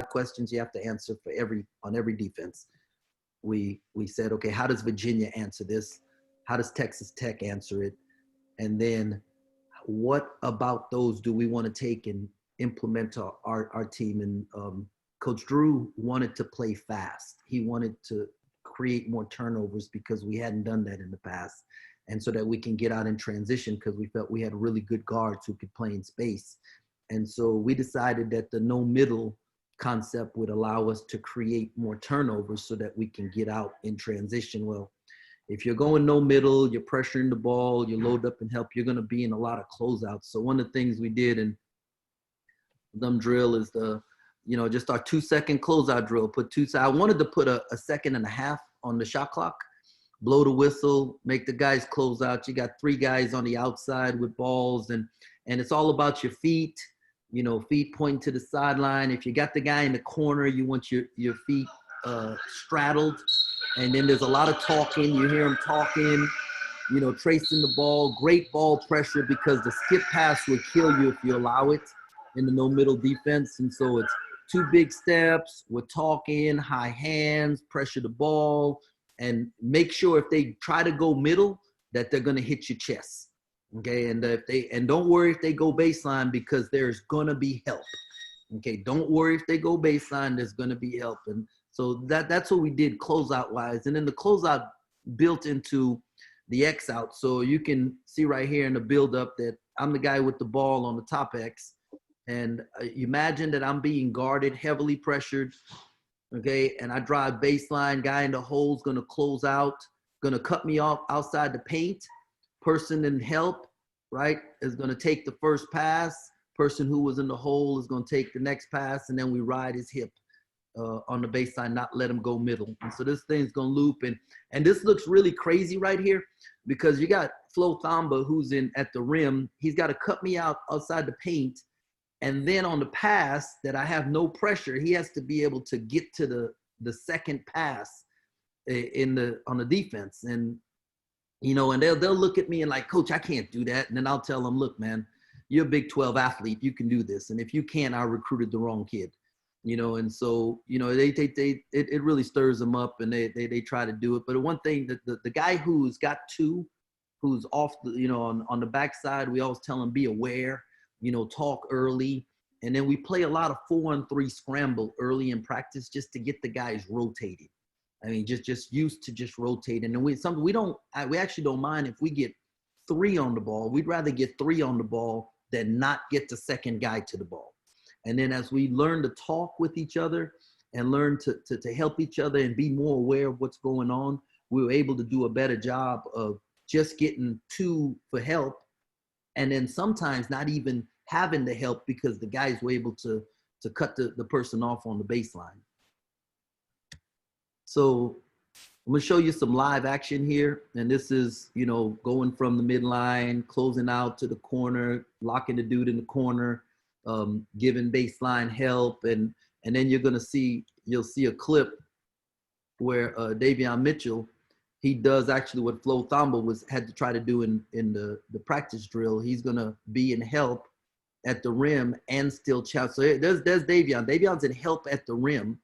questions you have to answer for on every defense. We said, okay, how does Virginia answer this? How does Texas Tech answer it? And then what about those do we want to take and implement to our team? And Coach Drew wanted to play fast. He wanted to create more turnovers because we hadn't done that in the past. And so that we can get out in transition, because we felt we had really good guards who could play in space. And so we decided that the no middle concept would allow us to create more turnovers so that we can get out in transition. Well, if you're going no middle, you're pressuring the ball, you load up and help, you're going to be in a lot of closeouts. So one of the things we did in them drill is just our 2-second closeout drill. I wanted to put a second and a half on the shot clock, blow the whistle, make the guys close out. You got 3 guys on the outside with balls, and it's all about your feet, feet pointing to the sideline. If you got the guy in the corner, you want your feet straddled. And then there's a lot of talking. You hear him talking, tracing the ball, great ball pressure, because the skip pass will kill you if you allow it in the no middle defense. And so it's 2 big steps, we're talking, high hands, pressure the ball, and make sure if they try to go middle that they're going to hit your chest. Okay. And don't worry if they go baseline, because there's going to be help. Okay. Don't worry if they go baseline, there's going to be help. And so that's what we did closeout wise. And then the closeout built into the X out. So you can see right here in the build up that I'm the guy with the ball on the top X. And imagine that I'm being guarded, heavily pressured. Okay. And I drive baseline, guy in the hole is going to close out, going to cut me off outside the paint. Person in help, right, is going to take the first pass. Person who was in the hole is going to take the next pass. And then we ride his hip on the baseline, not let him go middle. And so this thing's going to loop. And this looks really crazy right here, because you got Flo Thamba, who's in at the rim. He's got to cut me out outside the paint. And then on the pass that I have no pressure, he has to be able to get to the second pass on the defense. And, and they'll look at me and like, Coach, I can't do that. And then I'll tell them, look, man, you're a Big 12 athlete. You can do this. And if you can't, I recruited the wrong kid. And so, it really stirs them up, and they try to do it. But one thing that the guy who's got 2, who's off the, on the backside, we always tell him, be aware, talk early. And then we play a lot of 4-on-3 scramble early in practice, just to get the guys rotated. I mean, just used to just rotating. And we actually don't mind if we get 3 on the ball. We'd rather get 3 on the ball than not get the second guy to the ball. And then as we learn to talk with each other and learn to help each other and be more aware of what's going on, we were able to do a better job of just getting 2 for help, and then sometimes not even having the help, because the guys were able to cut the person off on the baseline. So I'm going to show you some live action here. And this is, going from the midline, closing out to the corner, locking the dude in the corner, giving baseline help. And then you'll see a clip where Davion Mitchell, he does actually what Flo Thamba had to try to do in the practice drill. He's going to be in help at the rim and still challenge. So there's Davion. Davion's in help at the rim,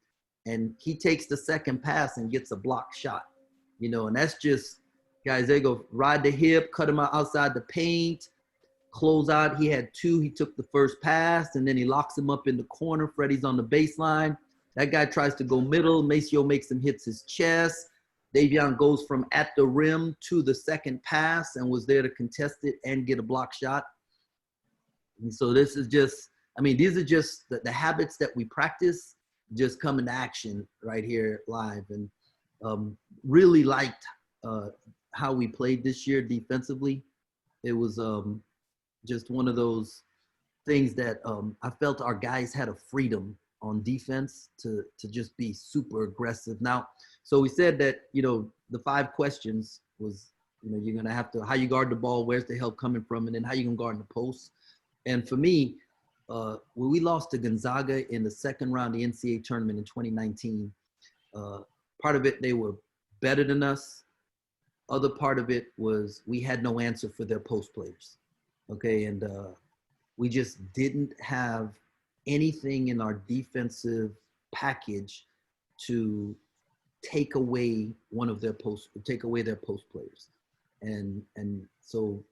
and he takes the second pass and gets a block shot. And that's just, guys, they go ride the hip, cut him out outside the paint, close out. He had 2. He took the first pass, and then he locks him up in the corner. Freddie's on the baseline. That guy tries to go middle. Maceo makes him hits his chest. Davion goes from at the rim to the second pass and was there to contest it and get a block shot. And so this is just, these are just the habits that we practice just come into action right here live. And really liked how we played this year defensively. It was just one of those things that I felt our guys had a freedom on defense to just be super aggressive. Now, so we said that, the 5 questions was, you're going to have to, how you guard the ball, where's the help coming from, and then how you can guard in the post. And for me, when we lost to Gonzaga in the second round of the NCAA tournament in 2019, part of it, they were better than us. Other part of it was we had no answer for their post players. Okay. And we just didn't have anything in our defensive package to take away their post players. And so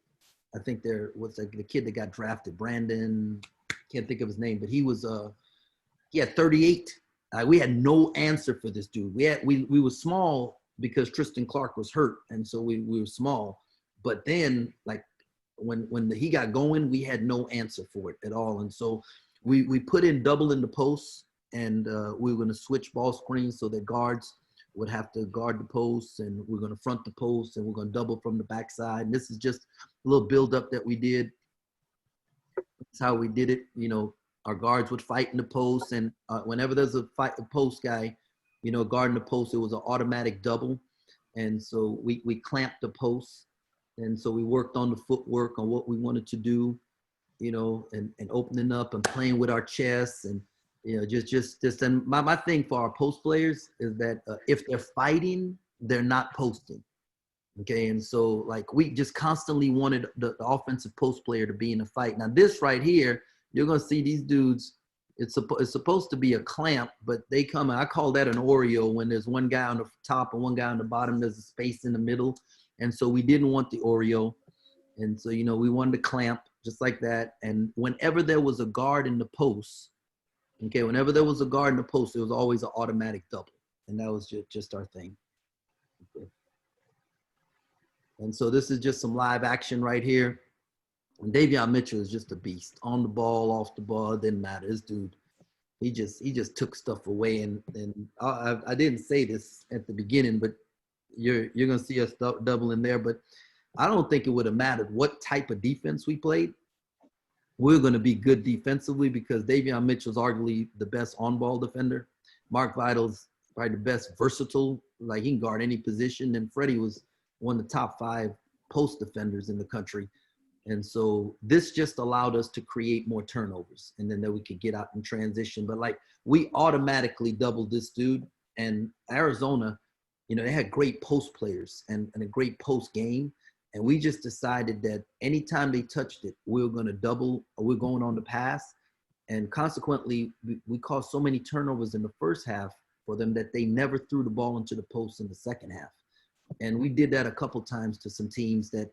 I think there was like the kid that got drafted, Brandon, can't think of his name, but he had 38. We had no answer for this dude. We were small because Tristan Clark was hurt, and so we were small. But then, like when he got going, we had no answer for it at all. And so we put in double in the posts, and we were going to switch ball screens so that guards would have to guard the posts, and we're going to front the posts, and we're going to double from the backside. And this is just a little buildup that we did. That's how we did it. You know, our guards would fight in the post, and whenever there's a post guy, you know, guarding the post, it was an automatic double. And so we clamped the posts. And so we worked on the footwork, on what we wanted to do, you know, and opening up and playing with our chests, and, you know, just and my thing for our post players is that if they're fighting, they're not posting. Okay. And so like we just constantly wanted the offensive post player to be in a fight. Now this right here, you're going to see these dudes, it's supposed to be a clamp, but they come, I call that an Oreo, when there's one guy on the top and one guy on the bottom, there's a space in the middle. And so we didn't want the Oreo. And so, you know, we wanted to clamp just like that. And whenever there was a guard in the post, okay, whenever there was a guard in the post, it was always an automatic double. And that was just our thing. Okay. And so this is just some live action right here. And Davion Mitchell is just a beast. On the ball, off the ball, it didn't matter. This dude, he just took stuff away. And I didn't say this at the beginning, but you're gonna see us double in there. But I don't think it would have mattered what type of defense we played. We're gonna be good defensively because Davion Mitchell's arguably the best on-ball defender. Mark Vital's probably the best versatile, like he can guard any position. And Freddie was one of the top 5 post defenders in the country. And so this just allowed us to create more turnovers, and then that we could get out in transition. But like we automatically doubled this dude. And Arizona, you know, they had great post players and a great post game. And we just decided that anytime they touched it, we were going to double, or we're going on the pass. And consequently, we caused so many turnovers in the first half for them that they never threw the ball into the post in the second half. And we did that a couple times to some teams that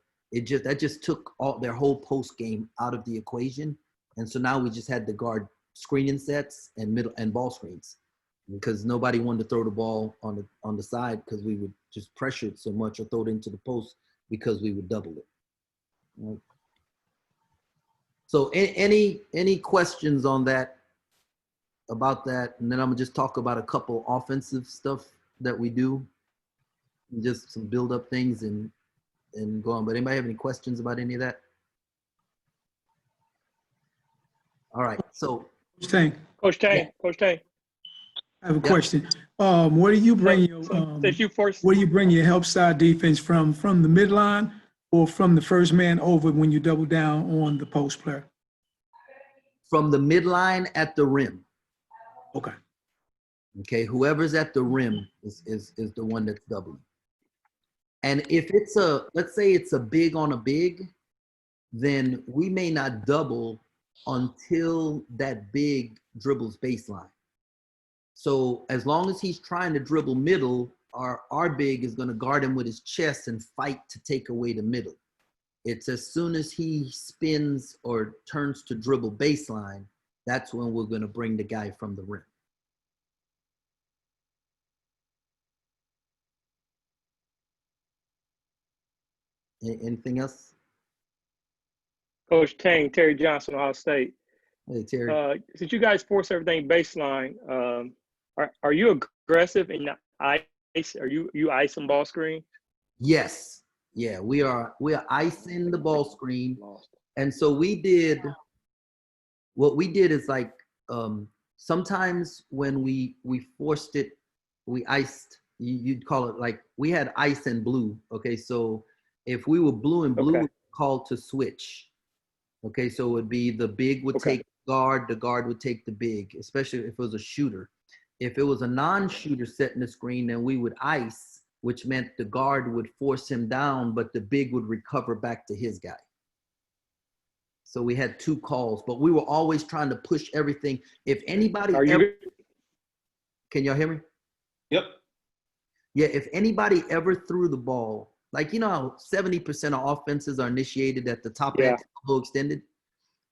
just took all their whole post game out of the equation. And so now we just had to guard screening sets and middle and ball screens, because nobody wanted to throw the ball on the side, because we would just pressure it so much, or throw it into the post because we would double it. Right. So any questions on that, about that? And then I'm gonna just talk about a couple offensive stuff that we do, just some build up things and go on. But anybody have any questions about any of that? All right. So Coach Tang. Yeah. Coach Tang. I have a question. Where do you bring your help side defense from the midline or from the first man over when you double down on the post player? From the midline at the rim. Okay. Okay. Whoever's at the rim is the one that's doubling. And if it's let's say it's a big on a big, then we may not double until that big dribbles baseline. So as long as he's trying to dribble middle, our big is going to guard him with his chest and fight to take away the middle. It's as soon as he spins or turns to dribble baseline, that's when we're going to bring the guy from the rim. Anything else? Coach Tang, Terry Johnson, Ohio State. Hey, Terry. Since you guys force everything baseline, are you aggressive in the ice? Are you icing ball screen? Yes. Yeah, we are icing the ball screen. And so what we did is like, sometimes when we forced it, we iced, you'd call it like, we had ice and blue. Okay. So if we were blue and blue, called to switch. Okay. So it would be the big would take guard, the guard would take the big, especially if it was a shooter. If it was a non-shooter setting the screen, then we would ice, which meant the guard would force him down, but the big would recover back to his guy. So we had 2 calls, but we were always trying to push everything. If anybody can y'all hear me? Yep. Yeah, if anybody ever threw the ball, like, you know how 70% of offenses are initiated at the top end, elbow extended?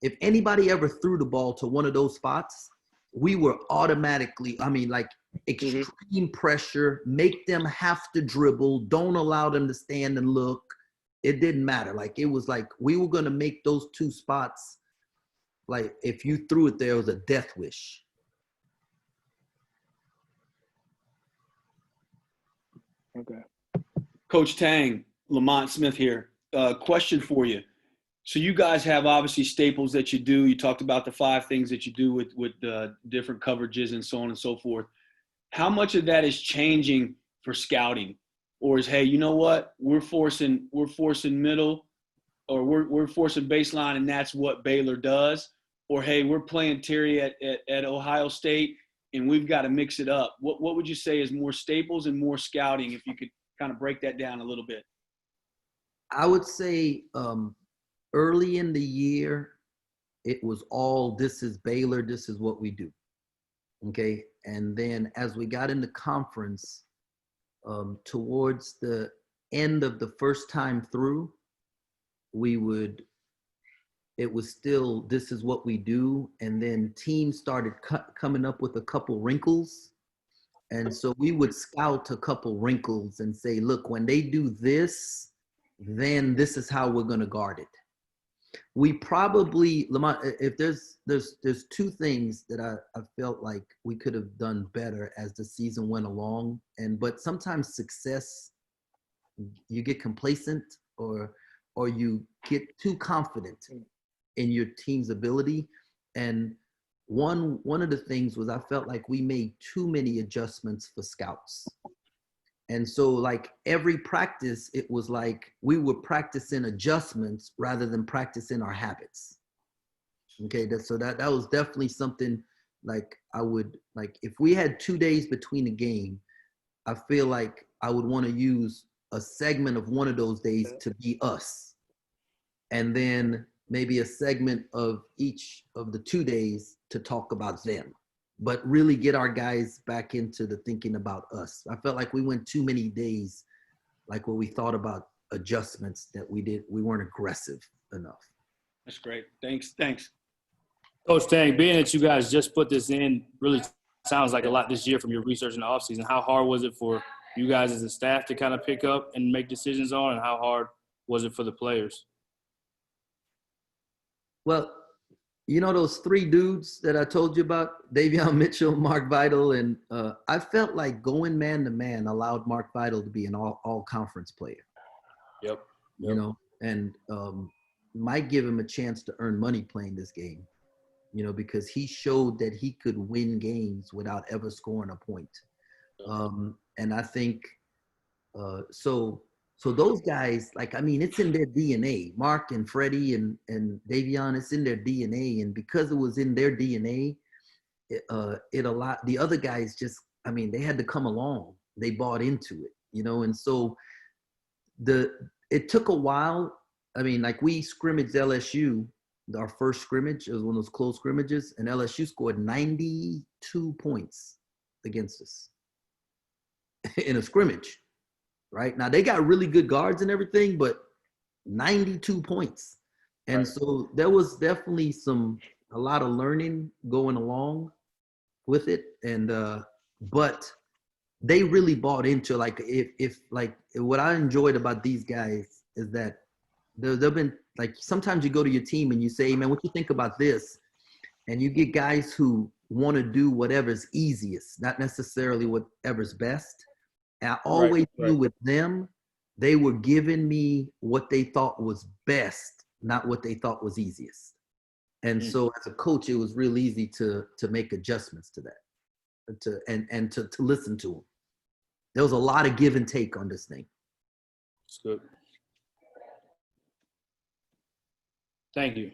If anybody ever threw the ball to one of those spots, we were automatically, extreme pressure, make them have to dribble, don't allow them to stand and look. It didn't matter. Like, it was like we were going to make those 2 spots, like, if you threw it there, it was a death wish. Okay. Coach Tang, Lamont Smith here. Question for you. So you guys have obviously staples that you do. You talked about the 5 things that you do with different coverages and so on and so forth. How much of that is changing for scouting? Or is, hey, you know what? We're forcing middle, or we're forcing baseline, and that's what Baylor does. Or, hey, we're playing Terry at Ohio State, and we've got to mix it up. What would you say is more staples and more scouting, if you could kind of break that down a little bit? I would say early in the year, it was all, this is Baylor, this is what we do. Okay. And then as we got into conference, towards the end of the first time through, it was still, this is what we do. And then teams started coming up with a couple wrinkles. And so we would scout a couple wrinkles and say, look, when they do this, then this is how we're going to guard it. We probably, Lamont, if there's 2 things that I felt like we could have done better as the season went along. But sometimes success, you get complacent or you get too confident in your team's ability. And one of the things was I felt like we made too many adjustments for scouts. And so, like, every practice, it was like we were practicing adjustments rather than practicing our habits. Okay, so that was definitely something, like, I would, like, if we had 2 days between a game, I feel like I would want to use a segment of one of those days to be us. And then maybe a segment of each of the 2 days to talk about them. But really get our guys back into the thinking about us. I felt like we went too many days, like, where we thought about adjustments that we weren't aggressive enough. That's great. Thanks. Coach Tang, being that you guys just put this in, really sounds like a lot this year from your research in the offseason. How hard was it for you guys as a staff to kind of pick up and make decisions on, and how hard was it for the players? Well, you know those 3 dudes that I told you about, Davion Mitchell, Mark Vital, and I felt like going man-to-man allowed Mark Vital to be an all-conference player. Yep. You know, and might give him a chance to earn money playing this game, you know, because he showed that he could win games without ever scoring a point. And I think so those guys, like, I mean, it's in their DNA. Mark and Freddie and Davion, it's in their DNA. And because it was in their DNA, it allowed the other guys just, I mean, they had to come along. They bought into it, you know? And so it took a while. I mean, like, we scrimmaged LSU, our first scrimmage. It was one of those close scrimmages, and LSU scored 92 points against us in a scrimmage. Right now, they got really good guards and everything, but 92 points. And so there was definitely a lot of learning going along with it. And, but they really bought into, like, if what I enjoyed about these guys is that they've been, like, sometimes you go to your team and you say, hey, man, what you think about this? And you get guys who want to do whatever's easiest, not necessarily whatever's best. I always knew with them, they were giving me what they thought was best, not what they thought was easiest. And so as a coach, it was real easy to make adjustments to that, and to listen to them. There was a lot of give and take on this thing. That's good. Thank you.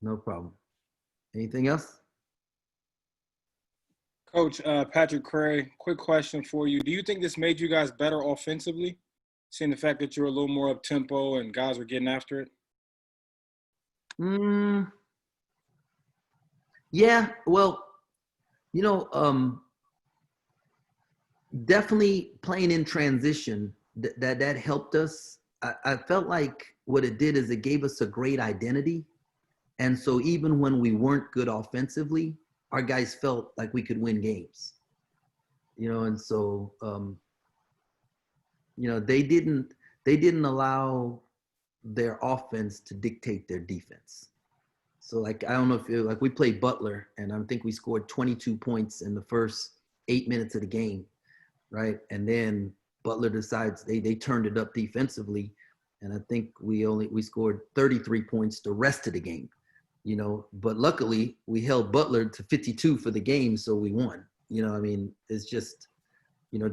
No problem. Anything else? Coach, Patrick Cray, quick question for you. Do you think this made you guys better offensively, seeing the fact that you're a little more up-tempo and guys are getting after it? Mm, yeah, well, you know, definitely playing in transition that helped us. I felt like what it did is it gave us a great identity. And so even when we weren't good offensively, our guys felt like we could win games. And so they didn't allow their offense to dictate their defense. So like I don't know if like we played Butler, and I think we scored 22 points in the first 8 minutes of the game, right? And then Butler decides they turned it up defensively, and I think we scored 33 points the rest of the game. But luckily we held Butler to 52 for the game, so we won. I mean, it's just,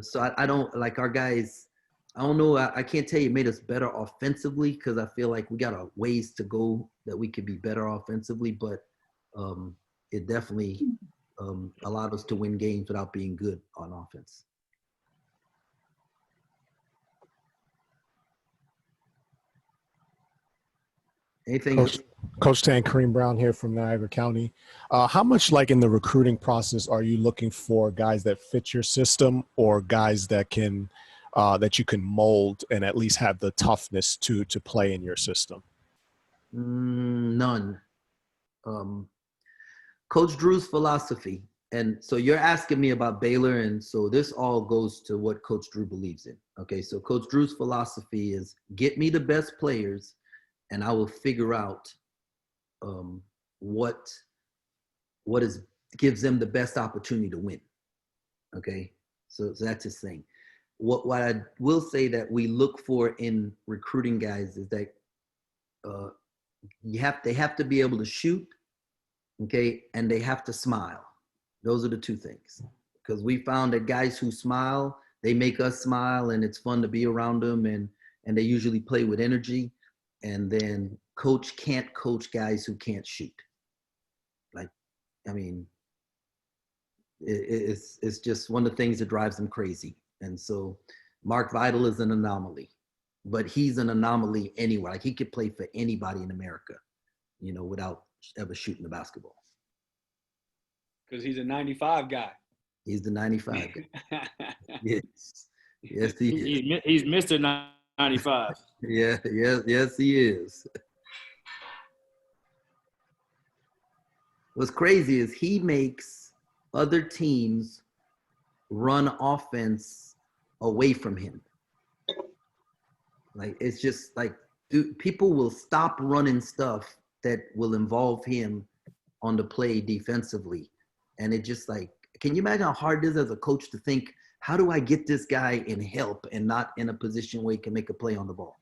so I don't like our guys. I don't know. I can't tell you it made us better offensively, because I feel like we got a ways to go that we could be better offensively, but it definitely allowed us to win games without being good on offense. Anything Coach Tang, Kareem Brown here from Niagara County. How much, like in the recruiting process, are you looking for guys that fit your system, or guys that can that you can mold and at least have the toughness to play in your system? None. Coach Drew's philosophy, and so you're asking me about Baylor, and so this all goes to what Coach Drew believes in. Okay, so Coach Drew's philosophy is get me the best players, and I will figure out what gives them the best opportunity to win. Okay, so that's his thing. What I will say that we look for in recruiting guys is that they have to be able to shoot, okay, and they have to smile. Those are the two things. Because we found that guys who smile, they make us smile, and it's fun to be around them, and they usually play with energy. And then coach can't coach guys who can't shoot. Like, I mean, it's just one of the things that drives them crazy. And so Mark Vidal is an anomaly, but he's an anomaly anywhere. Like he could play for anybody in America, without ever shooting the basketball. Because he's a 95 guy. He's the 95 guy. Yes. Yes, he is. He's Mr. 95. Yeah, yes, he is. What's crazy is he makes other teams run offense away from him. Like, it's just like, dude, people will stop running stuff that will involve him on the play defensively. And it just like, can you imagine how hard it is as a coach to think, how do I get this guy in help and not in a position where he can make a play on the ball?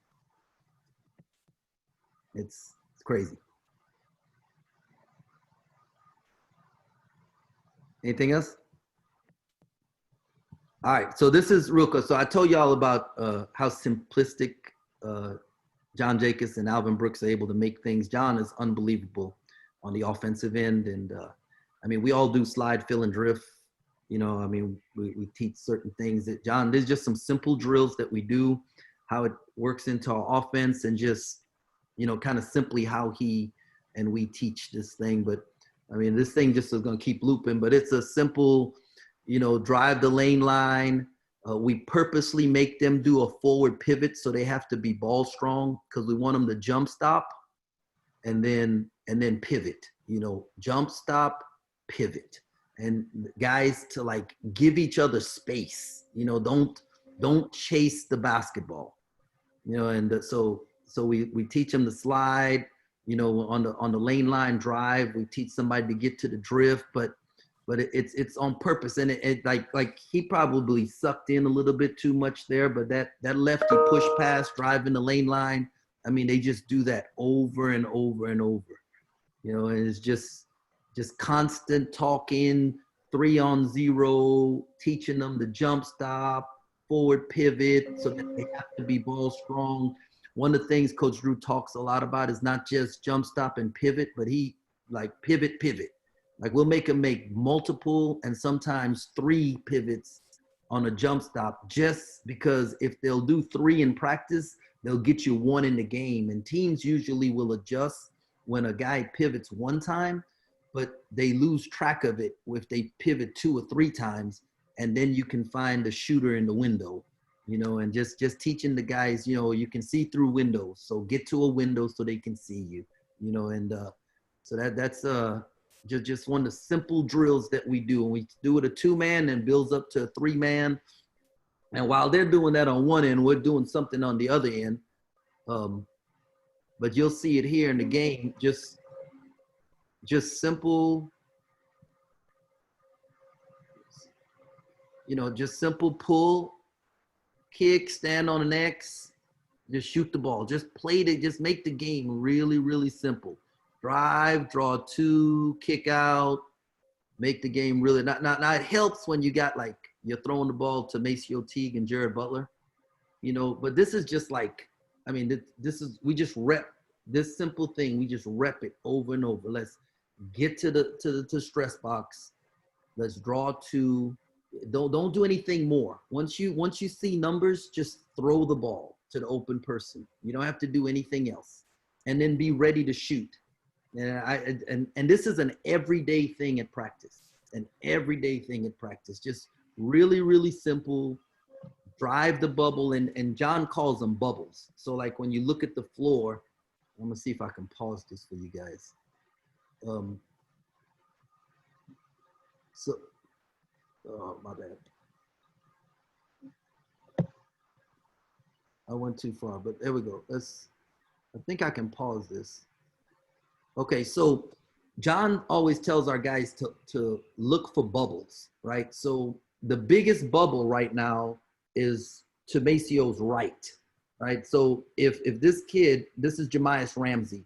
It's crazy. Anything else? All right, so this is real quick. So I told y'all about how simplistic John Jacobs and Alvin Brooks are able to make things. John is unbelievable on the offensive end. And I mean, we all do slide, fill, and drift. I mean, we teach certain things that John, there's just some simple drills that we do, how it works into our offense, and just, kind of simply how he and we teach this thing. But I mean, this thing just is going to keep looping, but it's a simple, drive the lane line. We purposely make them do a forward pivot, so they have to be ball strong, because we want them to jump stop and then pivot, jump stop, pivot. And guys to like give each other space, don't chase the basketball, and so we teach them to slide, on the lane line drive. We teach somebody to get to the drift, but it's on purpose. And it like he probably sucked in a little bit too much there, but that lefty push pass driving the lane line, I mean, they just do that over and over and over, and it's just constant talking, 3-on-0, teaching them to jump stop, forward pivot, so that they have to be ball strong. One of the things Coach Drew talks a lot about is not just jump stop and pivot, but he like pivot. Like we'll make them make multiple and sometimes 3 pivots on a jump stop, just because if they'll do 3 in practice, they'll get you 1 in the game. And teams usually will adjust when a guy pivots one time, but they lose track of it if they pivot 2 or 3 times, and then you can find the shooter in the window, you know, and just teaching the guys, you know, you can see through windows, so get to a window so they can see you, you know, and so that's just one of the simple drills that we do, and we do it a 2-man and builds up to a 3-man. And while they're doing that on one end, we're doing something on the other end. But you'll see it here in the game, just simple, you know, just simple pull, kick, stand on an X, just shoot the ball. Just play it, just make the game really, really simple. Drive, draw 2, kick out, make the game really, now it helps when you got like, you're throwing the ball to Maceo Teague and Jared Butler, you know, but this is just like, I mean, we just rep this simple thing. We just rep it over and over. Let's get to the stress box. Let's draw 2. Don't do anything more. Once you see numbers, just throw the ball to the open person. You don't have to do anything else, and then be ready to shoot. And this is an everyday thing at practice. Just really, really simple. Drive the bubble, and John calls them bubbles. So like when you look at the floor, I'm gonna see if I can pause this for you guys. Oh, my bad. I went too far, but there we go. I think I can pause this. Okay, so John always tells our guys to look for bubbles, right? So the biggest bubble right now is to Maceo's right? So if this kid, this is Jemias Ramsey,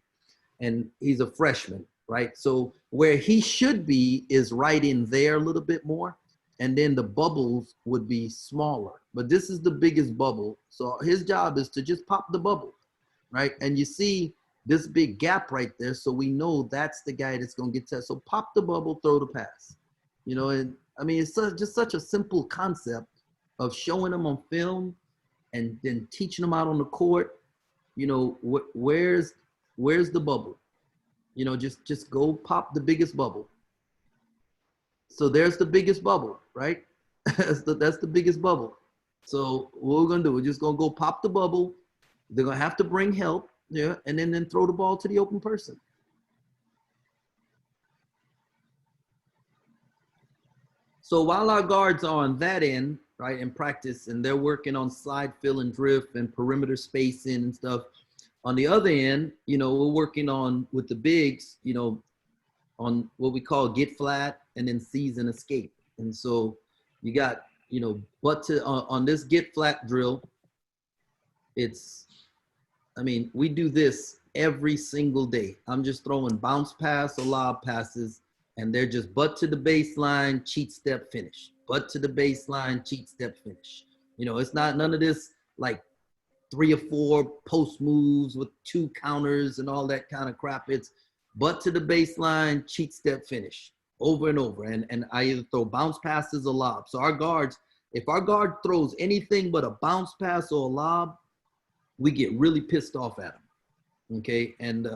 and he's a freshman, right? So where he should be is right in there a little bit more, and then the bubbles would be smaller. But this is the biggest bubble, so his job is to just pop the bubble, right? And you see this big gap right there, so we know that's the guy that's going to get tested. So pop the bubble, throw the pass, you know. And I mean, it's just such a simple concept of showing them on film and then teaching them out on the court. You know, where's the bubble? You know, just go pop the biggest bubble. So there's the biggest bubble, right? that's the biggest bubble. So what we're gonna do, we're just gonna go pop the bubble. They're gonna have to bring help, yeah, and then throw the ball to the open person. So while our guards are on that end, right, in practice, and they're working on slide, fill, and drift and perimeter spacing and stuff, on the other end, you know, we're working on, with the bigs, you know, on what we call get flat and then seize and escape. And so you got, you know, on this get flat drill, I mean, we do this every single day. I'm just throwing bounce pass or lob passes, and they're just butt to the baseline, cheat step, finish. Butt to the baseline, cheat step, finish. You know, it's not none of this like 3 or 4 post moves with 2 counters and all that kind of crap. It's butt to the baseline, cheat step, finish, over and over. And I either throw bounce passes or lob. So our guards, if our guard throws anything but a bounce pass or a lob, we get really pissed off at him. Okay, and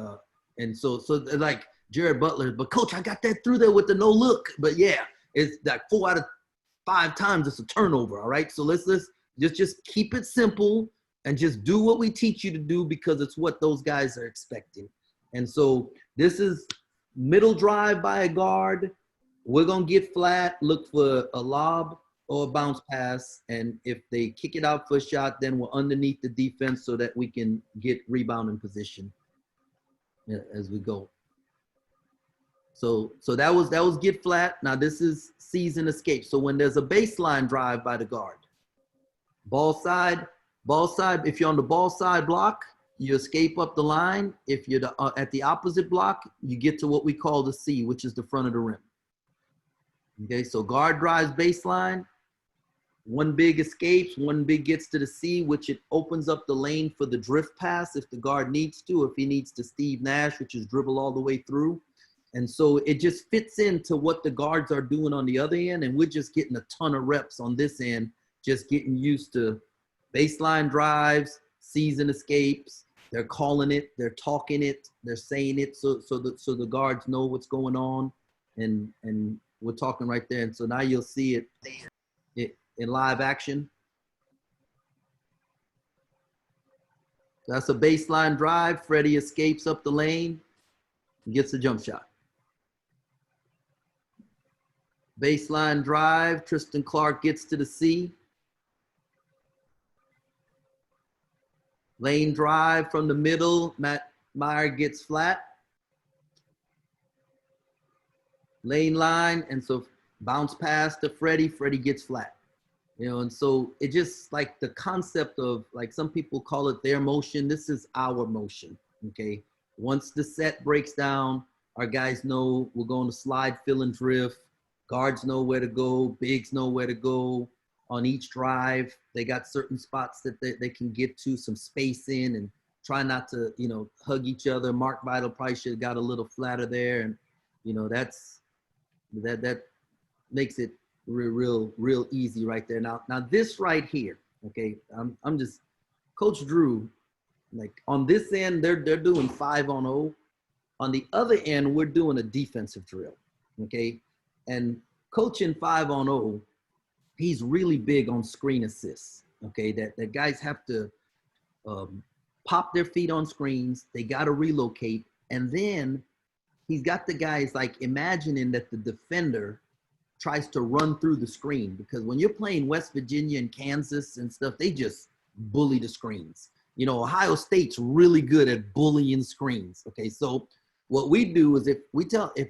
so like Jared Butler, but coach, I got that through there with the no look. But yeah, it's like 4 out of 5 times it's a turnover. All right, so let's just keep it simple and just do what we teach you to do, because it's what those guys are expecting. And so this is middle drive by a guard. We're gonna get flat, look for a lob or a bounce pass, and if they kick it out for a shot, then we're underneath the defense so that we can get rebound in position as we go. So that was get flat. Now this is seize and escape. So when there's a baseline drive by the guard, ball side, if you're on the ball side block, you escape up the line. If you're at the opposite block, you get to what we call the C, which is the front of the rim. Okay, so guard drives baseline, 1 big escapes, 1 big gets to the C, which it opens up the lane for the drift pass if the guard needs to, if he needs to Steve Nash, which is dribble all the way through. And so it just fits into what the guards are doing on the other end, and we're just getting a ton of reps on this end, just getting used to baseline drives, seize and escapes, They're calling it, they're talking it, they're saying it, so the guards know what's going on, and we're talking right there. And so now you'll see it in live action. That's a baseline drive. Freddie escapes up the lane and gets a jump shot. Baseline drive. Tristan Clark gets to the C. Lane drive from the middle. Matt Meyer gets flat. Lane line, and so bounce pass to Freddie. Freddie gets flat. You know, and so it just like the concept of, like, some people call it their motion. This is our motion, okay? Once the set breaks down, our guys know we're going to slide, fill, and drift. Guards know where to go. Bigs know where to go on each drive. They got certain spots that they can get to, some space in, and try not to, you know, hug each other. Mark Vital probably should have got a little flatter there. And, you know, that makes it real easy right there. Now this right here, okay, I'm just, Coach Drew, like on this end, they're doing 5-on-0. On the other end, we're doing a defensive drill, okay? And coaching 5-on-0, he's really big on screen assists, okay? That guys have to pop their feet on screens. They got to relocate. And then he's got the guys like imagining that the defender tries to run through the screen, because when you're playing West Virginia and Kansas and stuff, they just bully the screens. You know, Ohio State's really good at bullying screens. Okay, so what we do is if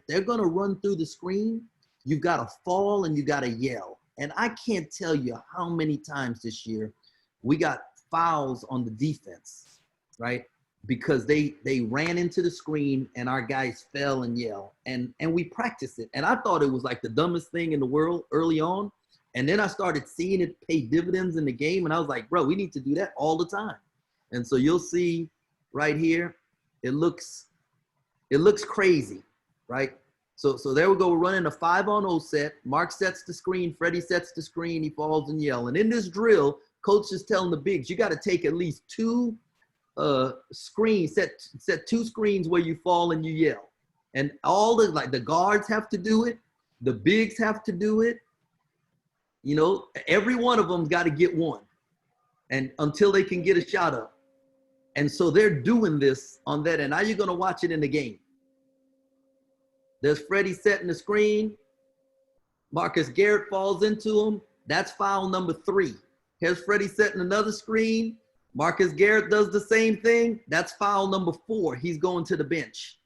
they're gonna run through the screen, you've got to fall and you got to yell. And I can't tell you how many times this year we got fouls on the defense, right? Because they ran into the screen and our guys fell and yelled, and we practiced it. And I thought it was like the dumbest thing in the world early on. And then I started seeing it pay dividends in the game. And I was like, bro, we need to do that all the time. And so you'll see right here, it looks crazy, right? So there we go. We're running a 5-on-0 set. Mark sets the screen. Freddie sets the screen. He falls and yells. And in this drill, coach is telling the bigs, you got to take at least two screens, set two screens where you fall and you yell. And all the guards have to do it. The bigs have to do it. You know, every one of them's got to get one, and until they can get a shot up. And so they're doing this on that. And now you're going to watch it in the game. There's Freddie setting the screen. Marcus Garrett falls into him. That's foul number 3. Here's Freddie setting another screen. Marcus Garrett does the same thing. That's foul number 4. He's going to the bench.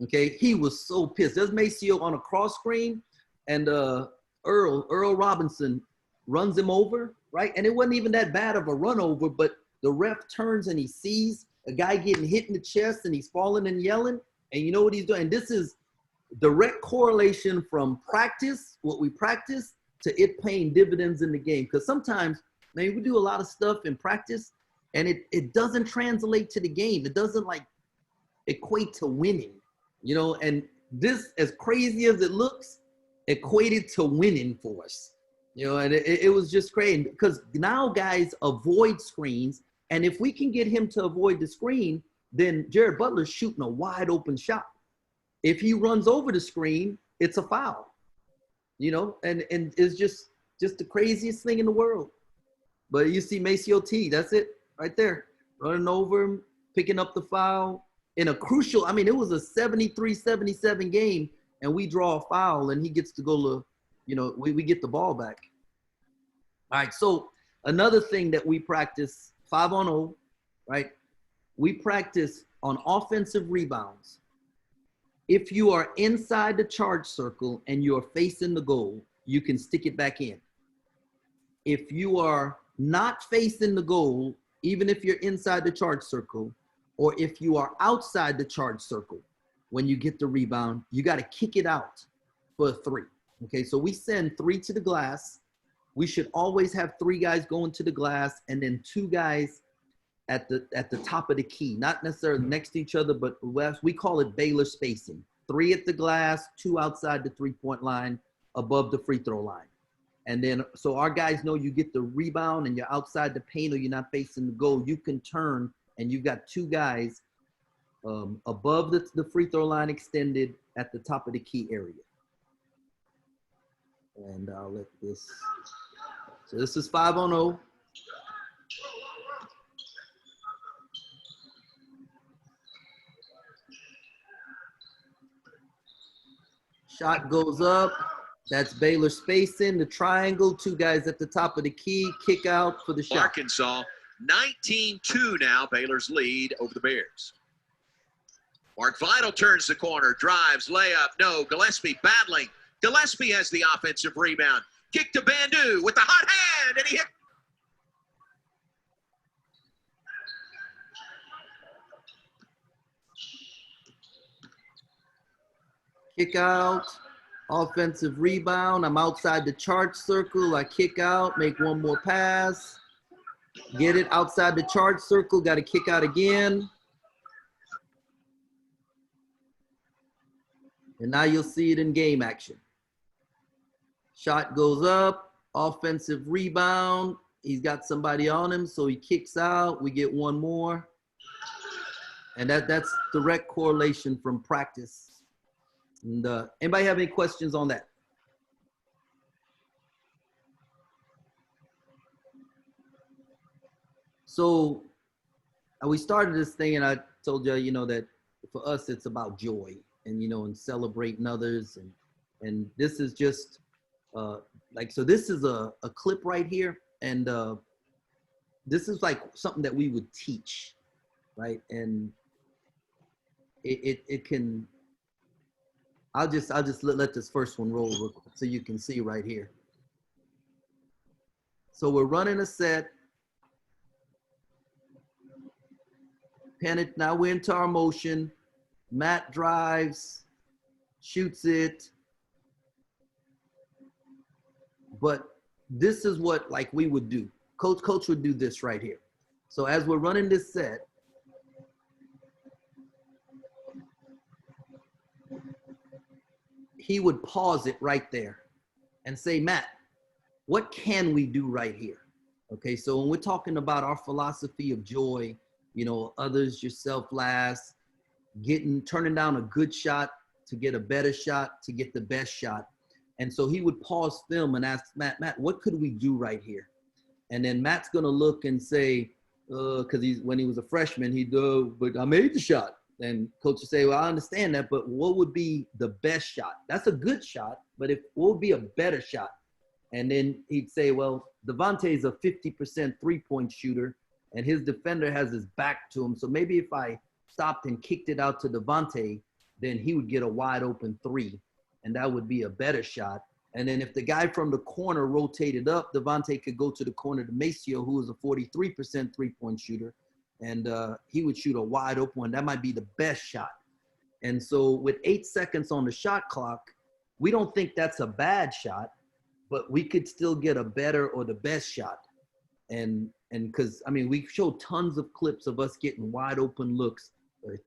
Okay, he was so pissed. There's Maceo on a cross screen, and Earl Robinson runs him over, right? And it wasn't even that bad of a run over, but the ref turns and he sees a guy getting hit in the chest and he's falling and yelling. And you know what he's doing? And this is direct correlation from practice, what we practice, to it paying dividends in the game. Because sometimes, man, we do a lot of stuff in practice and it doesn't translate to the game. It doesn't like equate to winning, you know, and this, as crazy as it looks, equated to winning for us, you know, and it was just crazy because now guys avoid screens. And if we can get him to avoid the screen, then Jared Butler's shooting a wide open shot. If he runs over the screen, it's a foul, you know, and it's just the craziest thing in the world. But you see Maceo T, that's it right there, running over him, picking up the foul in a crucial, I mean, it was a 73-77 game, and we draw a foul and he gets to go to, you know, we get the ball back. All right, so another thing that we practice 5-on-0, right? We practice on offensive rebounds. If you are inside the charge circle and you're facing the goal, you can stick it back in. If you are not facing the goal, even if you're inside the charge circle, or if you are outside the charge circle, when you get the rebound, you got to kick it out for a 3. Okay, so we send 3 to the glass. We should always have 3 guys going to the glass and then 2 guys at the top of the key, not necessarily next to each other, but we call it Baylor spacing. 3 at the glass, 2 outside the 3-point line, above the free throw line. And then, so our guys know you get the rebound and you're outside the paint or you're not facing the goal, you can turn and you've got two guys above the free throw line extended at the top of the key area. And I'll let this, so this is 5-on-0. Shot goes up. That's Baylor spacing, the triangle, two guys at the top of the key, kick out for the shot. Arkansas, 19-2 now, Baylor's lead over the Bears. Mark Vidal turns the corner, drives, layup, no, Gillespie battling. Gillespie has the offensive rebound. Kick to Bandu with the hot hand, and he hit. Kick out, offensive rebound. I'm outside the charge circle. I kick out, make one more pass. Get it outside the charge circle, got to kick out again. And now you'll see it in game action. Shot goes up, offensive rebound. He's got somebody on him, so he kicks out. We get one more. And that's direct correlation from practice. And anybody have any questions on that? So we started this thing, and I told you, you know, that for us, it's about joy and, you know, and celebrating others. And this is just like, so this is a clip right here. And this is like something that we would teach, right? And it can, I'll just let this first one roll real quick so you can see right here. So we're running a set. Pennant, now we're into our motion. Matt drives, shoots it. But this is what like we would do. Coach would do this right here. So as we're running this set, he would pause it right there and say, Matt, what can we do right here? Okay, so when we're talking about our philosophy of joy, you know, others, yourself last, turning down a good shot to get a better shot, to get the best shot. And so he would pause film and ask Matt, what could we do right here? And then Matt's gonna look and say, because when he was a freshman, he'd go, but I made the shot. And coach would say, well, I understand that, but what would be the best shot? That's a good shot, but what would be a better shot? And then he'd say, well, Devontae's a 50% three-point shooter, and his defender has his back to him. So maybe if I stopped and kicked it out to Devontae, then he would get a wide open three, and that would be a better shot. And then if the guy from the corner rotated up, Devontae could go to the corner to Maceo, who is a 43% three-point shooter, and he would shoot a wide open one. That might be the best shot. And so with 8 seconds on the shot clock, we don't think that's a bad shot, but we could still get a better or the best shot. And because, I mean, we show tons of clips of us getting wide open looks,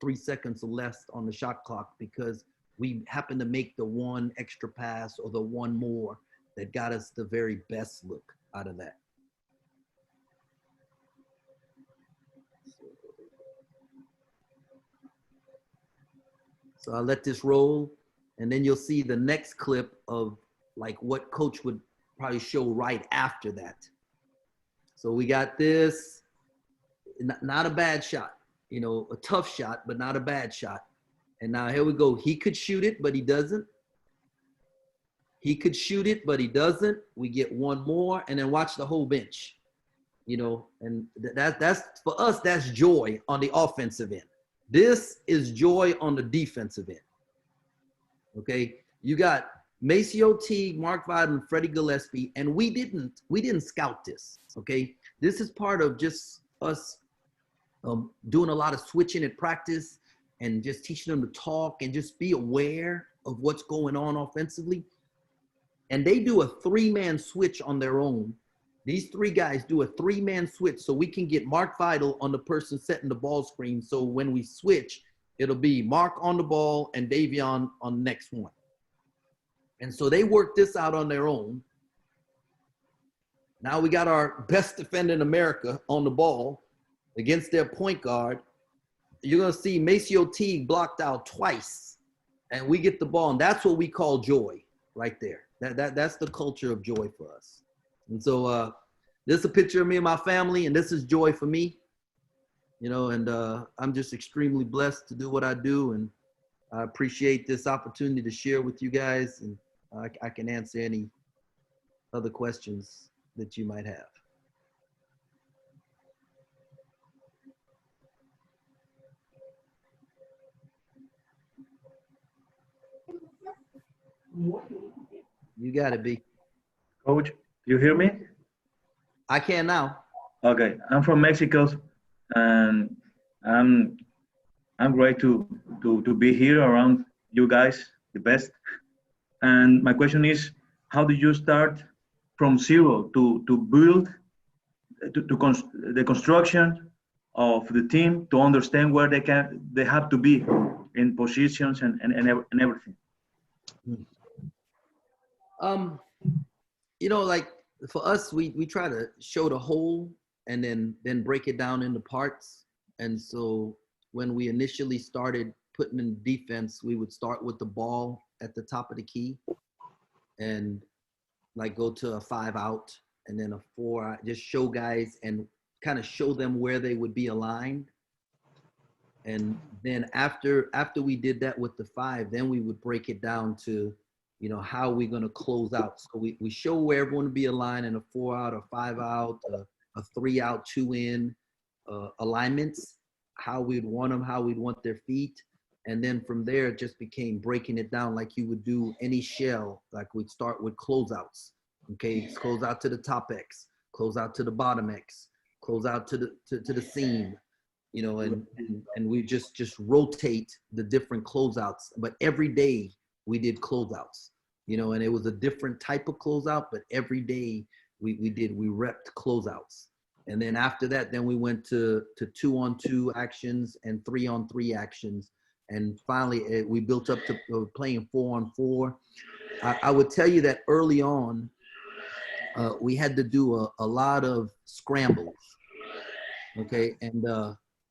3 seconds or less on the shot clock, because we happen to make the one extra pass or the one more that got us the very best look out of that. So I'll let this roll, and then you'll see the next clip of like what coach would probably show right after that. So we got this, not a bad shot, you know, a tough shot, but not a bad shot. And now here we go. He could shoot it, but he doesn't. He could shoot it, but he doesn't. We get one more, and then watch the whole bench, you know, and that's for us, that's joy on the offensive end. This is joy on the defensive end. Okay, you got Maceo Teague, Mark Vidal, and Freddie Gillespie, and we didn't scout this. Okay, this is part of just us doing a lot of switching at practice and just teaching them to talk and just be aware of what's going on offensively. And they do a 3-man switch on their own. These three guys do a 3-man switch so we can get Mark Vidal on the person setting the ball screen. So when we switch, it'll be Mark on the ball and Davion on the next one. And so they work this out on their own. Now we got our best defender in America on the ball. against their point guard, you're going to see Maceo Teague blocked out twice, and we get the ball, and that's what we call joy right there. That's the culture of joy for us. And so this is a picture of me and my family, and this is joy for me, you know, and I'm just extremely blessed to do what I do, and I appreciate this opportunity to share with you guys, and I can answer any other questions that you might have. You got it, B. Coach, you hear me? I can now. Okay, I'm from Mexico, and I'm great to be here around you guys, the best. And my question is, how do you start from zero to build the construction of the team to understand where they have to be in positions and everything? You know, like for us, we try to show the whole and then break it down into parts. And so when we initially started putting in defense, we would start with the ball at the top of the key and like go to a 5 out and then a 4 out, just show guys and kind of show them where they would be aligned. And then after we did that with the 5, then we would break it down to, you know, how we're going to close out. So we show where everyone would be aligned in a 4 out, a 5 out, a 3 out, 2 in alignments, how we'd want them, how we'd want their feet. And then from there, it just became breaking it down like you would do any shell. Like we'd start with closeouts. Okay, close out to the top X, close out to the bottom X, close out to the seam, you know, and we just rotate the different closeouts. But every day we did closeouts, you know, and it was a different type of closeout, but every day we repped closeouts. And then after that, then we went to 2-on-2 actions and 3-on-3 actions. And finally, we built up to playing 4-on-4. I would tell you that early on, we had to do a lot of scrambles, okay? And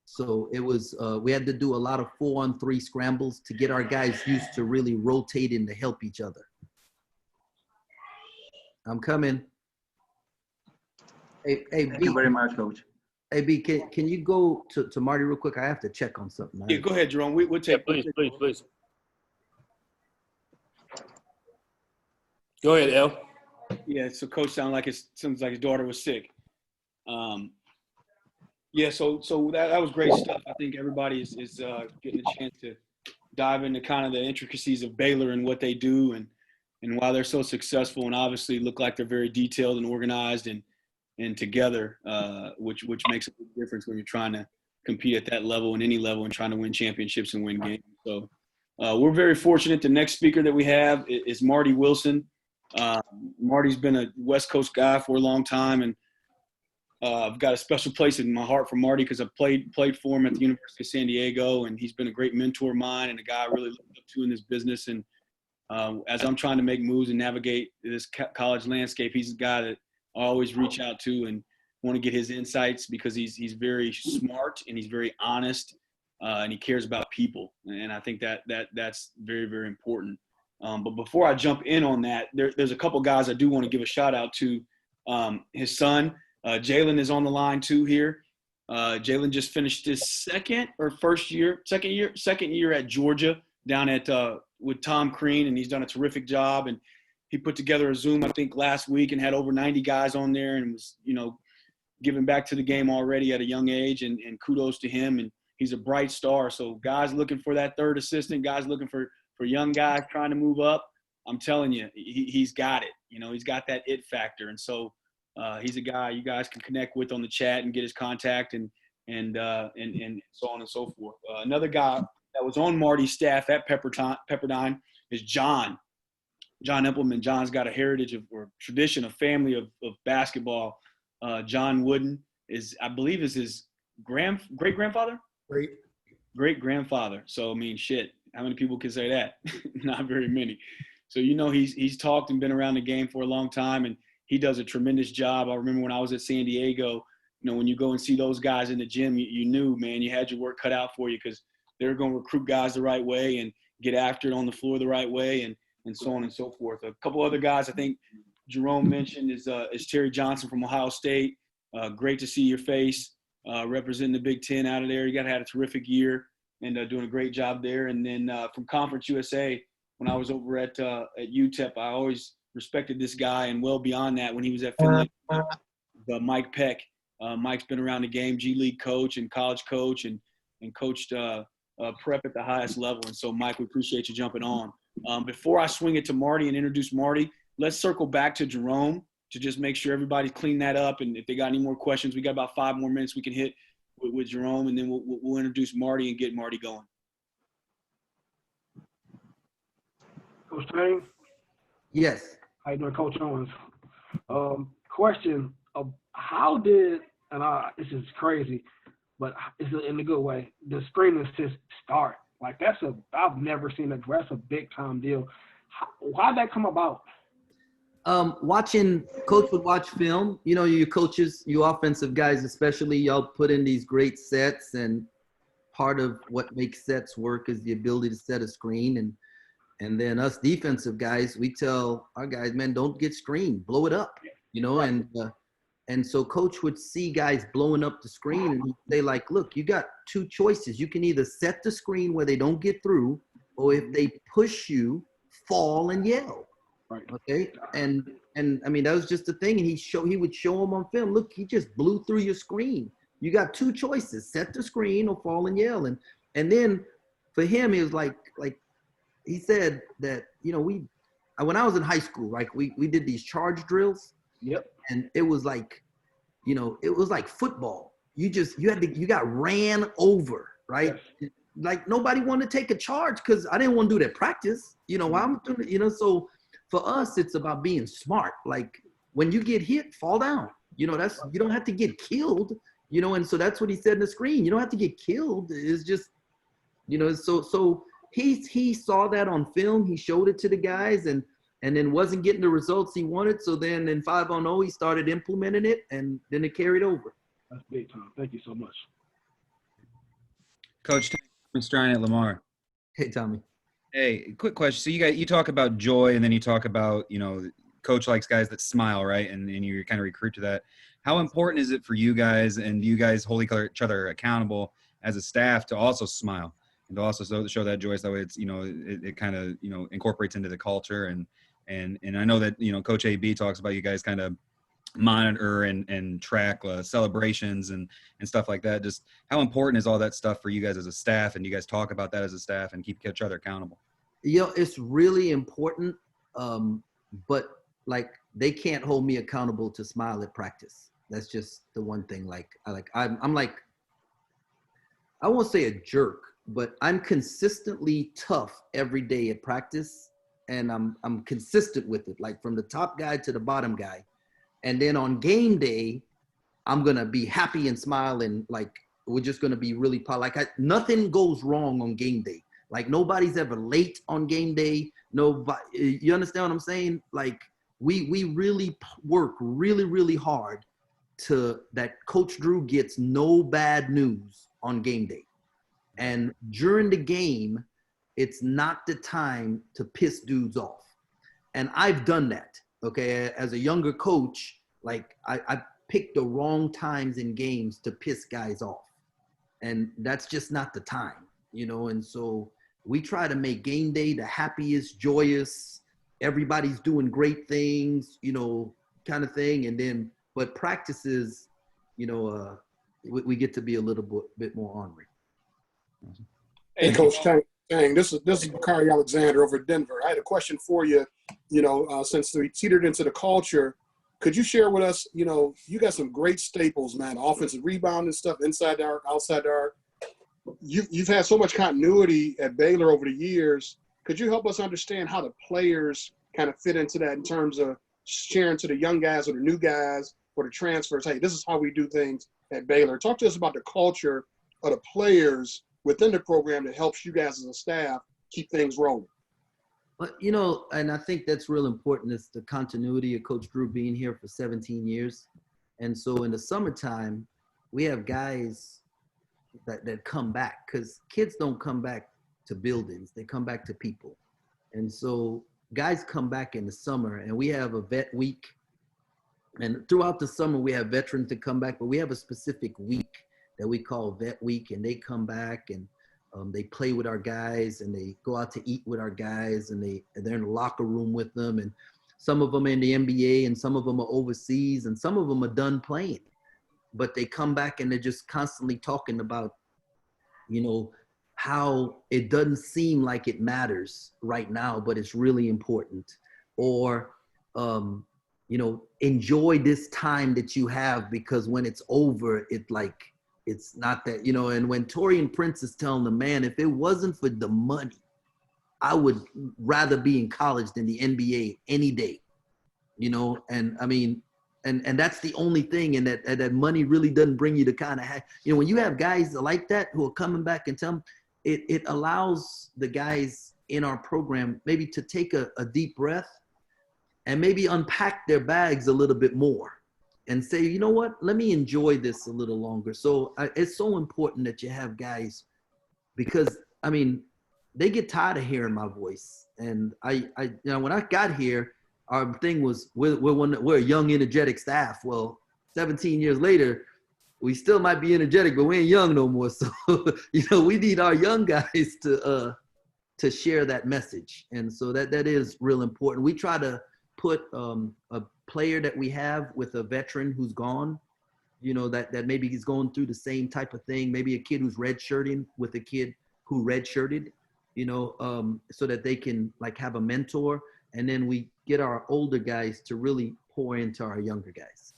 so it was, we had to do a lot of 4-on-3 scrambles to get our guys used to really rotating to help each other. I'm coming. Hey, Thank B, you very much, Coach. Hey, B, can you go to Marty real quick? I have to check on something. Yeah, go ahead, Jerome. We'll take. Please. Go ahead, El. Yeah, so Coach sounds like his daughter was sick. Yeah, so that was great stuff. I think everybody is getting a chance to dive into kind of the intricacies of Baylor and what they do and why they're so successful and obviously look like they're very detailed and organized and together, which makes a big difference when you're trying to compete at that level and any level and trying to win championships and win games. So we're very fortunate. The next speaker that we have is Marty Wilson. Marty's been a West Coast guy for a long time, and I've got a special place in my heart for Marty because I played for him at the University of San Diego, and he's been a great mentor of mine and a guy I really look up to in this business. And as I'm trying to make moves and navigate this college landscape, he's a guy that I always reach out to and want to get his insights because he's very smart and he's very honest and he cares about people. And I think that's very, very important. But before I jump in on that, there's a couple guys I do want to give a shout out to. His son, Jalen, is on the line too here. Jalen just finished his second year at Georgia down at with Tom Crean, and he's done a terrific job. And he put together a Zoom, I think, last week and had over 90 guys on there and was, you know, giving back to the game already at a young age. And kudos to him. And he's a bright star. So guys looking for that third assistant, guys looking for young guys trying to move up, I'm telling you, he's got it. You know, he's got that it factor. And so he's a guy you guys can connect with on the chat and get his contact and so on and so forth. Another guy that was on Marty's staff at Pepperdine is John Impleman. John's got a heritage or tradition, a family of basketball. John Wooden I believe his great-grandfather? Great-grandfather. So, I mean, shit. How many people can say that? Not very many. So, you know, he's talked and been around the game for a long time, and he does a tremendous job. I remember when I was at San Diego, you know, when you go and see those guys in the gym, you knew, man, you had your work cut out for you because they're going to recruit guys the right way and get after it on the floor the right way and so on and so forth. A couple other guys I think Jerome mentioned is Terry Johnson from Ohio State. Great to see your face representing the Big Ten out of there. You got to have a terrific year and doing a great job there. And then from Conference USA, when I was over at UTEP, I always respected this guy, and well beyond that, when he was at Finley, Mike Peck. Mike's been around the game, G League coach and college coach, and coached prep at the highest level. And so, Mike, we appreciate you jumping on. Before I swing it to Marty and introduce Marty, let's circle back to Jerome to just make sure everybody's cleaned that up. And if they got any more questions, we got about 5 more minutes we can hit with Jerome, and then we'll introduce Marty and get Marty going. Coach Tang? Yes. How you doing, Coach Owens? Question, how did, this is crazy, but it's in a good way, the screen assist start? Like, I've never seen that. That's a big time deal. How'd that come about? Coach would watch film. You know, your coaches, you offensive guys especially, y'all put in these great sets, and part of what makes sets work is the ability to set a screen. And then us defensive guys, we tell our guys, man, don't get screened, blow it up, you know. And so coach would see guys blowing up the screen, and he'd say, like, look, you got 2 choices. You can either set the screen where they don't get through, or if they push you, fall and yell. Right. Okay. And I mean, that was just the thing. And he would show them on film, look, he just blew through your screen. You got 2 choices, set the screen or fall and yell. And then for him, it was like he said that, you know, when I was in high school, like we did these charge drills. Yep. And it was like, you know, it was like football. You got ran over, right? Yes. Like nobody wanted to take a charge because I didn't want to do that practice. You know, I'm doing, you know, so for us, it's about being smart. Like when you get hit, fall down. You know, you don't have to get killed, you know, and so that's what he said in the screen. You don't have to get killed. It's just, you know, so he saw that on film. He showed it to the guys and then wasn't getting the results he wanted. So then in 5-on-0, he started implementing it, and then it carried over. That's big time. Thank you so much. Coach Tommy Strine at Lamar. Hey, Tommy. Hey, quick question. So you talk about joy, and then you talk about, you know, coach likes guys that smile, right? And you kind of recruit to that. How important is it for you guys, and do you guys hold each other accountable as a staff to also smile and to also show that joy? So that way it's, you know, it kind of, you know, incorporates into the culture. And I know that, you know, Coach AB talks about you guys kind of monitor and track celebrations and stuff like that. Just how important is all that stuff for you guys as a staff, and you guys talk about that as a staff and keep each other accountable? You know, it's really important, but like they can't hold me accountable to smile at practice. That's just the one thing. I'm like, I won't say a jerk, but I'm consistently tough every day at practice, and I'm consistent with it, like from the top guy to the bottom guy. And then on game day, I'm going to be happy and smile, and like, we're just going to be really proud. Like nothing goes wrong on game day. Like nobody's ever late on game day. Nobody, you understand what I'm saying? Like we really work really, really hard to that Coach Drew gets no bad news on game day. And during the game, it's not the time to piss dudes off. And I've done that. Okay, as a younger coach, like I picked the wrong times in games to piss guys off, and that's just not the time, you know. And so we try to make game day the happiest, joyous, everybody's doing great things, you know, kind of thing. And then, but practices, you know, we get to be a little bit more ornery. Hey, Coach Tang, this is Bakari Alexander over at Denver. I had a question for you. You know, since we teetered into the culture, could you share with us, you know, you got some great staples, man, offensive rebound and stuff, inside the arc, outside the arc. You've had so much continuity at Baylor over the years. Could you help us understand how the players kind of fit into that in terms of sharing to the young guys or the new guys or the transfers? Hey, this is how we do things at Baylor. Talk to us about the culture of the players within the program that helps you guys as a staff keep things rolling. But, you know, and I think that's real important, is the continuity of Coach Drew being here for 17 years. And so in the summertime, we have guys that come back, because kids don't come back to buildings, they come back to people. And so guys come back in the summer, and we have a vet week. And throughout the summer, we have veterans that come back, but we have a specific week that we call Vet Week, and they come back and they play with our guys, and they go out to eat with our guys, and they're in the locker room with them. And some of them are in the NBA, and some of them are overseas, and some of them are done playing. But they come back and they're just constantly talking about, you know, how it doesn't seem like it matters right now, but it's really important. Or, you know, enjoy this time that you have, because when it's over, it's not that, you know. And when Torian Prince is telling the man, if it wasn't for the money, I would rather be in college than the NBA any day, you know. And I mean, and that's the only thing, and that money really doesn't bring you to kind of you know, when you have guys like that who are coming back and tell them, it allows the guys in our program maybe to take a deep breath and maybe unpack their bags a little bit more and say, you know what, let me enjoy this a little longer. So it's so important that you have guys, because I mean, they get tired of hearing my voice. And I you know, when I got here, our thing was we're a young, energetic staff. Well, 17 years later, we still might be energetic, but we ain't young no more. So, you know, we need our young guys to share that message. And so that is real important. We try to put a player that we have with a veteran who's gone, you know, that maybe he's going through the same type of thing. Maybe a kid who's redshirting with a kid who redshirted, you know, so that they can like have a mentor. And then we get our older guys to really pour into our younger guys.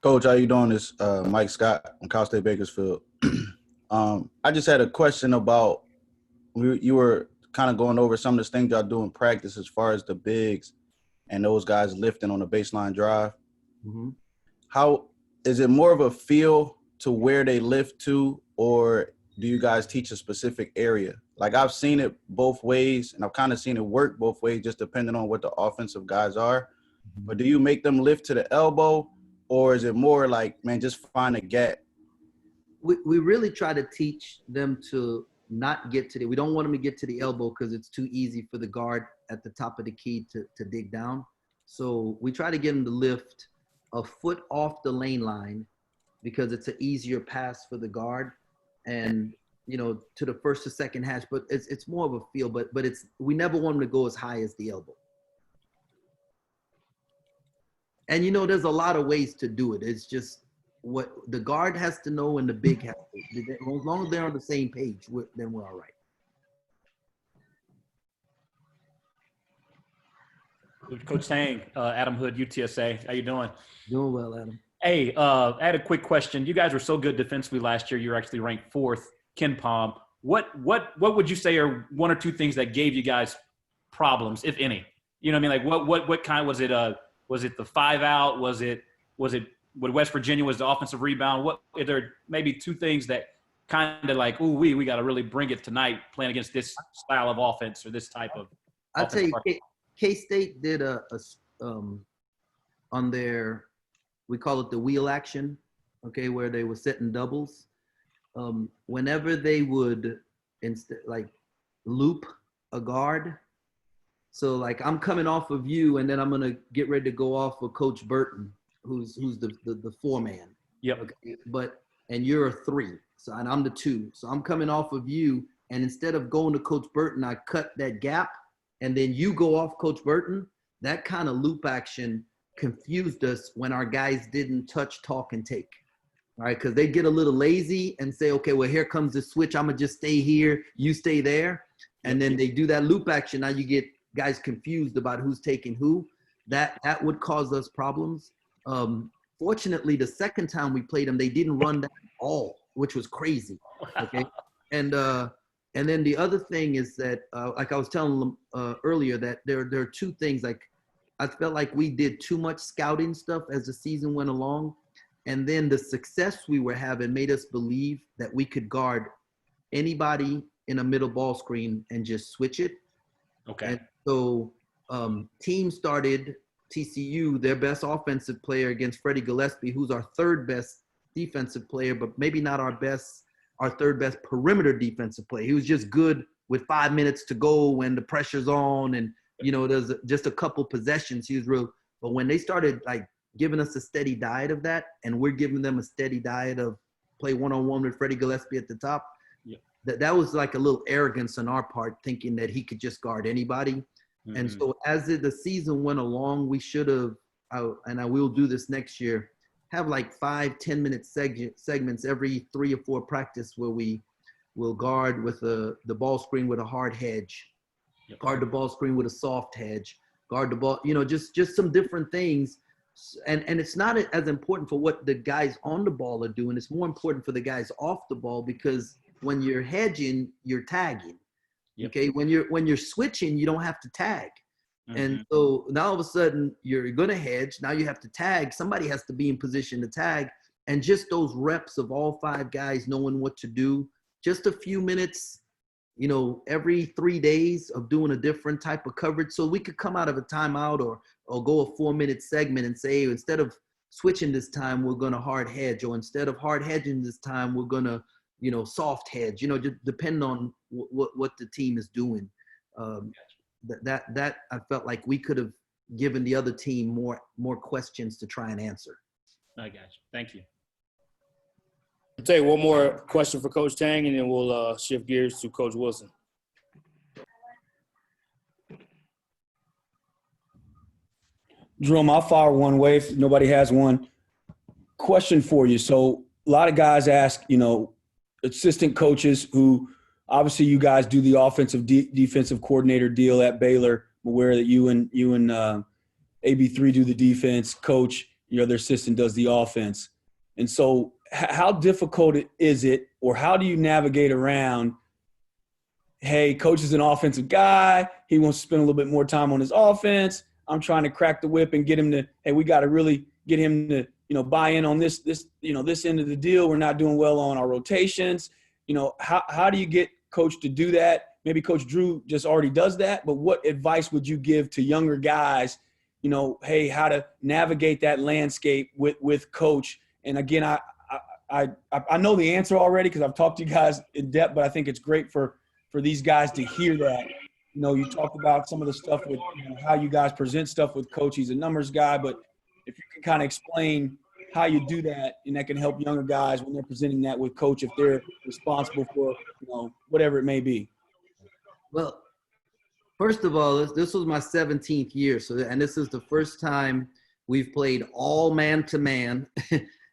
Coach, how you doing? This Mike Scott from Cal State Bakersfield. I just had a question about, you were kind of going over some of the things y'all do in practice as far as the bigs and those guys lifting on the baseline drive. Mm-hmm. How is it more of a feel to where they lift to, or do you guys teach a specific area? Like, I've seen it both ways, and I've kind of seen it work both ways, just depending on what the offensive guys are. But do you make them lift to the elbow, or is it more like, man, just find a gap? We really try to teach them to not get to we don't want them to get to the elbow, because it's too easy for the guard at the top of the key to dig down. So we try to get them to lift a foot off the lane line, because it's an easier pass for the guard, and, you know, to the first or second hash. But it's more of a feel, but we never want them to go as high as the elbow. And, you know, there's a lot of ways to do it. It's just what the guard has to know and the big has to. As long as they're on the same page, then we're all right. Coach Tang, Adam Hood, UTSA. How you doing? Doing well, Adam. Hey, I had a quick question. You guys were so good defensively last year. You were actually ranked 4th, KenPom. What would you say are one or two things that gave you guys problems, if any? You know what I mean? Like what kind was it? Was it the 5-out? Was it what West Virginia was the offensive rebound? What are there maybe two things that kind of like, ooh, we got to really bring it tonight playing against this style of offense or this type of? I'll tell you, K-State did on their, we call it the wheel action, okay, where they were setting doubles. Whenever they would like loop a guard, so like I'm coming off of you, and then I'm gonna get ready to go off of Coach Burton, who's the 4-man. Yep. Okay? And you're a 3, so and I'm the 2. So I'm coming off of you, and instead of going to Coach Burton, I cut that gap, and then you go off Coach Burton. That kind of loop action confused us when our guys didn't touch, talk, and take. All right, because they get a little lazy and say, okay, well, here comes the switch. I'm gonna just stay here, you stay there, and then they do that loop action. Now you get guys confused about who's taking who. That would cause us problems. Fortunately, the second time we played them, they didn't run that at all, which was crazy. Okay, and then the other thing is that, like I was telling them earlier, that there are two things. Like, I felt like we did too much scouting stuff as the season went along, and then the success we were having made us believe that we could guard anybody in a middle ball screen and just switch it. Okay. And so teams started TCU, their best offensive player against Freddie Gillespie, who's our third best defensive player, but maybe not our third best perimeter defensive player. He was just good with 5 minutes to go when the pressure's on, and there's just a couple possessions. He was real. But when they started like giving us a steady diet of that, and we're giving them a steady diet of play one-on-one with Freddie Gillespie at the top, that was like a little arrogance on our part, thinking that he could just guard anybody. Mm-hmm. And so as the season went along, we should have, and I will do this next year, have like 5-10 minute segments every 3 or 4 practice where we will guard with the ball screen with a hard hedge, guard the ball screen with a soft hedge, guard the ball, just some different things. And it's not as important for what the guys on the ball are doing. It's more important for the guys off the ball, because when you're hedging, you're tagging. Yep. Okay, when you're switching, you don't have to tag. Mm-hmm. And so now all of a sudden you're gonna hedge. Now you have to tag. Somebody has to be in position to tag. And just those reps of all 5 guys knowing what to do, just a few minutes, every 3 days of doing a different type of coverage. So we could come out of a timeout or go a 4-minute segment and say, instead of switching this time, we're gonna hard hedge, or instead of hard hedging this time, we're gonna soft hedge, just depending on what the team is doing. That I felt like we could have given the other team more questions to try and answer. I got you. Thank you. I'll take one more question for Coach Tang, and then we'll shift gears to Coach Wilson. Jerome, I'll fire one way if nobody has one. Question for you. So a lot of guys ask, assistant coaches who obviously you guys do the offensive defensive coordinator deal at Baylor. I'm aware that you and AB3 do the defense. Coach, their assistant does the offense. And so how difficult is it, or how do you navigate around, hey, coach is an offensive guy. He wants to spend a little bit more time on his offense. I'm trying to crack the whip and get him to, hey, we got to really get him to, buy in on this end of the deal. We're not doing well on our rotations. How do you get coach to do that? Maybe Coach Drew just already does that, but what advice would you give to younger guys, hey, how to navigate that landscape with coach? And again, I know the answer already because I've talked to you guys in depth, but I think it's great for these guys to hear that. You talked about some of the stuff with how you guys present stuff with coach. He's a numbers guy, but if you can kind of explain how you do that, and that can help younger guys when they're presenting that with coach, if they're responsible for, whatever it may be. Well, first of all, this was my 17th year. And this is the first time we've played all man-to-man.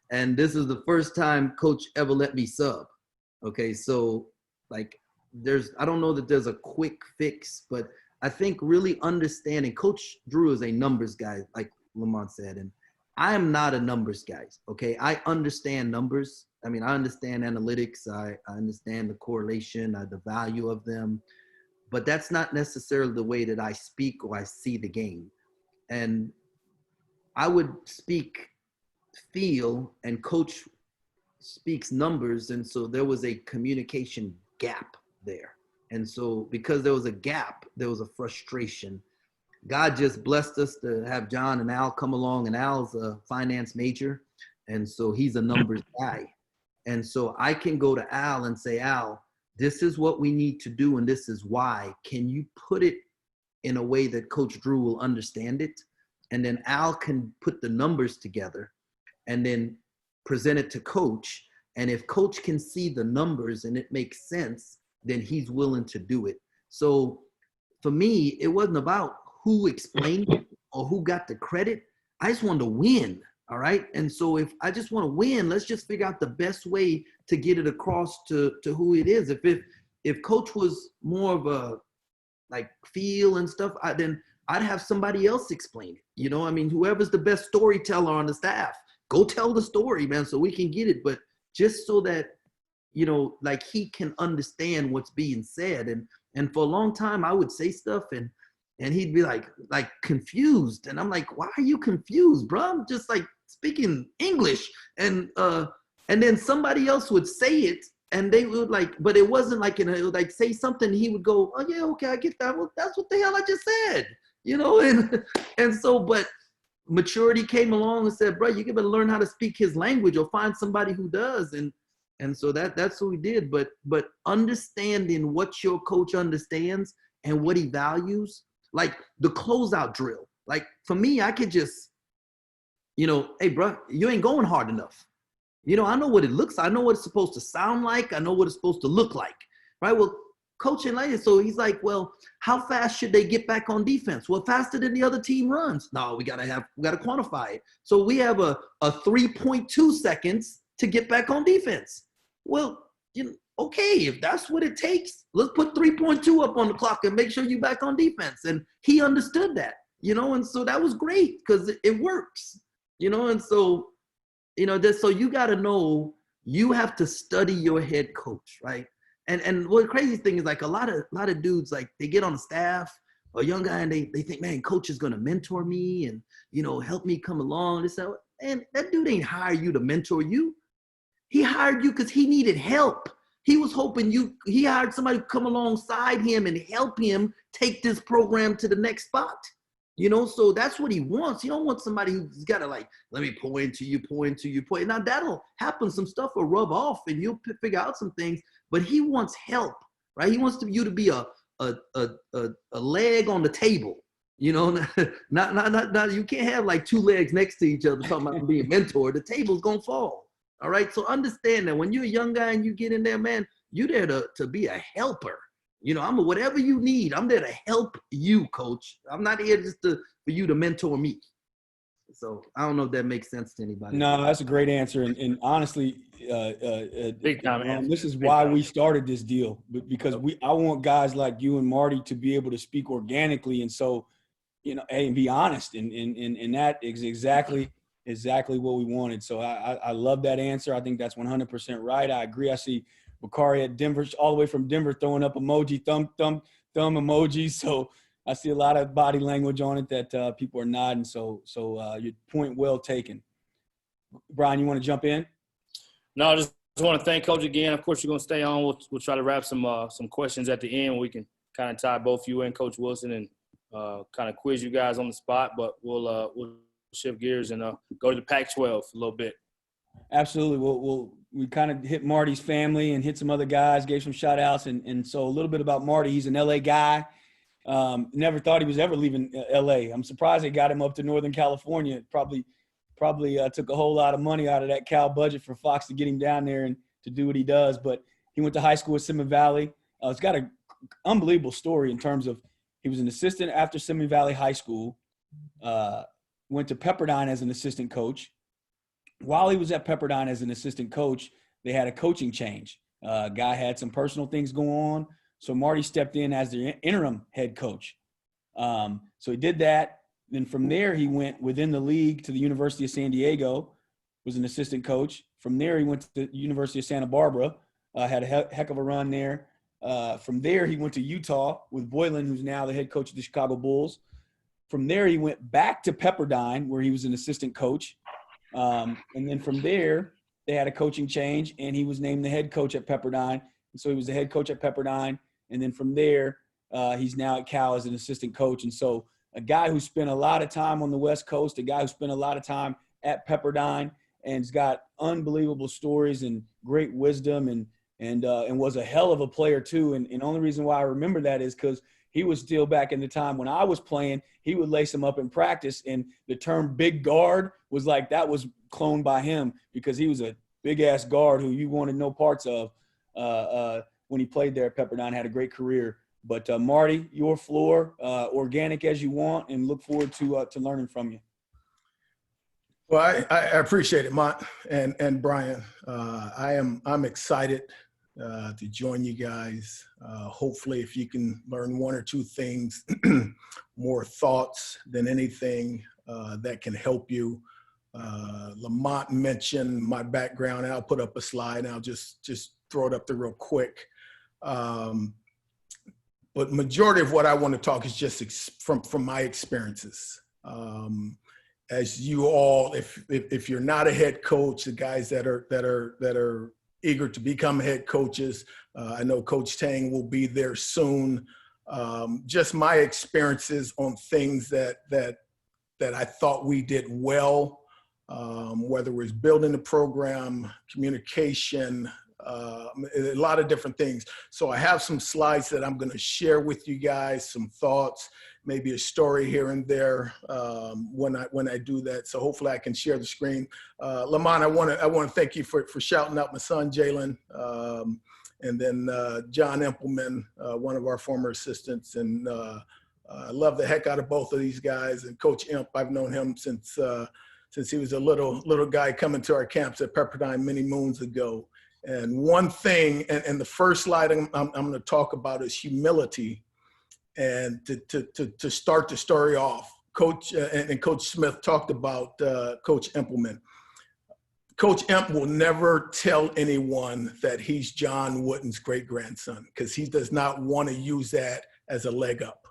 And this is the first time coach ever let me sub. Okay, so I don't know that there's a quick fix, but I think really understanding, Coach Drew is a numbers guy, like Lamont said, and I am not a numbers guy, okay? I understand numbers. I mean, I understand analytics. I understand the correlation, the value of them, but that's not necessarily the way that I speak or I see the game. And I would speak feel, and coach speaks numbers, and so there was a communication gap there. And so because there was a gap, there was a frustration. God just blessed us to have John and Al come along, and Al's a finance major, and so he's a numbers guy. And so I can go to Al and say, Al, this is what we need to do, and this is why. Can you put it in a way that Coach Drew will understand it? And then Al can put the numbers together and then present it to Coach. And if Coach can see the numbers and it makes sense, then he's willing to do it. So for me, it wasn't about who explained it or who got the credit. I just wanted to win, all right? And so if I just want to win, let's just figure out the best way to get it across to who it is. If Coach was more of a feel and stuff, then I'd have somebody else explain it. I mean, whoever's the best storyteller on the staff, go tell the story, man, so we can get it. But just so that, he can understand what's being said. And for a long time, I would say stuff and he'd be like confused. And I'm like, why are you confused, bro? I'm just speaking English. And then somebody else would say it and they would but it wasn't say something. He would go, oh yeah, okay, I get that. Well, that's what the hell I just said, and so, but maturity came along and said, bro, you better learn how to speak his language or find somebody who does. And so that's what we did. But understanding what your coach understands and what he values, like the closeout drill. Like for me, I could just, hey, bro, you ain't going hard enough. I know what it looks like. I know what it's supposed to sound like. I know what it's supposed to look like, right? Well, coaching like it. So he's like, well, how fast should they get back on defense? Well, faster than the other team runs. No, we gotta quantify it. So we have a 3.2 seconds to get back on defense. Well, okay, if that's what it takes, let's put 3.2 up on the clock and make sure you're back on defense. And he understood that, and so that was great because it works, and so, so you got to know, you have to study your head coach, right? And what the crazy thing is, like a lot of dudes, like they get on the staff, a young guy, and they think, man, coach is going to mentor me and, help me come along. And that dude ain't hire you to mentor you. He hired you because he needed help. He was hoping he hired somebody to come alongside him and help him take this program to the next spot. So that's what he wants. You don't want somebody who's got to let me pour into you. Now that'll happen. Some stuff will rub off and you'll figure out some things, but he wants help, right? He wants you to be a leg on the table, not you can't have like two legs next to each other talking about being mentored. The table's going to fall. All right. So understand that when you're a young guy and you get in there, man, you're there to be a helper. Whatever you need, I'm there to help you, coach. I'm not here just for you to mentor me. So I don't know if that makes sense to anybody. No, that's a great answer. And honestly, big time, man. This is why we started this deal, because I want guys like you and Marty to be able to speak organically. And so, and be honest. And that is exactly what we wanted. So I love that answer. I think that's 100% right. I agree. I see Bakari at Denver, all the way from Denver, throwing up emoji, thumb emojis. So I see a lot of body language on it that people are nodding. So your point well taken. Brian, you want to jump in? No, I just want to thank Coach again. Of course, you're going to stay on. We'll try to wrap some questions at the end. We can kind of tie both you and Coach Wilson and kind of quiz you guys on the spot. But we'll shift gears and go to the Pac-12 a little bit. Absolutely. We kind of hit Marty's family and hit some other guys, gave some shout outs. And so a little bit about Marty. He's an LA guy. Never thought he was ever leaving LA. I'm surprised they got him up to Northern California. Probably took a whole lot of money out of that Cal budget for Fox to get him down there and to do what he does. But he went to high school at Simi Valley. It's got an unbelievable story in terms of he was an assistant after Simi Valley High School, went to Pepperdine as an assistant coach. While he was at Pepperdine as an assistant coach, they had a coaching change. Guy had some personal things going on, so Marty stepped in as the interim head coach. So he did that. Then from there, he went within the league to the University of San Diego, was an assistant coach. From there, he went to the University of Santa Barbara, had a heck of a run there. From there, he went to Utah with Boylan, who's now the head coach of the Chicago Bulls. From there, he went back to Pepperdine, where he was an assistant coach. And then from there, they had a coaching change, and he was named the head coach at Pepperdine. And so he was the head coach at Pepperdine. And then from there, he's now at Cal as an assistant coach. And so a guy who spent a lot of time on the West Coast, a guy who spent a lot of time at Pepperdine, and has got unbelievable stories and great wisdom and was a hell of a player too. And the only reason why I remember that is because he was still back in the time when I was playing, he would lace him up in practice. And the term big guard was like, that was cloned by him because he was a big ass guard who you wanted no parts of when he played there at Pepperdine, had a great career. But Marty, your floor, organic as you want, and look forward to learning from you. Well, I appreciate it, Mont and Brian. I'm excited to join you guys. Hopefully, if you can learn one or two things, more thoughts than anything that can help you. Lamont mentioned my background, and I'll put up a slide, and I'll just throw it up there real quick. But majority of what I want to talk is just from my experiences. As you all, if you're not a head coach, the guys that are eager to become head coaches, I know Coach Tang will be there soon. Just my experiences on things that that I thought we did well, whether it was building the program, communication, a lot of different things. So I have some slides that I'm going to share with you guys, some thoughts, maybe a story here and there when I do that. So hopefully I can share the screen. Lamont, I want to thank you for shouting out my son Jalen, and then John Impleman, one of our former assistants, and I love the heck out of both of these guys. And Coach Imp, I've known him since he was a little guy coming to our camps at Pepperdine many moons ago. And one thing, and the first slide I'm going to talk about is humility. And to start the story off, Coach and Coach Smith talked about Coach Impleman. Coach Imp will never tell anyone that he's John Wooden's great-grandson, because he does not want to use that as a leg up.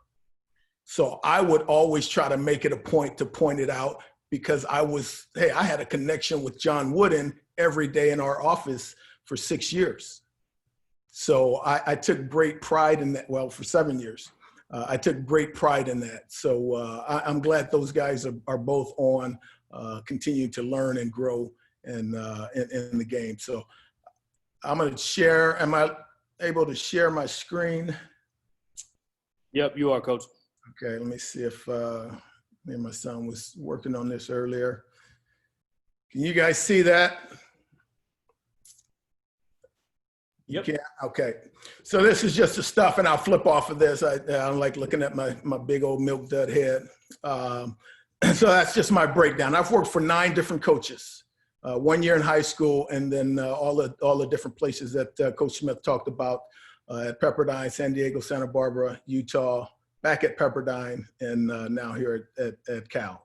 So I would always try to make it a point to point it out, because I had a connection with John Wooden every day in our office for 6 years. So I took great pride in that. Well, for 7 years, I took great pride in that. So I'm glad those guys are both on, continue to learn and grow in the game. So I'm going to share. Am I able to share my screen? Yep, you are, Coach. Okay, let me see if me and my son was working on this earlier. Can you guys see that? Yep. Yeah. Okay. So this is just the stuff, and I'll flip off of this. I don't like looking at my big old milk dud head. So that's just my breakdown. I've worked for 9 different coaches, 1 year in high school, and then all the different places that Coach Smith talked about at Pepperdine, San Diego, Santa Barbara, Utah, back at Pepperdine, and now here at Cal.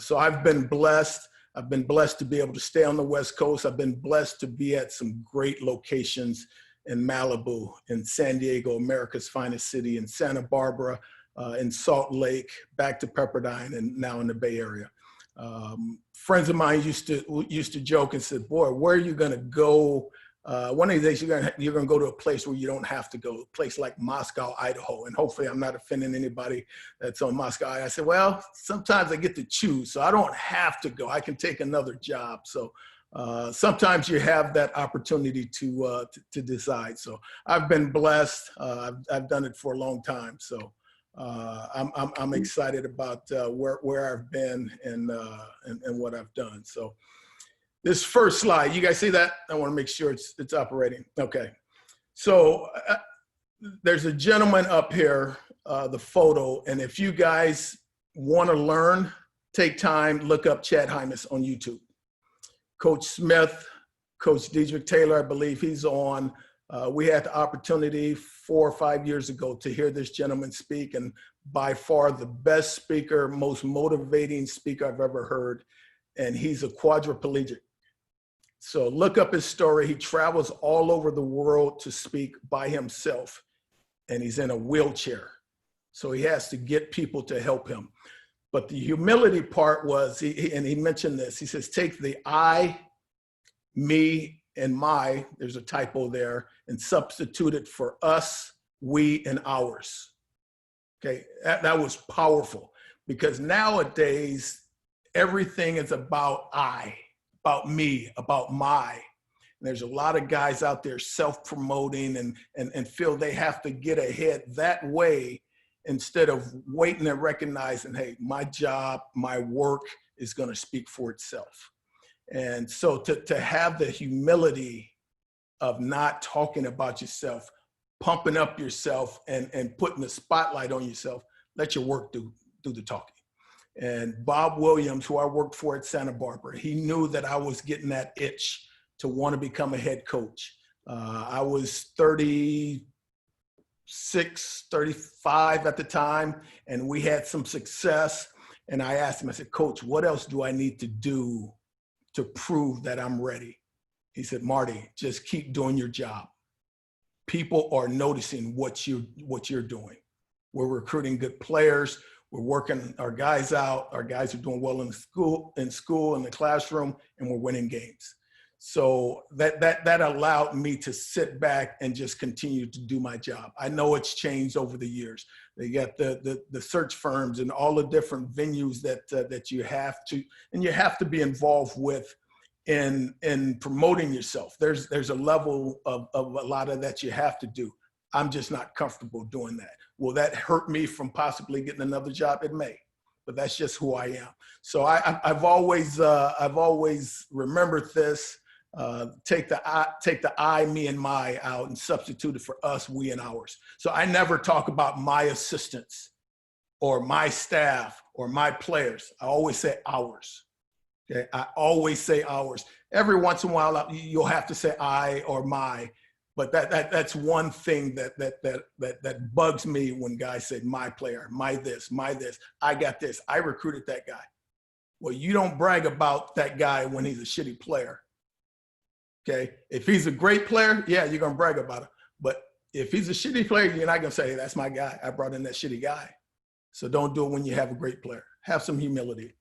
So I've been blessed. I've been blessed to be able to stay on the West Coast. I've been blessed to be at some great locations in Malibu, in San Diego, America's finest city, in Santa Barbara, in Salt Lake, back to Pepperdine, and now in the Bay Area. Friends of mine used to joke and said, "Boy, where are you going to go? One of these days, you're gonna go to a place where you don't have to go, a place like Moscow, Idaho." And hopefully I'm not offending anybody that's on Moscow. I said, well, sometimes I get to choose, so I don't have to go. I can take another job. So sometimes you have that opportunity to decide. So I've been blessed. I've done it for a long time. So I'm excited about where I've been and what I've done. So. This first slide, you guys see that? I want to make sure it's operating. Okay. So there's a gentleman up here, the photo, and if you guys want to learn, take time, look up Chad Hymas on YouTube. Coach Smith, Coach Dedrick Taylor, I believe he's on. We had the opportunity 4 or 5 years ago to hear this gentleman speak, and by far the best speaker, most motivating speaker I've ever heard, and he's a quadriplegic. So look up his story. He travels all over the world to speak by himself, and he's in a wheelchair. So he has to get people to help him. But the humility part was, and he mentioned this, he says, take the I, me, and my, there's a typo there, and substitute it for us, we, and ours. Okay, that was powerful, because nowadays, everything is about I, about me, about my. And there's a lot of guys out there self-promoting and feel they have to get ahead that way instead of waiting and recognizing, hey, my job, my work is going to speak for itself. And so to have the humility of not talking about yourself, pumping up yourself and putting the spotlight on yourself, let your work do the talking. And Bob Williams, who I worked for at Santa Barbara, he knew that I was getting that itch to want to become a head coach. I was 36, 35 at the time, and we had some success. And I asked him, I said, Coach, what else do I need to do to prove that I'm ready? He said, Marty, just keep doing your job. People are noticing what you're doing. We're recruiting good players. We're working our guys out. Our guys are doing well in school, in the classroom, and we're winning games. So that allowed me to sit back and just continue to do my job. I know it's changed over the years. They got the search firms and all the different venues that you have to be involved with in promoting yourself. There's a level of a lot of that you have to do. I'm just not comfortable doing that. Will that hurt me from possibly getting another job? It may, but that's just who I am. So I've always remembered this. Take the I, me, and my out and substitute it for us, we, and ours. So I never talk about my assistants or my staff or my players. I always say ours. Okay, I always say ours. Every once in a while, you'll have to say I or my, but that's one thing that bugs me when guys say my player, my this, I got this, I recruited that guy. Well, you don't brag about that guy when he's a shitty player. Okay, if he's a great player, yeah, you're gonna brag about him. But if he's a shitty player, you're not gonna say, hey, that's my guy. I brought in that shitty guy. So don't do it when you have a great player. Have some humility.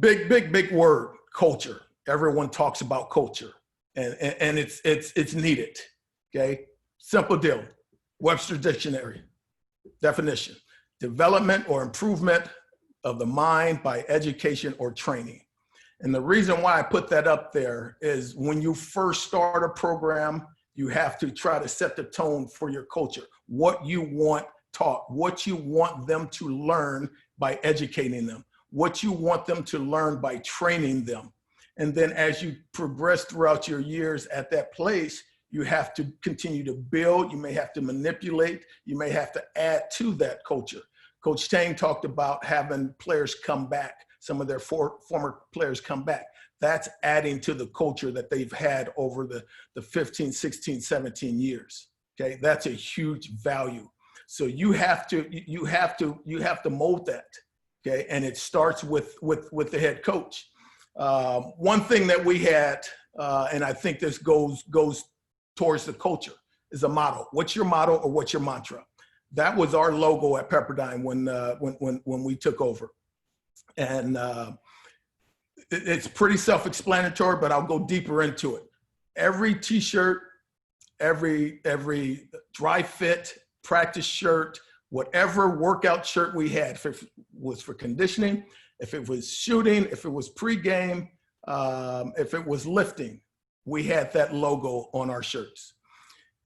Big word, culture. Everyone talks about culture, and it's needed. Okay, simple deal. Webster's Dictionary definition: development or improvement of the mind by education or training. And the reason why I put that up there is when you first start a program, you have to try to set the tone for your culture, what you want taught, what you want them to learn by educating them, what you want them to learn by training them. And then as you progress throughout your years at that place, you have to continue to build, you may have to manipulate, you may have to add to that culture. Coach Tang talked about having players come back. Some of their former players come back. That's adding to the culture that they've had over the 15, 16, 17 years. Okay, that's a huge value. So you have to mold that. Okay, and it starts with the head coach. One thing that we had, and I think this goes towards the culture, is a motto. What's your motto or what's your mantra? That was our logo at Pepperdine when we took over. And it's pretty self-explanatory, but I'll go deeper into it. Every t-shirt, every dry fit, practice shirt, whatever workout shirt we had, if it was for conditioning, if it was shooting, if it was pregame, if it was lifting, we had that logo on our shirts.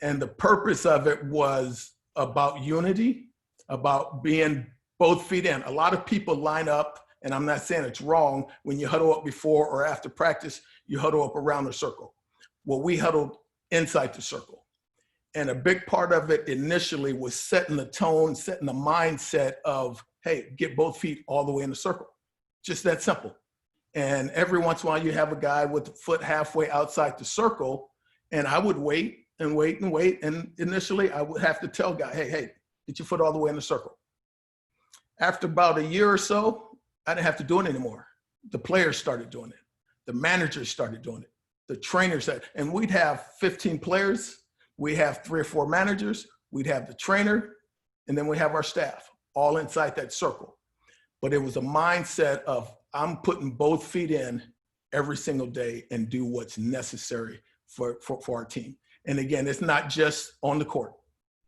And the purpose of it was about unity, about being both feet in. A lot of people line up, and I'm not saying it's wrong, when you huddle up before or after practice, you huddle up around the circle. Well, we huddled inside the circle. And a big part of it initially was setting the tone, setting the mindset of, hey, get both feet all the way in the circle. Just that simple. And every once in a while you have a guy with the foot halfway outside the circle, and I would wait and wait and wait. And initially I would have to tell guy, hey, get your foot all the way in the circle. After about a year or so, I didn't have to do it anymore. The players started doing it. The managers started doing it. The trainers said, and we'd have 15 players. We have 3 or 4 managers. We'd have the trainer, and then we have our staff all inside that circle. But it was a mindset of, I'm putting both feet in every single day and do what's necessary for our team. And again, it's not just on the court.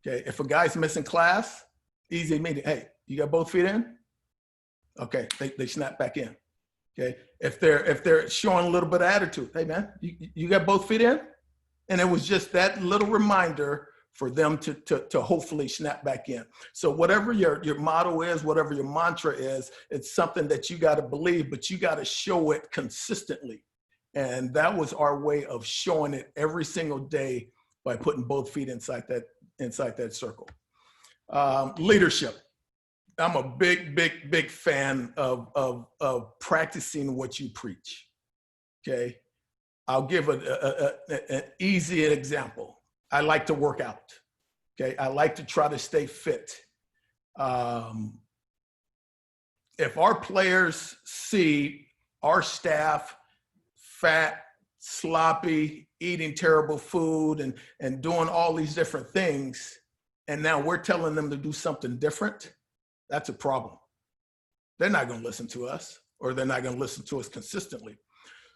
Okay, if a guy's missing class, easy meeting. Hey, you got both feet in? Okay, they snap back in. Okay, if they're showing a little bit of attitude, hey man, you got both feet in? And it was just that little reminder for them to hopefully snap back in. So whatever your motto is, whatever your mantra is, it's something that you got to believe, but you got to show it consistently. And that was our way of showing it every single day by putting both feet inside that circle. Leadership. I'm a big fan of practicing what you preach. Okay, I'll give an easy example. I like to work out. Okay, I like to try to stay fit. If our players see our staff fat, sloppy, eating terrible food, and doing all these different things, and now we're telling them to do something different, that's a problem. They're not going to listen to us, or they're not going to listen to us consistently.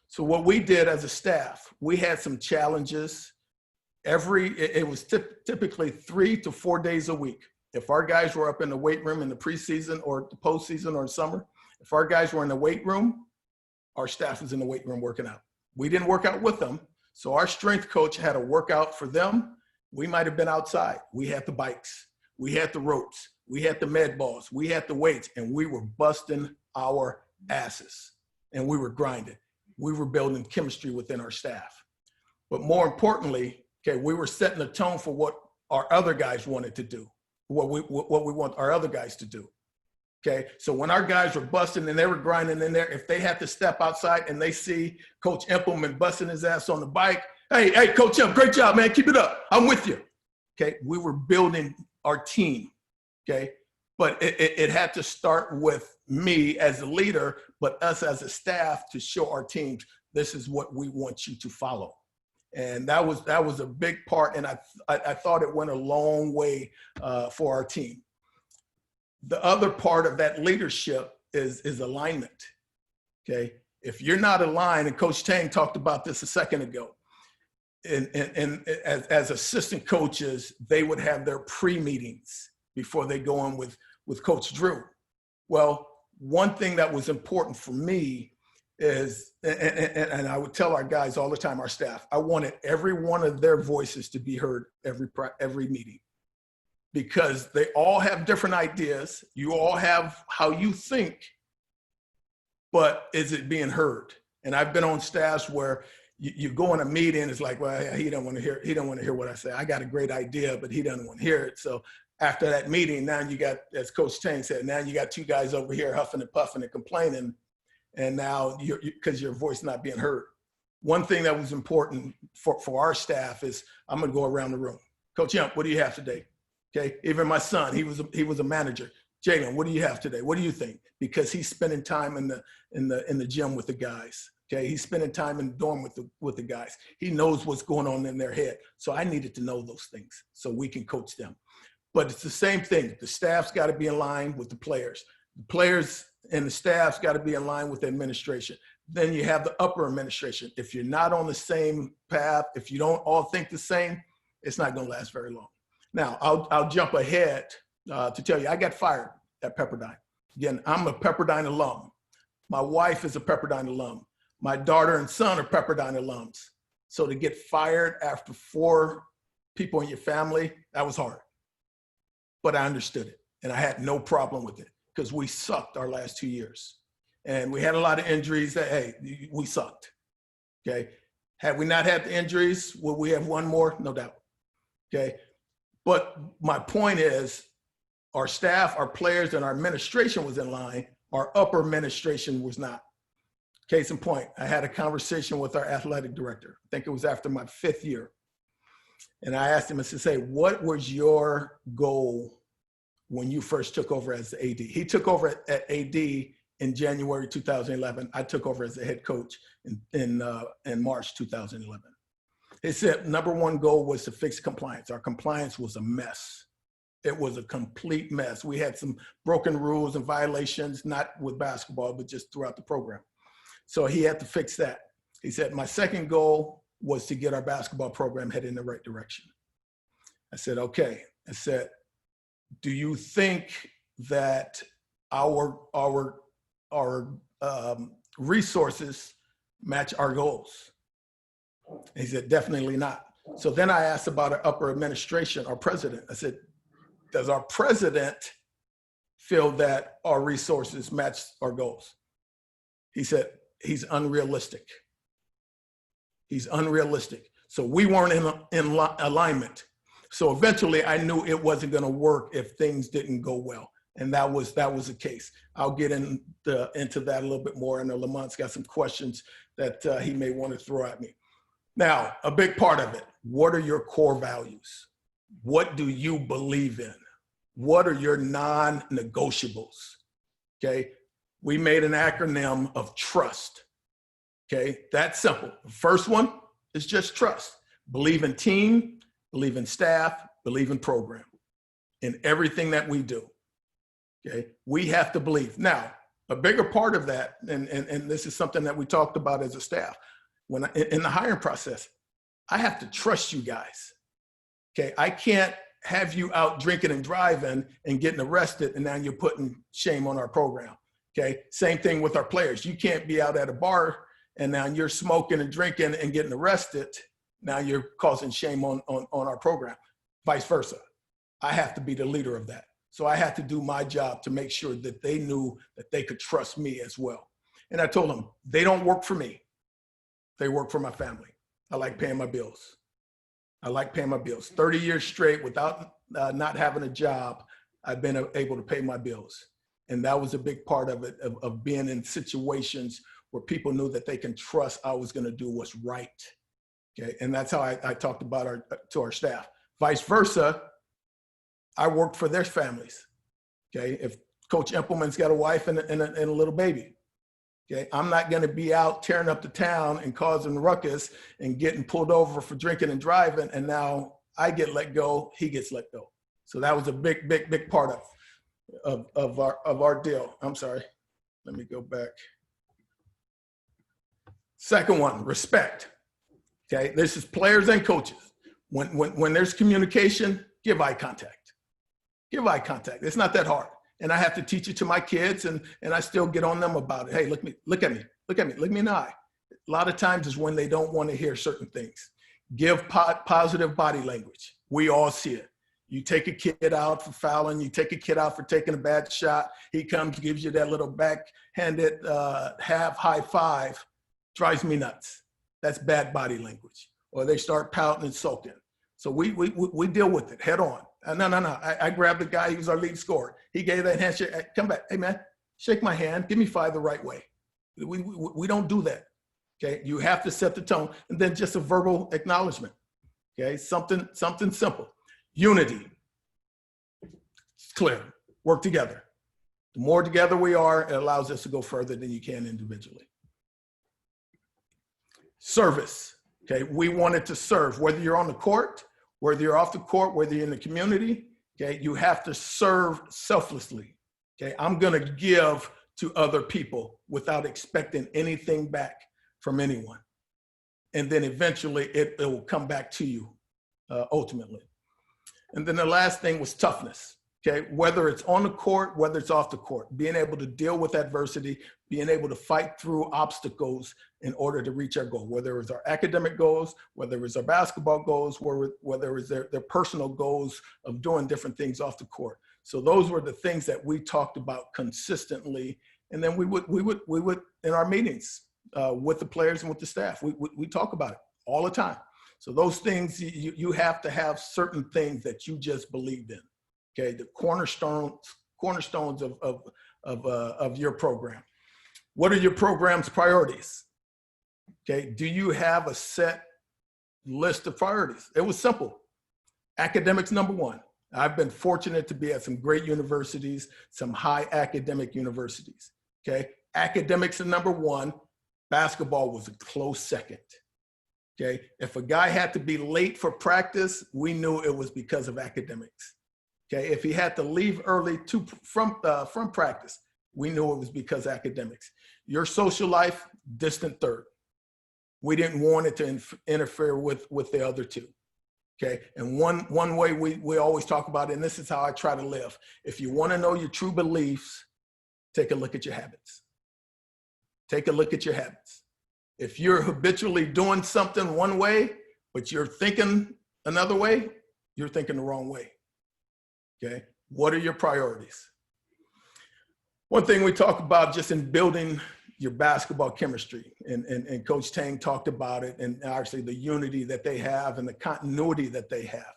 So what we did as a staff, we had some challenges. It was typically 3 to 4 days a week. If our guys were up in the weight room in the preseason or the postseason or summer, if our guys were in the weight room, our staff was in the weight room working out. We didn't work out with them. So our strength coach had a workout for them. We might have been outside. We had the bikes. We had the ropes. We had the med balls. We had the weights, and we were busting our asses, and we were grinding. We were building chemistry within our staff. But more importantly, okay, we were setting the tone for what our other guys wanted to do, what we want our other guys to do. Okay, so when our guys were busting and they were grinding in there, if they had to step outside and they see Coach Impleman busting his ass on the bike, hey, Coach Imp, great job, man, keep it up. I'm with you. Okay, we were building our team. Okay, but it had to start with me as a leader, but us as a staff to show our teams this is what we want you to follow. And that was a big part, and I thought it went a long way for our team. The other part of that leadership is alignment. Okay, if you're not aligned, and Coach Tang talked about this a second ago, and as assistant coaches, they would have their pre-meetings before they go in with Coach Drew. Well, one thing that was important for me is, and I would tell our guys all the time, our staff, I wanted every one of their voices to be heard every meeting, because they all have different ideas. You all have how you think, but is it being heard? And I've been on staffs where you go in a meeting, it's like, well, he don't want to hear what I say. I got a great idea, but he doesn't want to hear it. So after that meeting, now you got, as Coach Tang said, now you got two guys over here huffing and puffing and complaining, and now because your voice not being heard. One thing that was important for our staff is, I'm gonna go around the room. Coach Imp, what do you have today? Okay, even my son, he was a manager. Jalen, what do you have today? What do you think? Because he's spending time in the gym with the guys. Okay, he's spending time in the dorm with the guys. He knows what's going on in their head. So I needed to know those things so we can coach them. But it's the same thing. The staff's got to be in line with the players. The players and the staff's got to be in line with the administration. Then you have the upper administration. If you're not on the same path, if you don't all think the same, it's not going to last very long. Now, I'll jump ahead to tell you, I got fired at Pepperdine. Again, I'm a Pepperdine alum. My wife is a Pepperdine alum. My daughter and son are Pepperdine alums. So to get fired after 4 people in your family, that was hard. But I understood it, and I had no problem with it, because we sucked our last 2 years. And we had a lot of injuries that, hey, we sucked, okay? Had we not had the injuries, would we have won more? No doubt, okay? But my point is, our staff, our players, and our administration was in line. Our upper administration was not. Case in point, I had a conversation with our athletic director. I think it was after my 5th year. And I asked him, I said, what was your goal when you first took over as the AD? He took over at AD in January 2011. I took over as the head coach in March 2011. He said, #1 goal was to fix compliance. Our compliance was a mess. It was a complete mess. We had some broken rules and violations, not with basketball, but just throughout the program. So he had to fix that. He said, my second goal was to get our basketball program headed in the right direction. I said, okay. I said, do you think that our resources match our goals? He said, definitely not. So then I asked about our upper administration, our president. I said, does our president feel that our resources match our goals? He said, he's unrealistic. He's unrealistic. So we weren't in alignment. So eventually I knew it wasn't going to work if things didn't go well. And that was the case. I'll get into that a little bit more. I know Lamont's got some questions that he may want to throw at me. Now, a big part of it, what are your core values? What do you believe in? What are your non-negotiables? Okay, we made an acronym of TRUST. Okay, that's simple. The first one is just trust. Believe in team, believe in staff, believe in program, in everything that we do. Okay, we have to believe. Now, a bigger part of that, and this is something that we talked about as a staff, in the hiring process, I have to trust you guys. Okay, I can't have you out drinking and driving and getting arrested, and now you're putting shame on our program. Okay, same thing with our players. You can't be out at a bar and now you're smoking and drinking and getting arrested. Now you're causing shame on our program. Vice versa. I have to be the leader of that. So I had to do my job to make sure that they knew that they could trust me as well. And I told them, they don't work for me. They work for my family. I like paying my bills. I like paying my bills. 30 years straight without not having a job, I've been able to pay my bills. And that was a big part of it, of being in situations where people knew that they can trust I was going to do what's right. Okay, and that's how I talked about to our staff. Vice versa, I worked for their families. Okay, if Coach Implement's got a wife and a little baby, okay, I'm not going to be out tearing up the town and causing ruckus and getting pulled over for drinking and driving, and now I get let go, he gets let go. So that was a big part of our deal. I'm sorry. Let me go back. Second one, respect. Okay, this is players and coaches. When there's communication, give eye contact. Give eye contact. It's not that hard. And I have to teach it to my kids, and I still get on them about it. Hey, look at me in the eye. A lot of times is when they don't want to hear certain things. Give positive body language. We all see it. You take a kid out for fouling, you take a kid out for taking a bad shot. He comes, gives you that little backhanded half high five. Drives me nuts. That's bad body language. Or they start pouting and sulking. So we deal with it head on. No. I grabbed the guy, he was our lead scorer. He gave that handshake. Come back. Hey, man, shake my hand. Give me 5 the right way. We don't do that. Okay, you have to set the tone, and then just a verbal acknowledgement. Okay, something simple. Unity. It's clear. Work together. The more together we are, it allows us to go further than you can individually. Service. Okay, we wanted to serve, whether you're on the court, whether you're off the court, whether you're in the community. Okay, you have to serve selflessly. Okay, I'm going to give to other people without expecting anything back from anyone. And then eventually it will come back to you ultimately. And then the last thing was toughness. Okay, whether it's on the court, whether it's off the court, being able to deal with adversity, being able to fight through obstacles in order to reach our goal, whether it's our academic goals, whether it's our basketball goals, whether it's their personal goals of doing different things off the court. So those were the things that we talked about consistently. And then we would in our meetings with the players and with the staff, we talk about it all the time. So those things, you have to have certain things that you just believed in. Okay, the cornerstones of your program. What are your program's priorities? Okay, do you have a set list of priorities? It was simple. Academics, number one. I've been fortunate to be at some great universities, some high academic universities. Okay, academics are number one. Basketball was a close second. Okay, if a guy had to be late for practice, we knew it was because of academics. Okay, if he had to leave early from practice, we knew it was because of academics. Your social life, distant third. We didn't want it to interfere with the other two. Okay, and one way we always talk about it, and this is how I try to live. If you want to know your true beliefs, take a look at your habits. Take a look at your habits. If you're habitually doing something one way, but you're thinking another way, you're thinking the wrong way. Okay, what are your priorities? One thing we talk about just in building your basketball chemistry, and Coach Tang talked about it, and actually the unity that they have and the continuity that they have.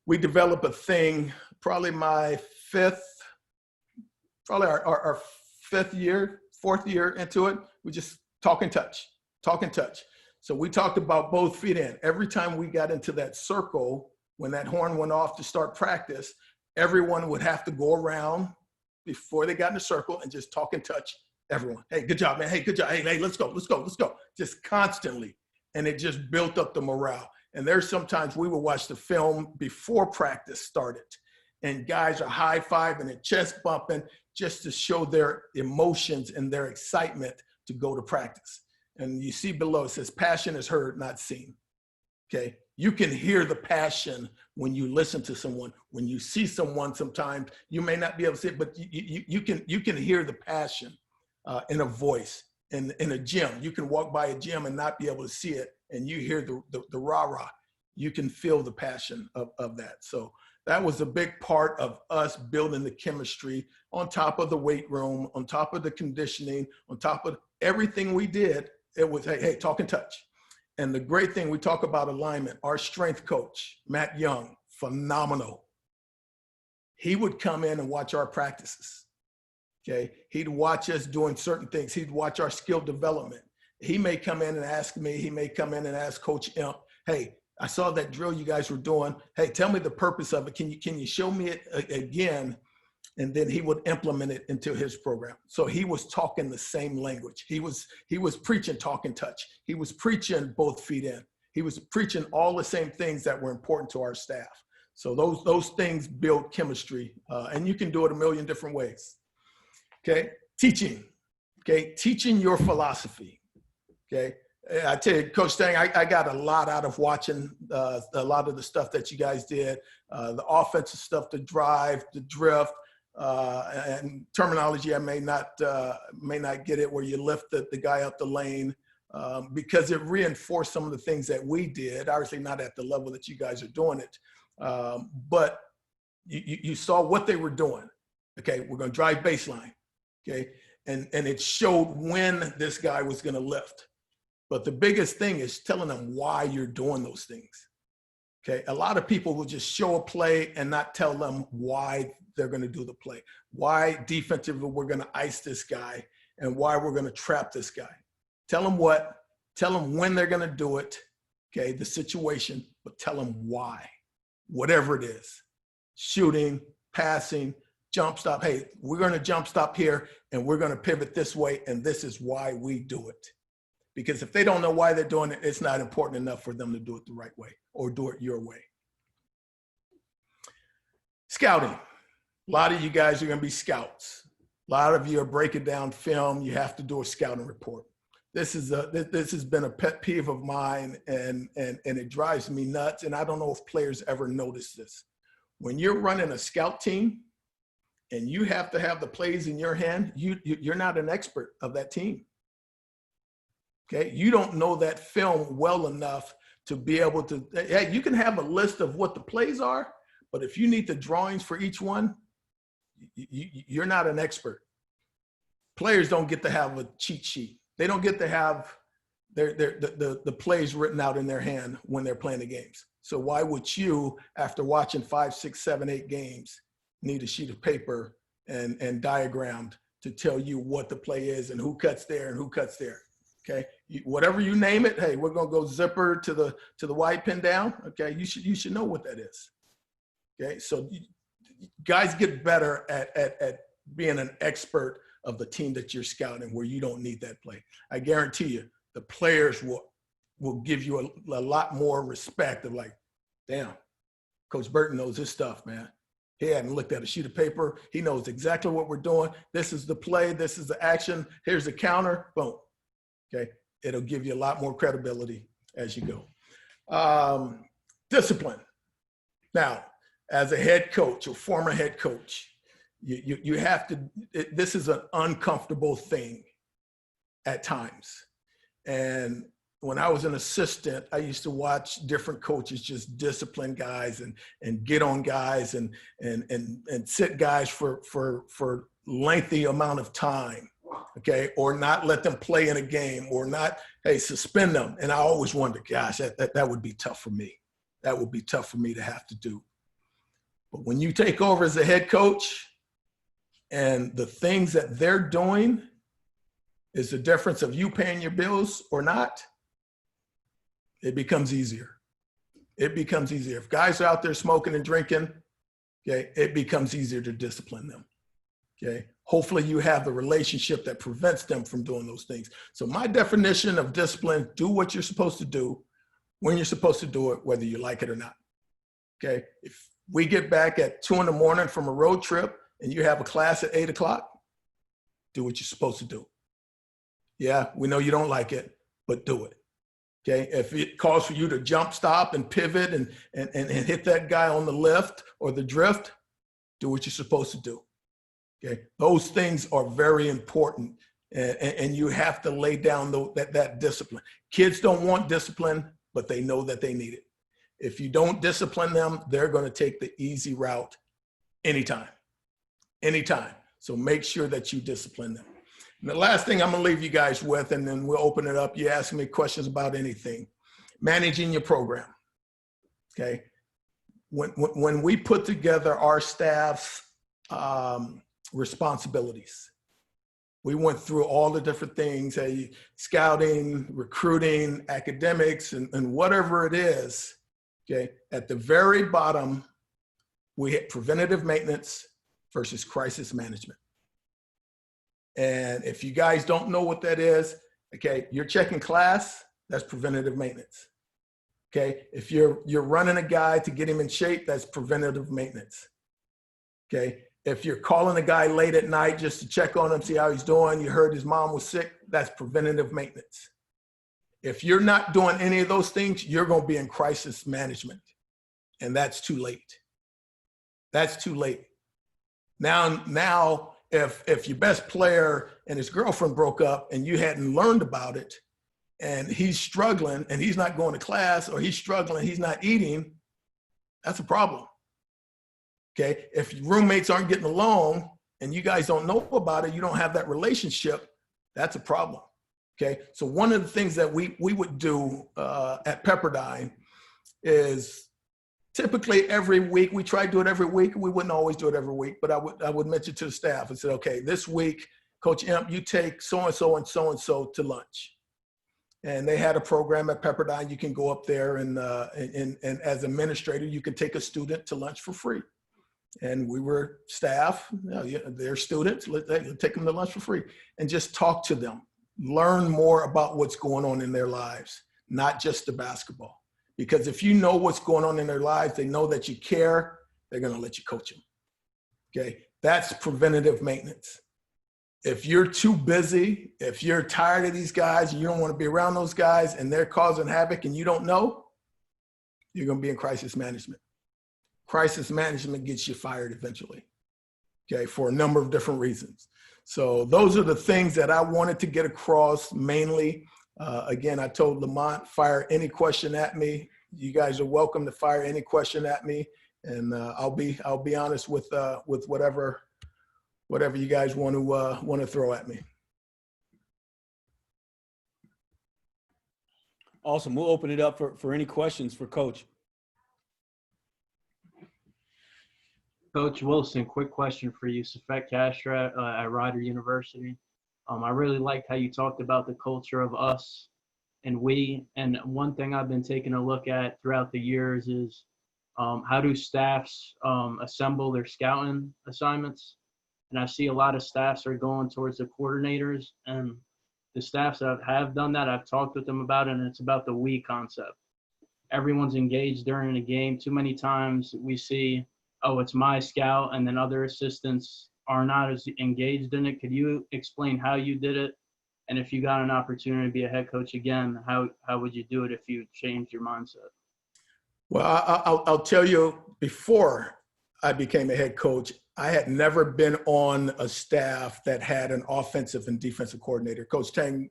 We developed a thing, probably our 4th year into it. We just talk and touch. So we talked about both feet in. Every time we got into that circle, when that horn went off to start practice, everyone would have to go around before they got in the circle and just talk and touch everyone. Hey, good job, man. Hey, good job. Hey, let's go. Just constantly. And it just built up the morale. And there's sometimes we would watch the film before practice started, and guys are high-fiving and chest bumping just to show their emotions and their excitement to go to practice. And you see below, it says, passion is heard, not seen. Okay, You can hear the passion when you listen to someone. When you see someone, sometimes you may not be able to see it, but you can hear the passion in a voice. In a gym, you can walk by a gym and not be able to see it, and you hear the rah-rah. You can feel the passion of that. So that was a big part of us building the chemistry on top of the weight room, on top of the conditioning, on top of everything we did. It was, hey, talk and touch. And the great thing, we talk about alignment. Our strength coach, Matt Young, phenomenal. He would come in and watch our practices. Okay, he'd watch us doing certain things. He'd watch our skill development. He may come in and ask me, he may come in and ask Coach Imp, hey, I saw that drill you guys were doing. Hey, tell me the purpose of it. Can you show me it again? And then he would implement it into his program. So he was talking the same language. He was preaching talk and touch. He was preaching both feet in. He was preaching all the same things that were important to our staff. So those things build chemistry, and you can do it a million different ways. Okay, teaching. Okay, teaching your philosophy. Okay, I tell you, Coach Tang, I got a lot out of watching a lot of the stuff that you guys did, the offensive stuff, the drive, the drift, and terminology I may not get it, where you lift the guy up the lane, because it reinforced some of the things that we did. Obviously not at the level that you guys are doing it, but you saw what they were doing. Okay, we're going to drive baseline. Okay, and it showed when this guy was going to lift. But the biggest thing is telling them why you're doing those things. Okay, a lot of people will just show a play and not tell them why they're going to do the play, why defensively we're going to ice this guy, and why we're going to trap this guy. Tell them what, tell them when they're going to do it, okay, the situation, but tell them why, whatever it is, shooting, passing, jump stop. Hey, we're going to jump stop here, and we're going to pivot this way, and this is why we do it. Because if they don't know why they're doing it, it's not important enough for them to do it the right way or do it your way. Scouting. A lot of you guys are going to be scouts. A lot of you are breaking down film. You have to do a scouting report. This has been a pet peeve of mine, and it drives me nuts. And I don't know if players ever notice this. When you're running a scout team and you have to have the plays in your hand, you're not an expert of that team. Okay, you don't know that film well enough to be able to, hey, you can have a list of what the plays are, but if you need the drawings for each one, you're not an expert. Players don't get to have a cheat sheet. They don't get to have the plays written out in their hand when they're playing the games. So why would you, after watching 5, 6, 7, 8 games, need a sheet of paper and diagrammed to tell you what the play is and who cuts there and who cuts there? Okay, whatever you name it, hey, we're gonna go zipper to the wide pin down. Okay, you should know what that is. Okay, so guys get better at being an expert of the team that you're scouting, where you don't need that play. I guarantee you, the players will give you a lot more respect of like, damn, Coach Burton knows his stuff, man. He hadn't looked at a sheet of paper. He knows exactly what we're doing. This is the play. This is the action. Here's the counter. Boom. Okay, it'll give you a lot more credibility as you go. Discipline. Now, as a head coach or former head coach, you have to, this is an uncomfortable thing at times. And when I was an assistant, I used to watch different coaches just discipline guys and get on guys and sit guys for lengthy amount of time. Okay, or not let them play in a game, or not, hey, suspend them. And I always wondered, gosh, that would be tough for me. That would be tough for me to have to do. But when you take over as a head coach and the things that they're doing is the difference of you paying your bills or not, it becomes easier. It becomes easier. If guys are out there smoking and drinking, okay, it becomes easier to discipline them. Okay, hopefully you have the relationship that prevents them from doing those things. So my definition of discipline, do what you're supposed to do, when you're supposed to do it, whether you like it or not. Okay, if we get back at 2 in the morning from a road trip and you have a class at 8 o'clock, do what you're supposed to do. Yeah, we know you don't like it, but do it. Okay, if it calls for you to jump, stop, and pivot and hit that guy on the lift or the drift, do what you're supposed to do. Okay, those things are very important, and you have to lay down that discipline. Kids don't want discipline, but they know that they need it. If you don't discipline them, they're going to take the easy route anytime. So make sure that you discipline them. And the last thing I'm going to leave you guys with, and then we'll open it up. You ask me questions about anything. Managing your program. Okay. When we put together our staff's responsibilities, we went through all the different things, scouting, recruiting, academics, and whatever it is. Okay. At the very bottom, we hit preventative maintenance versus crisis management. And if you guys don't know what that is, okay, you're checking class, that's preventative maintenance. Okay, if you're running a guy to get him in shape, that's preventative maintenance. Okay, if you're calling a guy late at night just to check on him, see how he's doing, you heard his mom was sick, that's preventative maintenance. If you're not doing any of those things, you're going to be in crisis management, and that's too late. That's too late. Now, if your best player and his girlfriend broke up and you hadn't learned about it, and he's struggling and he's not going to class, or he's struggling, he's not eating, that's a problem. Okay, if your roommates aren't getting along and you guys don't know about it, you don't have that relationship, that's a problem. Okay, so one of the things that we would do at Pepperdine is typically every week, we try to do it every week. We wouldn't always do it every week, but I would mention to the staff and say, okay, this week, Coach Imp, you take so-and-so and so-and-so to lunch. And they had a program at Pepperdine. You can go up there and as administrator, you can take a student to lunch for free. And we were staff, they're students, let's take them to lunch for free and just talk to them. Learn more about what's going on in their lives, not just the basketball. Because if you know what's going on in their lives, they know that you care, they're going to let you coach them. Okay, that's preventative maintenance. If you're too busy, if you're tired of these guys, and you don't want to be around those guys and they're causing havoc and you don't know, you're going to be in crisis management. Crisis management gets you fired eventually, okay, for a number of different reasons. So those are the things that I wanted to get across mainly. Again, I told Lamont, fire any question at me. You guys are welcome to fire any question at me, and I'll be honest with whatever you guys want to throw at me. Awesome. We'll open it up for any questions for Coach. Coach Wilson, quick question for you. Safet Castro at Rider University. I really liked how you talked about the culture of us and we. And one thing I've been taking a look at throughout the years is how do staffs assemble their scouting assignments? And I see a lot of staffs are going towards the coordinators, and the staffs that have done that, I've talked with them about it, and it's about the we concept. Everyone's engaged during a game. Too many times we see, oh, it's my scout, and then other assistants are not as engaged in it. Could you explain how you did it? And if you got an opportunity to be a head coach again, how would you do it if you changed your mindset? Well, I'll tell you, before I became a head coach, I had never been on a staff that had an offensive and defensive coordinator. Coach Tang,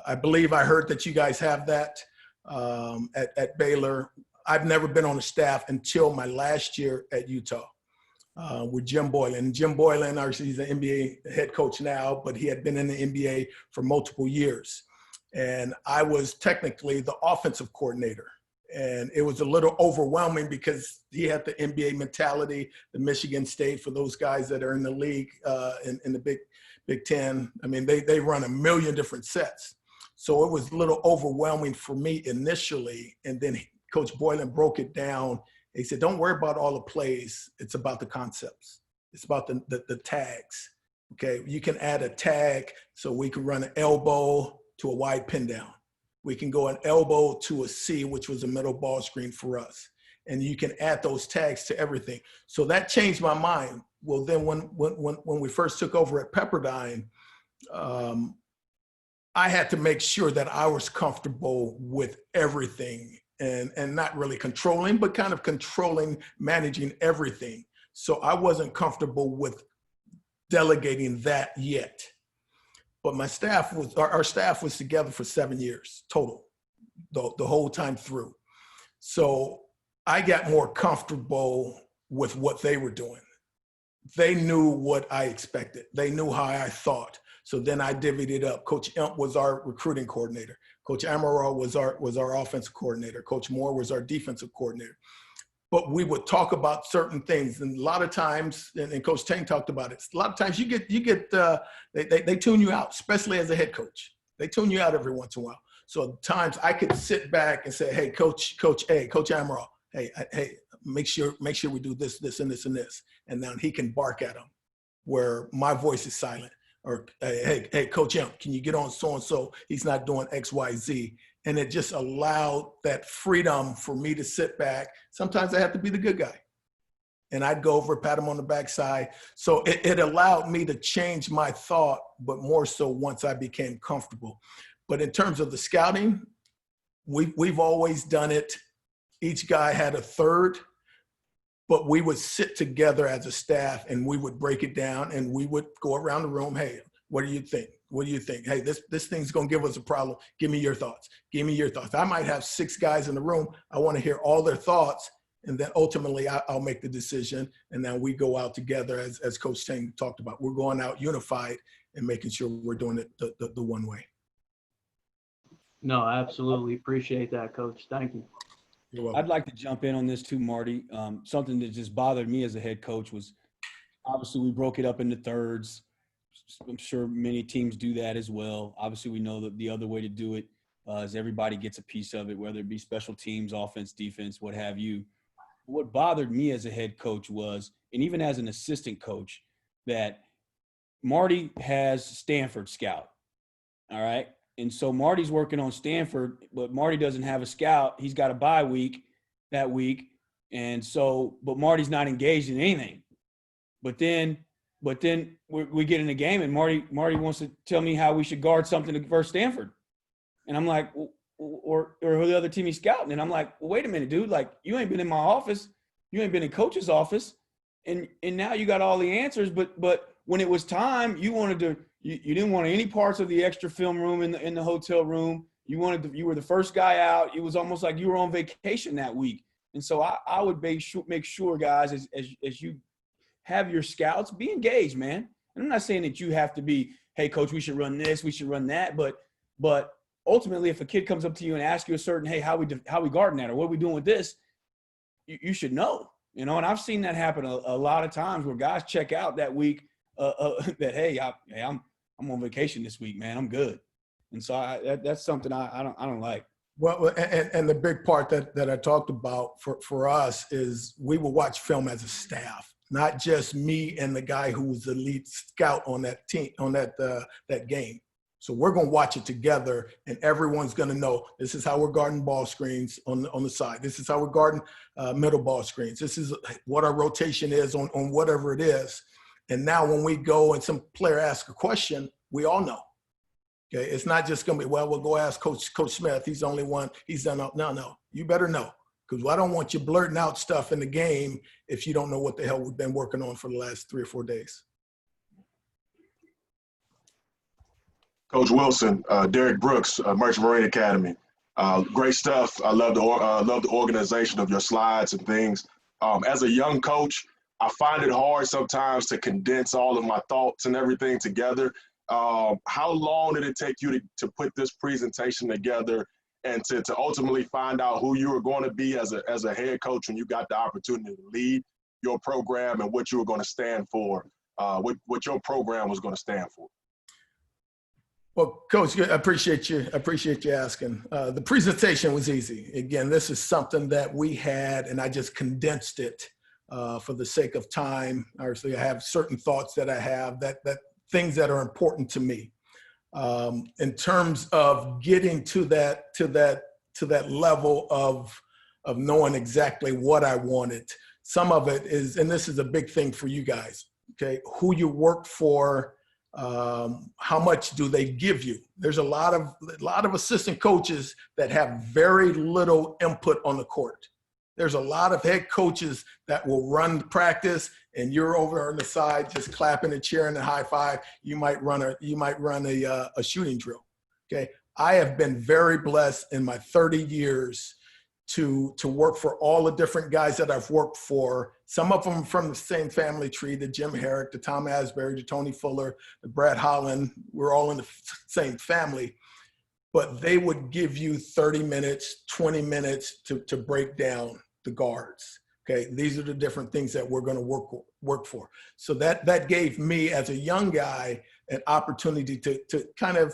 I believe I heard that you guys have that at Baylor. I've never been on a staff until my last year at Utah. With Jim Boylan. Jim Boylan, he's an NBA head coach now, but he had been in the NBA for multiple years. And I was technically the offensive coordinator. And it was a little overwhelming because he had the NBA mentality, the Michigan State, for those guys that are in the league in the Big Ten. I mean, they run a million different sets. So it was a little overwhelming for me initially. And then Coach Boylan broke it down. He said, don't worry about all the plays. It's about the concepts. It's about the tags. Okay, you can add a tag so we can run an elbow to a wide pin down. We can go an elbow to a C, which was a middle ball screen for us. And you can add those tags to everything. So that changed my mind. Well, then when we first took over at Pepperdine, I had to make sure that I was comfortable with everything and not really controlling, but kind of controlling, managing everything. So I wasn't comfortable with delegating that yet. But my staff was, our staff was together for 7 years total, the whole time through. So I got more comfortable with what they were doing. They knew what I expected. They knew how I thought. So then I divvied it up. Coach Imp was our recruiting coordinator. Coach Amaral was our offensive coordinator. Coach Moore was our defensive coordinator. But we would talk about certain things, and a lot of times, and Coach Tang talked about it. A lot of times, they tune you out, especially as a head coach. They tune you out every once in a while. So at times, I could sit back and say, "Hey, Coach Amaral, hey, make sure we do this, this, and this, and this," and then he can bark at them, where my voice is silent. Or hey, Coach Imp, can you get on so and so? He's not doing X, Y, Z. And it just allowed that freedom for me to sit back. Sometimes I have to be the good guy. And I'd go over, pat him on the backside. So it allowed me to change my thought, but more so once I became comfortable. But in terms of the scouting, we've always done it. Each guy had a third, but we would sit together as a staff and we would break it down and we would go around the room. Hey, what do you think? What do you think? Hey, this thing's going to give us a problem. Give me your thoughts. Give me your thoughts. I might have 6 guys in the room. I want to hear all their thoughts. And then ultimately I'll make the decision. And then we go out together as Coach Tang talked about. We're going out unified and making sure we're doing it the one way. No, I absolutely appreciate that, Coach. Thank you. You're welcome. I'd like to jump in on this too, Marty. Something that just bothered me as a head coach was obviously we broke it up into thirds. I'm sure many teams do that as well. Obviously, we know that the other way to do it is everybody gets a piece of it, whether it be special teams, offense, defense, what have you. What bothered me as a head coach was, and even as an assistant coach, that Marty has Stanford scout, all right? And so Marty's working on Stanford, but Marty doesn't have a scout. He's got a bye week that week. And so, but Marty's not engaged in anything. But then we get in the game and Marty wants to tell me how we should guard something versus Stanford. And I'm like, or who the other team he's scouting. And I'm like, well, wait a minute, dude. Like, you ain't been in my office. You ain't been in coach's office. And now you got all the answers. But when it was time, you wanted to, you didn't want any parts of the extra film room in the hotel room. You were the first guy out. It was almost like you were on vacation that week. And so I would make sure, guys, as you have your scouts, be engaged, man. And I'm not saying that you have to be, hey, coach, we should run this, we should run that. But ultimately, if a kid comes up to you and asks you a certain, hey, how we guarding that, or what are we doing with this, you should know, you know. And I've seen that happen a lot of times where guys check out that week that, hey, I'm on vacation this week, man. I'm good. And so that's something I don't like. Well, and the big part that I talked about for us is we will watch film as a staff, not just me and the guy who was the lead scout on that team, on that game. So we're going to watch it together, and everyone's going to know this is how we're guarding ball screens on the side. This is how we're guarding middle ball screens. This is what our rotation is on whatever it is. And now when we go and some player asks a question, we all know. Okay, it's not just going to be, well, we'll go ask Coach Smith. He's the only one. He's done. No. You better know, because I don't want you blurting out stuff in the game if you don't know what the hell we've been working on for the last 3 or 4 days. Coach Wilson, Derek Brooks, Merchant Marine Academy. Great stuff. I love the organization of your slides and things. As a young coach, I find it hard sometimes to condense all of my thoughts and everything together. How long did it take you to put this presentation together and to ultimately find out who you were going to be as a head coach when you got the opportunity to lead your program and what you were going to stand for, what your program was going to stand for? Well, Coach, I appreciate you asking. The presentation was easy. Again, this is something that we had, and I just condensed it for the sake of time. Obviously, I have certain thoughts that I have that things that are important to me. In terms of getting to that level of knowing exactly what I wanted, some of it is, and this is a big thing for you guys, okay, who you work for How much do they give you? There's a lot of assistant coaches that have very little input on the court. There's a lot of head coaches that will run practice, and you're over on the side just clapping and cheering and high five. You might run a shooting drill. Okay, I have been very blessed in my 30 years to work for all the different guys that I've worked for. Some of them from the same family tree, the Jim Herrick, the Tom Asbury, the Tony Fuller, the Brad Holland. We're all in the same family. But they would give you 30 minutes, 20 minutes to break down the guards. Okay, these are the different things that we're going to work for. So that gave me, as a young guy, an opportunity to kind of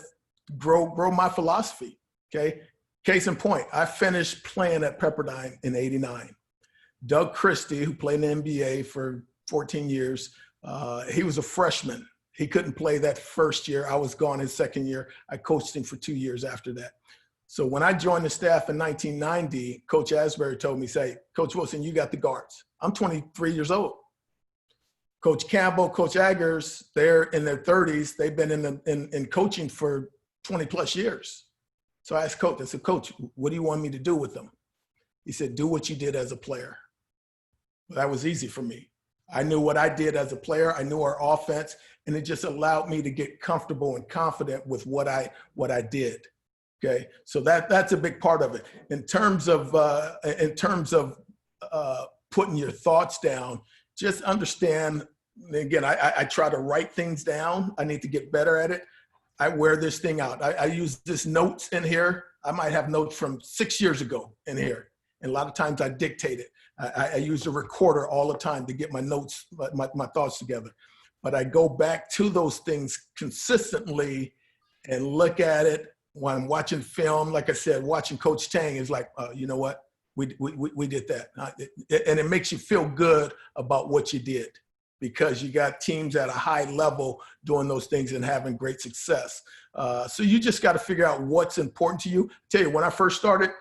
grow my philosophy. Okay, case in point, I finished playing at Pepperdine in '89. Doug Christie, who played in the NBA for 14 years, he was a freshman. He couldn't play that first year. I was gone his second year. I coached him for 2 years after that. So when I joined the staff in 1990, Coach Asbury told me, say, Coach Wilson, you got the guards. I'm 23 years old. Coach Campbell, Coach Aggers, they're in their 30s. They've been in coaching for 20 plus years. So I asked Coach, I said, Coach, what do you want me to do with them? He said, do what you did as a player. Well, that was easy for me. I knew what I did as a player. I knew our offense, and it just allowed me to get comfortable and confident with what I did. Okay, so that's a big part of it. In terms of putting your thoughts down, just understand. Again, I try to write things down. I need to get better at it. I wear this thing out. I use this notes in here. I might have notes from 6 years ago in here. And a lot of times I dictate it. I use a recorder all the time to get my notes, my thoughts together. But I go back to those things consistently and look at it when I'm watching film. Like I said, watching Coach Tang is like, you know what? We did that. And it makes you feel good about what you did, because you got teams at a high level doing those things and having great success. So you just got to figure out what's important to you. Tell you, when I first started,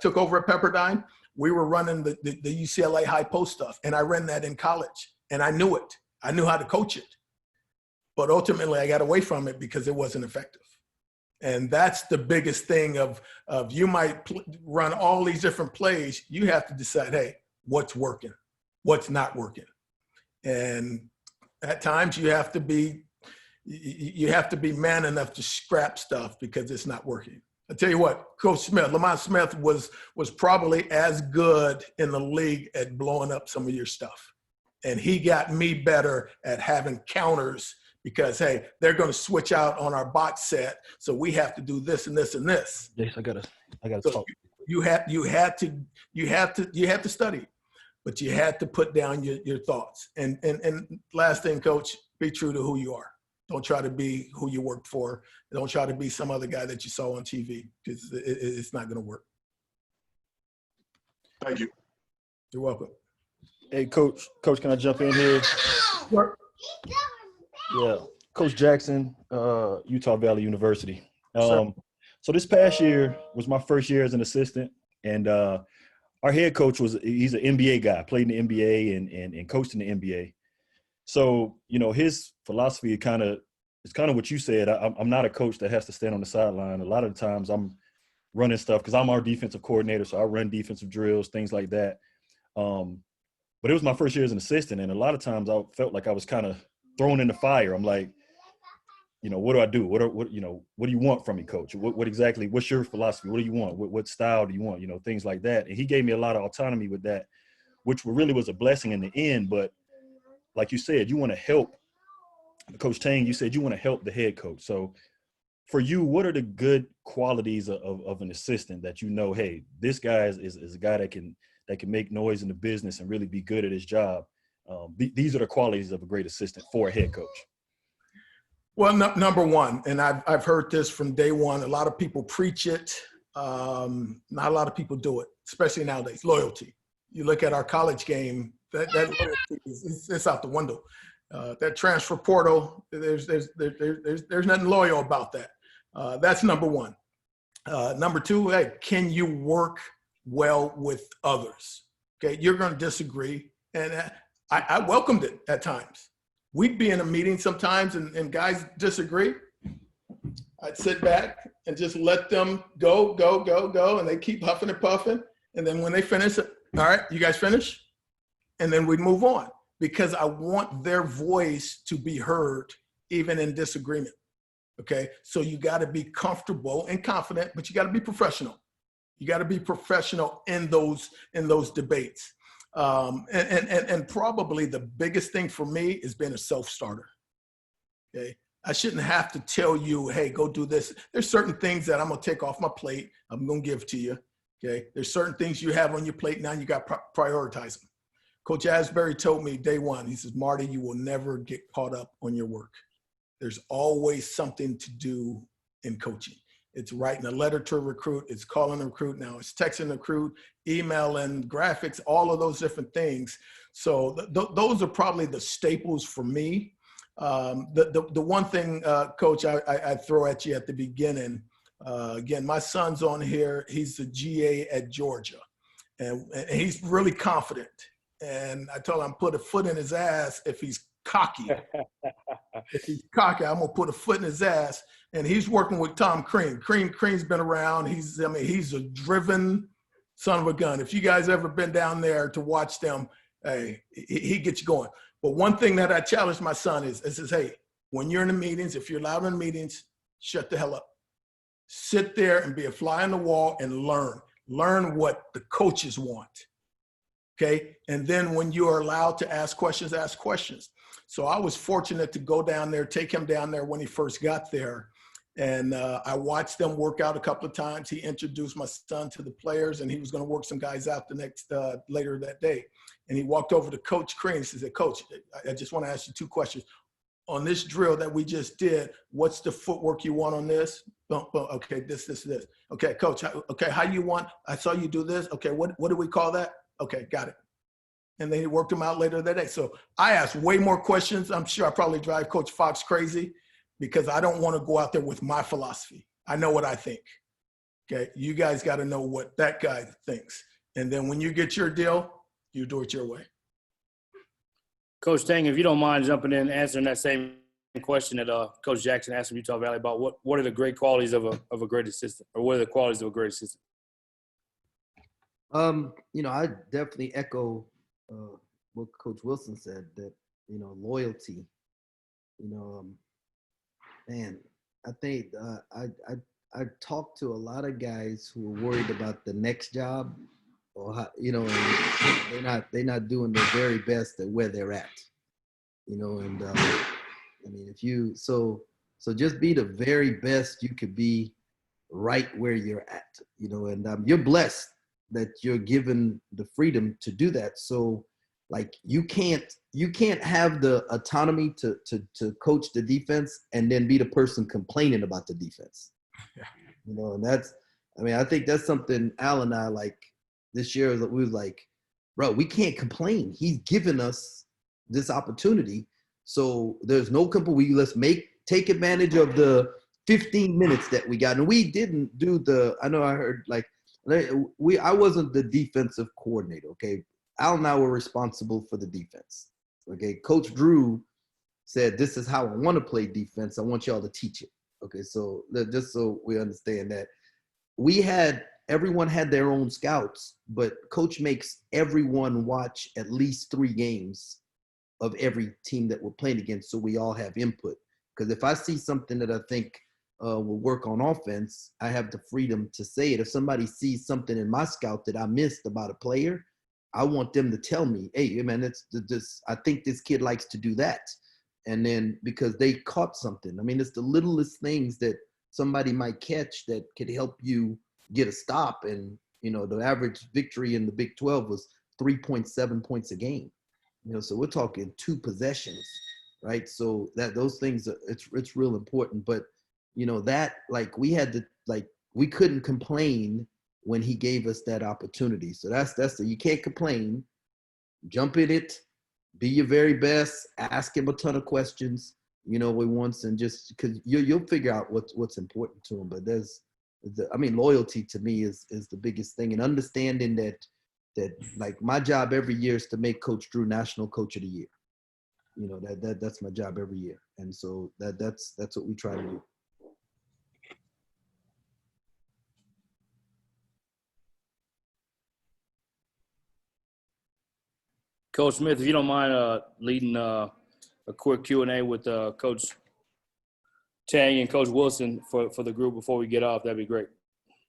took over at Pepperdine, we were running the UCLA high post stuff, and I ran that in college, and I knew it. I knew how to coach it. But ultimately, I got away from it because it wasn't effective. And that's the biggest thing of you might run all these different plays. You have to decide, hey, what's working, what's not working. And at times you have to be man enough to scrap stuff because it's not working. I tell you what, Coach Smith, Lamont Smith was probably as good in the league at blowing up some of your stuff. And he got me better at having counters because, hey, they're going to switch out on our box set, so we have to do this and this and this. Yes, I gotta So talk. you had to study, but you had to put down your thoughts. And last thing, Coach, be true to who you are. Don't try to be who you worked for. Don't try to be some other guy that you saw on TV, because it's not going to work. Thank you. You're welcome. Hey, Coach, can I jump in here? Sure. Yeah, Coach Jackson, Utah Valley University. So this past year was my first year as an assistant, and our head coach he's an NBA guy, played in the NBA and coached in the NBA. So, you know, his philosophy is kind of what you said. I'm not a coach that has to stand on the sideline. A lot of the times I'm running stuff because I'm our defensive coordinator, so I run defensive drills, things like that. But it was my first year as an assistant, and a lot of times I felt like I was kind of thrown in the fire. I'm like, you know, what do I do? What do you want from me, Coach? What exactly? What's your philosophy? What do you want? What style do you want? You know, things like that. And he gave me a lot of autonomy with that, which really was a blessing in the end. But like you said, you want to help. Coach Tang, you said you want to help the head coach. So for you, what are the good qualities of an assistant that you know, hey, this guy is a guy that can make noise in the business and really be good at his job? These are the qualities of a great assistant for a head coach. Well, number one, and I've heard this from day one, a lot of people preach it. Not a lot of people do it, especially nowadays, loyalty. You look at our college game, that loyalty it's out the window. That transfer portal, there's nothing loyal about that. That's number one. Number two, hey, can you work well with others? Okay, you're going to disagree, and I welcomed it at times, we'd be in a meeting sometimes and guys disagree. I'd sit back and just let them go, and they keep huffing and puffing. And then when they finish, all right, you guys finish? And then we'd move on, because I want their voice to be heard even in disagreement. Okay, so you got to be comfortable and confident, but you got to be professional. You got to be professional in those debates. And probably the biggest thing for me is being a self-starter. Okay, I shouldn't have to tell you, hey, go do this. There's certain things that I'm gonna take off my plate. I'm gonna give to you. Okay, there's certain things you have on your plate now. You got to prioritize them. Coach Asbury told me day one. He says, Marty, you will never get caught up on your work. There's always something to do in coaching. It's writing a letter to a recruit. It's calling a recruit now. It's texting a recruit, emailing, graphics, all of those different things. So those are probably the staples for me. The one thing, Coach, I throw at you at the beginning, again, my son's on here. He's the GA at Georgia, and he's really confident. And I told him, put a foot in his ass if he's cocky. If he's cocky, I'm gonna put a foot in his ass. And he's working with Tom Crean. Crean's been around. He's a driven son of a gun. If you guys ever been down there to watch them, hey, he gets you going. But one thing that I challenge my son is hey, when you're in the meetings, if you're allowed in the meetings, shut the hell up. Sit there and be a fly on the wall and learn. Learn what the coaches want. Okay, and then when you are allowed to ask questions, ask questions. So I was fortunate to go down there, take him down there when he first got there. And I watched them work out a couple of times. He introduced my son to the players, and he was going to work some guys out the next later that day. And he walked over to Coach Crean. He said, Coach, I just want to ask you two questions. On this drill that we just did, what's the footwork you want on this? Okay, this. Okay, Coach, okay, how you want? I saw you do this. Okay, what do we call that? Okay, got it. And then he worked them out later that day. So I asked way more questions. I'm sure I probably drive Coach Fox crazy because I don't want to go out there with my philosophy. I know what I think. Okay, you guys got to know what that guy thinks. And then when you get your deal, you do it your way. Coach Tang, if you don't mind jumping in and answering that same question that Coach Jackson asked from Utah Valley about what are the great qualities of a great assistant, or what are the qualities of a great assistant? I definitely echo what Coach Wilson said, that, loyalty, man, I think I talked to a lot of guys who are worried about the next job, or how, and they're not doing their very best at where they're at, and I mean, if you, so just be the very best you could be right where you're at, and you're blessed that you're given the freedom to do that. So like, you can't have the autonomy to coach the defense and then be the person complaining about the defense. Yeah. And that's, I think that's something Al and I, like, this year, we was like, bro, we can't complain. He's given us this opportunity. So there's no complaint. Let's take advantage of the 15 minutes that we got. And we didn't do I know I heard, like, I wasn't the defensive coordinator, okay? Al and I were responsible for the defense, okay? Coach Drew said, this is how I want to play defense. I want y'all to teach it, okay? So just so we understand that, everyone had their own scouts, but Coach makes everyone watch at least 3 games of every team that we're playing against, so we all have input. Because if I see something that I think will work on offense, I have the freedom to say it. If somebody sees something in my scout that I missed about a player, I want them to tell me, hey, man, I think this kid likes to do that. And then because they caught something. I mean, it's the littlest things that somebody might catch that could help you get a stop. And, the average victory in the Big 12 was 3.7 points a game. So we're talking 2 possessions, right? So those things, it's real important. But, that, like, we couldn't complain when he gave us that opportunity. So you can't complain. Jump in it, be your very best, ask him a ton of questions, once, and just because you'll figure out what's important to him. But loyalty to me is the biggest thing, and understanding that like, my job every year is to make Coach Drew National Coach of the Year. you know, that's my job every year. And so that's what we try to do. Coach Smith, if you don't mind leading a quick Q&A with Coach Tang and Coach Wilson for the group before we get off, that'd be great.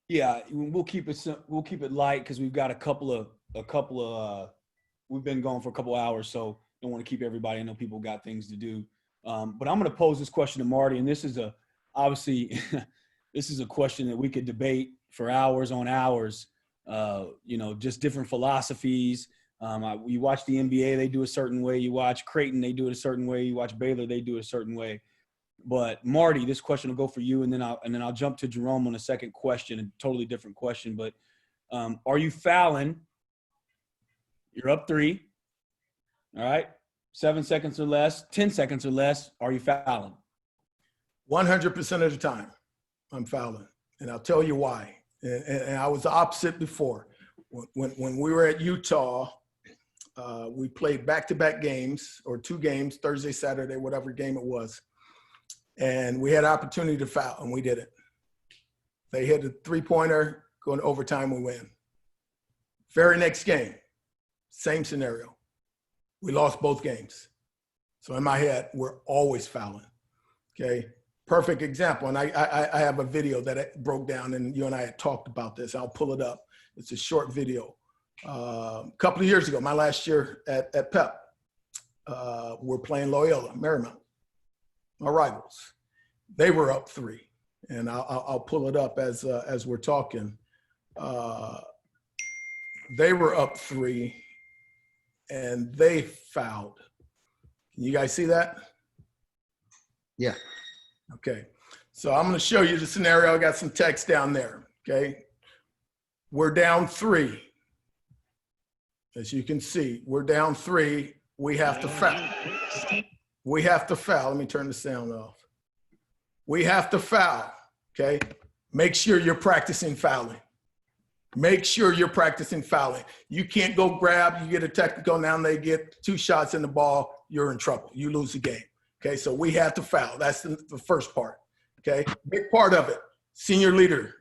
Yeah, we'll keep it light because we've got a couple of we've been going for a couple hours, so don't want to keep everybody. I know people got things to do. But I'm going to pose this question to Marty, and this is obviously this is a question that we could debate for hours on hours. You know, just different philosophies. You watch the NBA, they do a certain way. You watch Creighton, they do it a certain way. You watch Baylor, they do it a certain way. But Marty, this question will go for you, and then I'll jump to Jerome on a second question, a totally different question. But are you fouling? You're up 3. All right, 7 seconds or less, 10 seconds or less. Are you fouling? 100% of the time, I'm fouling, and I'll tell you why. And I was the opposite before. When we were at Utah, we played back-to-back games or 2 games, Thursday, Saturday, whatever game it was. And we had opportunity to foul, and we did it. They hit a 3-pointer, going to overtime, we win. Very next game, same scenario. We lost both games. So in my head, we're always fouling, okay? Perfect example, and I have a video that I broke down, and you and I had talked about this. I'll pull it up. It's a short video. A couple of years ago, my last year at PEP, we're playing Loyola, Marymount, our rivals. They were up 3, and I'll pull it up as we're talking. They were up 3, and they fouled. Can you guys see that? Yeah. Okay. So I'm going to show you the scenario. I got some text down there. Okay. We're down 3. As you can see, we're down 3. We have to foul. We have to foul. Let me turn the sound off. We have to foul. Okay. Make sure you're practicing fouling. Make sure you're practicing fouling. You can't go grab, you get a technical, now they get 2 shots in the ball, you're in trouble. You lose the game. Okay, so we have to foul. That's the first part. Okay, big part of it. Senior leader,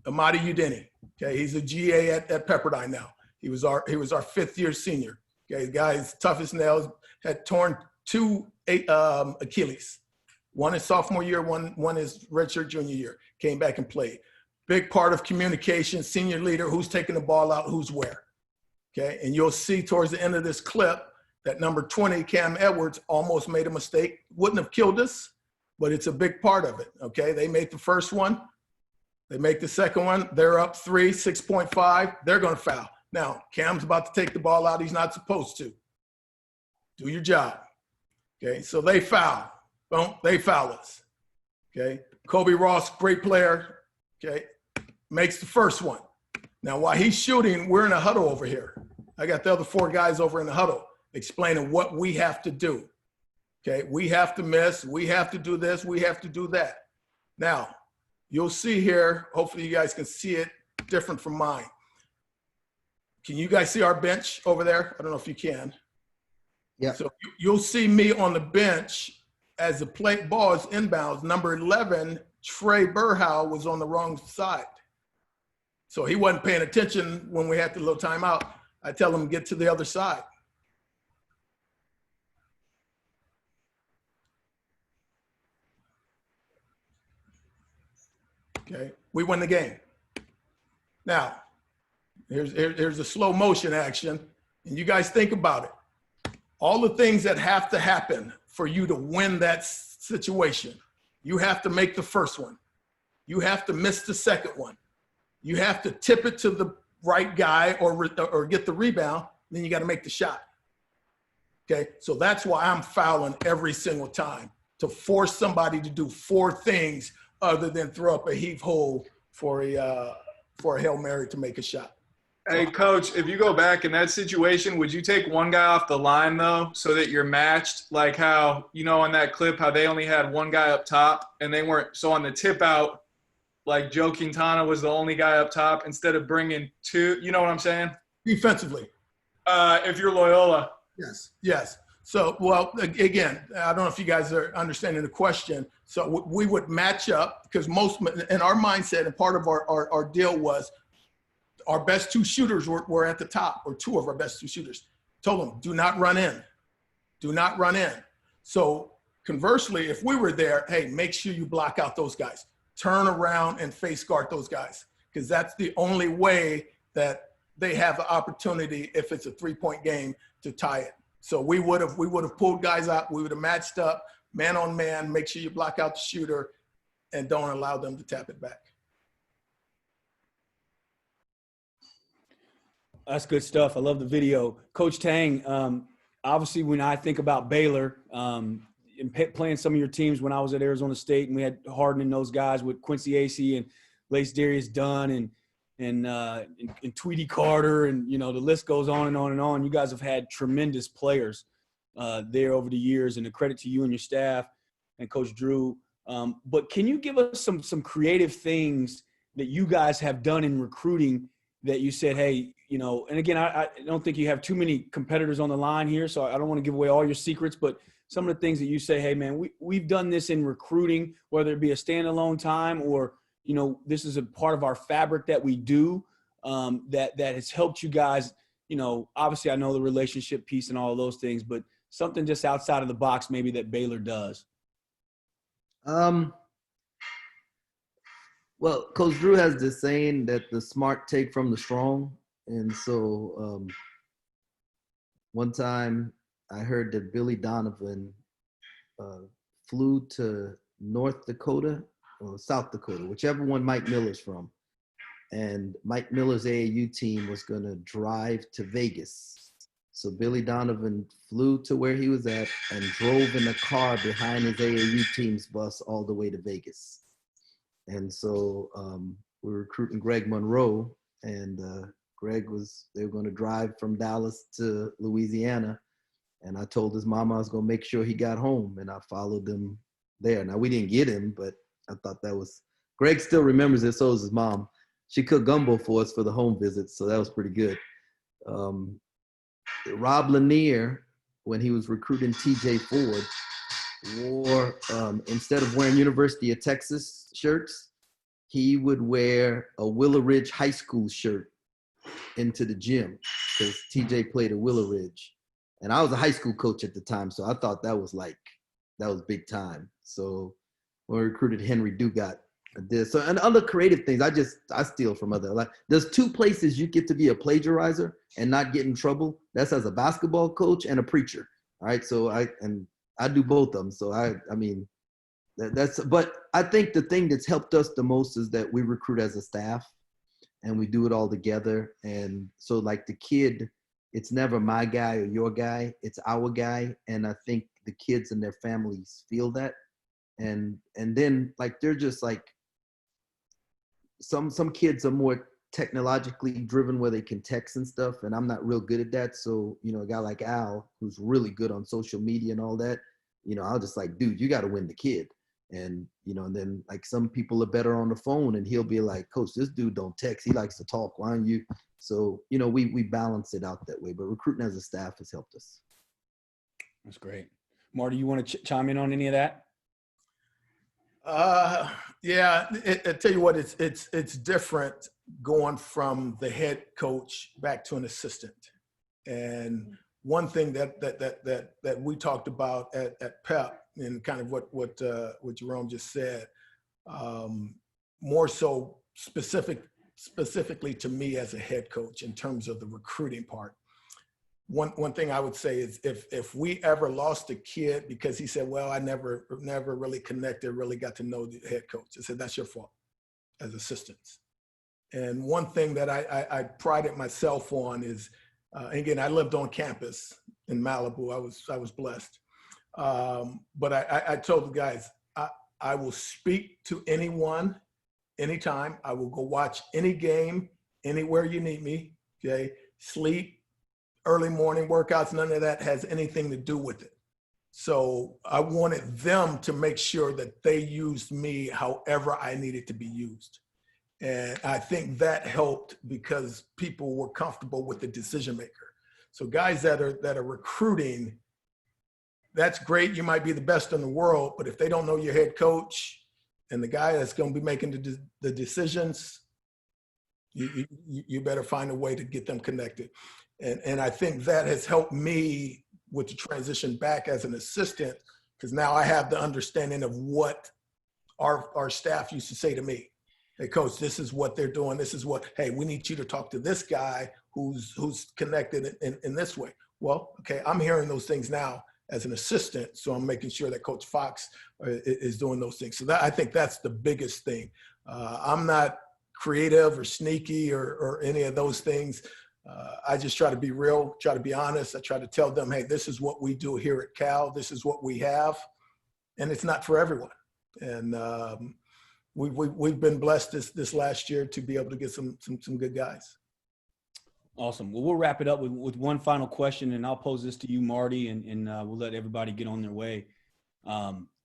Marty Udini. Okay, he's a GA at Pepperdine now. He was our 5th-year senior. Okay, the guy's tough as nails, had torn 2 Achilles. One his sophomore year, one his redshirt junior year. Came back and played. Big part of communication, senior leader, who's taking the ball out, who's where. Okay, and you'll see towards the end of this clip that number 20, Cam Edwards, almost made a mistake. Wouldn't have killed us, but it's a big part of it. Okay, they made the first one. They make the second one. They're up 3, 6.5. They're going to foul. Now, Cam's about to take the ball out. He's not supposed to. Do your job. Okay, so they foul. Don't they foul us. Okay, Kobe Ross, great player. Okay, makes the first one. Now, while he's shooting, we're in a huddle over here. I got the other 4 guys over in the huddle explaining what we have to do. Okay, we have to miss. We have to do this. We have to do that. Now, you'll see here, hopefully you guys can see it different from mine. Can you guys see our bench over there? I don't know if you can. Yeah. So you'll see me on the bench as the ball is inbounds. Number 11, Trey Burhow, was on the wrong side. So he wasn't paying attention when we had the little timeout. I tell him, get to the other side. Okay, we win the game. Now, here's a slow motion action, and you guys think about it. All the things that have to happen for you to win that situation. You have to make the first one. You have to miss the second one. You have to tip it to the right guy or get the rebound. Then you got to make the shot. Okay, so that's why I'm fouling every single time, to force somebody to do 4 things other than throw up a heave hole for a Hail Mary to make a shot. Hey, Coach, if you go back in that situation, would you take one guy off the line, though, so that you're matched? Like how, you know, in that clip, how they only had one guy up top and they weren't – so on the tip out, like Joe Quintana was the only guy up top instead of bringing 2 – you know what I'm saying? Defensively. If you're Loyola. Yes. So, well, again, I don't know if you guys are understanding the question. So we would match up because most in our mindset and part of our deal was our best two shooters were at the top, or two of our best two shooters. Told them, do not run in. Do not run in. So conversely, if we were there, hey, make sure you block out those guys. Turn around and face guard those guys, because that's the only way that they have an opportunity, if it's a 3-point game, to tie it. So we would have pulled guys out. We would have matched up man on man. Make sure you block out the shooter and don't allow them to tap it back. That's good stuff. I love the video. Coach Tang, obviously when I think about Baylor, and playing some of your teams when I was at Arizona State, and we had Harden and those guys with Quincy Acey and Lace Darius Dunn and Tweety Carter, and the list goes on and on and on. You guys have had tremendous players there over the years, and a credit to you and your staff and Coach Drew. But can you give us some creative things that you guys have done in recruiting that you said, hey, and again, I don't think you have too many competitors on the line here, so I don't want to give away all your secrets, but some of the things that you say, hey, man, we've done this in recruiting, whether it be a standalone time or, this is a part of our fabric that we do, that has helped you guys, obviously I know the relationship piece and all of those things, but something just outside of the box maybe that Baylor does. Well, Coach Drew has this saying that the smart take from the strong. And so one time I heard that Billy Donovan flew to North Dakota or South Dakota, whichever one Mike Miller's from. And Mike Miller's AAU team was going to drive to Vegas. So Billy Donovan flew to where he was at and drove in a car behind his AAU team's bus all the way to Vegas. And so we were recruiting Greg Monroe, and they were going to drive from Dallas to Louisiana. And I told his mama I was going to make sure he got home, and I followed them there. Now, we didn't get him, but I thought that was – Greg still remembers it, so does his mom. She cooked gumbo for us for the home visits, so that was pretty good. Rob Lanier, when he was recruiting TJ Ford, wore instead of wearing University of Texas shirts, he would wear a Willow Ridge High School shirt into the gym because TJ played at Willow Ridge. And I was a high school coach at the time, so I thought that was big time. So when we recruited Henry Dugat, I did. So, and other creative things, I steal from other. There's two places you get to be a plagiarizer and not get in trouble. That's as a basketball coach and a preacher. All right, so I do both of them. So but I think the thing that's helped us the most is that we recruit as a staff and we do it all together. And so like the kid, it's never my guy or your guy, it's our guy. And I think the kids and their families feel that. And then like, they're just like, some kids are more technologically driven where they can text and stuff. And I'm not real good at that. So, a guy like Al, who's really good on social media and all that, I'll just like, dude, you got to win the kid. And, and then like some people are better on the phone and he'll be like, Coach, this dude don't text. He likes to talk. Why don't you? So, we balance it out that way, but recruiting as a staff has helped us. That's great. Marty, you want to chime in on any of that? Yeah, I tell you what, it's different going from the head coach back to an assistant. And one thing that we talked about at PEP, and kind of what Jerome just said, more so specifically to me as a head coach in terms of the recruiting part. One thing I would say is if we ever lost a kid because he said, well, I never really connected, really got to know the head coach, I said, that's your fault as assistants. And one thing that I prided myself on is, again, I lived on campus in Malibu. I was blessed. But I told the guys, I will speak to anyone, anytime. I will go watch any game, anywhere you need me, okay? Sleep, early morning workouts, none of that has anything to do with it. So I wanted them to make sure that they used me however I needed to be used. And I think that helped because people were comfortable with the decision maker. So guys that are recruiting, that's great. You might be the best in the world, but if they don't know your head coach and the guy that's going to be making the decisions, you better find a way to get them connected. And I think that has helped me with the transition back as an assistant, because now I have the understanding of what our staff used to say to me. Hey, coach, this is what they're doing. This is what, hey, we need you to talk to this guy who's connected in this way. Well, okay, I'm hearing those things now as an assistant, so I'm making sure that Coach Fox is doing those things. So I think that's the biggest thing. I'm not creative or sneaky or any of those things. I just try to be real, try to be honest. I try to tell them, hey, this is what we do here at Cal. This is what we have, and it's not for everyone. And we've been blessed this last year to be able to get some good guys. Awesome. Well, we'll wrap it up with one final question, and I'll pose this to you, Marty, and we'll let everybody get on their way.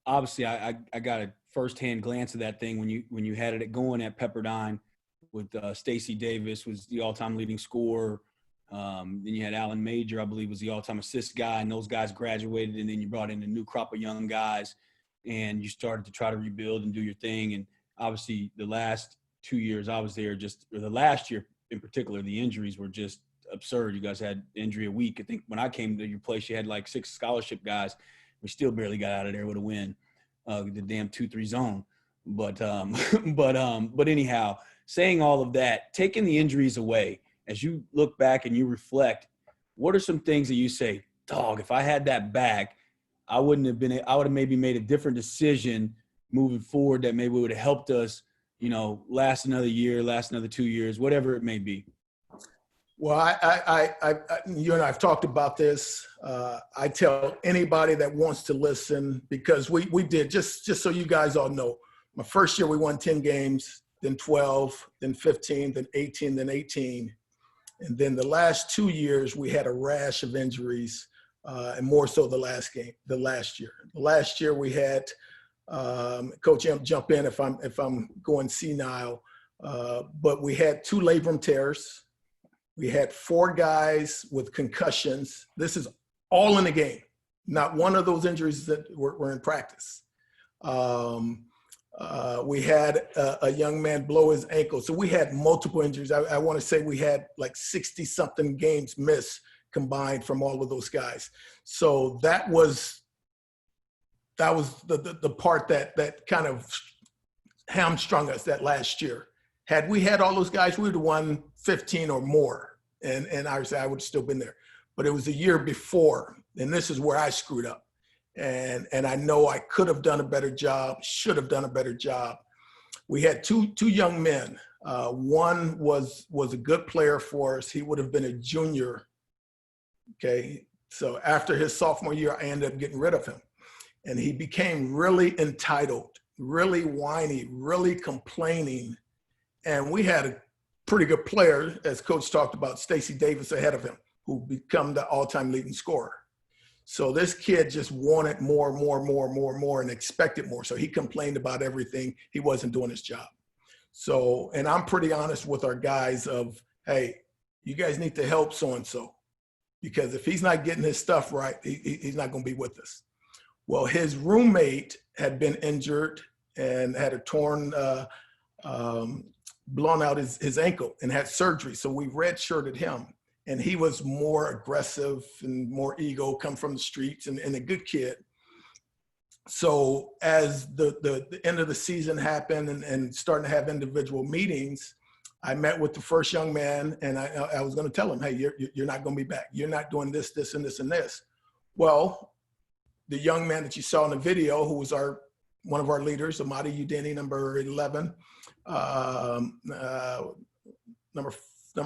Obviously, I got a firsthand glance of that thing when you had it going at Pepperdine with Stacey Davis was the all-time leading scorer. Then you had Alan Major, I believe, was the all-time assist guy, and those guys graduated, and then you brought in a new crop of young guys, and you started to try to rebuild and do your thing. And obviously, the last 2 years I was there, or the last year in particular, the injuries were just absurd. You guys had injury a week. I think when I came to your place, you had like 6 scholarship guys. We still barely got out of there with a win, the damn 2-3 zone. But anyhow, saying all of that, taking the injuries away, as you look back and you reflect, what are some things that you say, dog, if I had that back, I would have maybe made a different decision moving forward that maybe would have helped us, last another year, last another 2 years, whatever it may be. Well, you and I have talked about this. I tell anybody that wants to listen, because we did, just so you guys all know, my first year we won 10 games, then 12, then 15, then 18, then 18. And then the last 2 years we had a rash of injuries, and more so the last year. The last year we had, Coach M, jump in if I'm going senile, but we had 2 labrum tears. We had 4 guys with concussions. This is all in the game. Not one of those injuries that were in practice. We had a young man blow his ankle. So we had multiple injuries. I want to say we had like 60-something games missed combined from all of those guys. So that was the part that kind of hamstrung us that last year. Had we had all those guys, we would have won 15 or more. And I would say I would have still been there. But it was a year before, and this is where I screwed up. And I know I could have done a better job, should have done a better job. We had two young men. One was a good player for us. He would have been a junior. Okay. So after his sophomore year, I ended up getting rid of him. And he became really entitled, really whiny, really complaining. And we had a pretty good player, as Coach talked about, Stacey Davis ahead of him, who become the all-time leading scorer. So this kid just wanted more, and expected more. So he complained about everything. He wasn't doing his job. So, and I'm pretty honest with our guys of, hey, you guys need to help so-and-so, because if he's not getting his stuff right, he's not going to be with us. Well, his roommate had been injured and had a torn, blown out his ankle and had surgery. So we redshirted him, and he was more aggressive and more ego, come from the streets, and a good kid. So as the end of the season happened and starting to have individual meetings, I met with the first young man, and I was going to tell him, hey, you're not going to be back. You're not doing this, this, and this, and this. Well, the young man that you saw in the video, who was one of our leaders, Marty Udini, number 11, number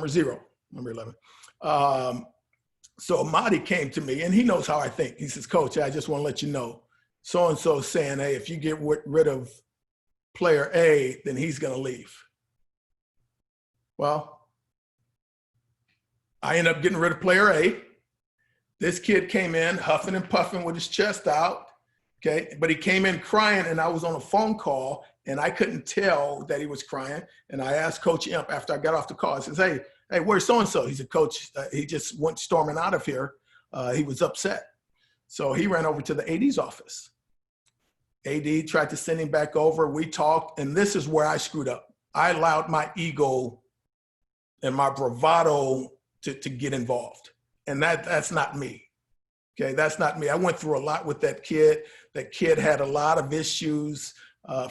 0, number 11. So Marty came to me, and he knows how I think. He says, Coach, I just want to let you know, so-and-so saying, hey, if you get rid of player A, then he's going to leave. Well, I ended up getting rid of player A. This kid came in huffing and puffing with his chest out, okay? But he came in crying, and I was on a phone call, and I couldn't tell that he was crying. And I asked Coach Imp after I got off the call, I says, hey, where's so-and-so? He said, Coach, he just went storming out of here. He was upset. So he ran over to the AD's office. AD tried to send him back over. We talked, and this is where I screwed up. I allowed my ego and my bravado to get involved. And that's not me. Okay, that's not me. I went through a lot with that kid. That kid had a lot of issues,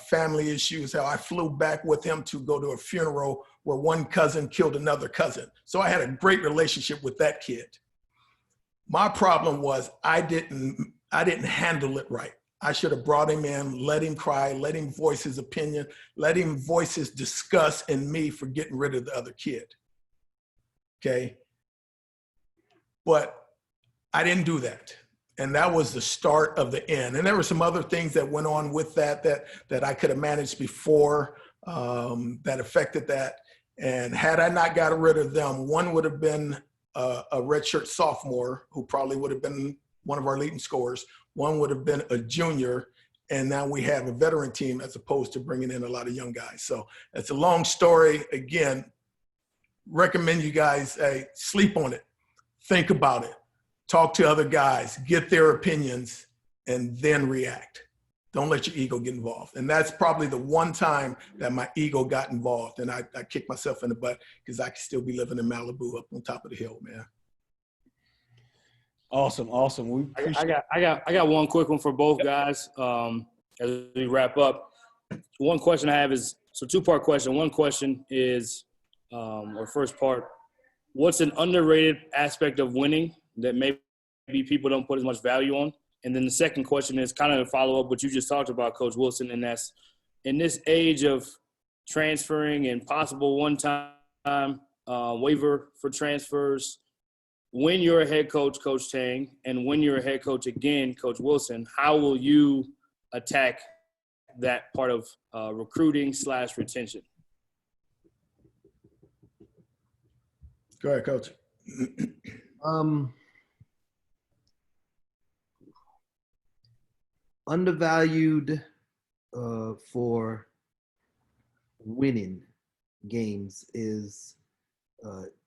family issues. How I flew back with him to go to a funeral where one cousin killed another cousin. So I had a great relationship with that kid. My problem was I didn't handle it right. I should have brought him in, let him cry, let him voice his opinion, let him voice his disgust in me for getting rid of the other kid. Okay. But I didn't do that. And that was the start of the end. And there were some other things that went on with that I could have managed before that affected that. And had I not got rid of them, one would have been a redshirt sophomore who probably would have been one of our leading scorers. One would have been a junior. And now we have a veteran team as opposed to bringing in a lot of young guys. So it's a long story. Again, recommend you guys sleep on it, think about it, talk to other guys, get their opinions, and then react. Don't let your ego get involved. And that's probably the one time that my ego got involved, and I kicked myself in the butt because I could still be living in Malibu up on top of the hill, man. Awesome. We I got one quick one for both guys as we wrap up. One question I have is, so two-part question. One question is, or first part, what's an underrated aspect of winning that maybe people don't put as much value on? And then the second question is kind of a follow-up what you just talked about, Coach Wilson, and that's in this age of transferring and possible one-time waiver for transfers, when you're a head coach, Coach Tang, and when you're a head coach again, Coach Wilson, how will you attack that part of recruiting/retention? Go ahead, Coach. Undervalued for winning games is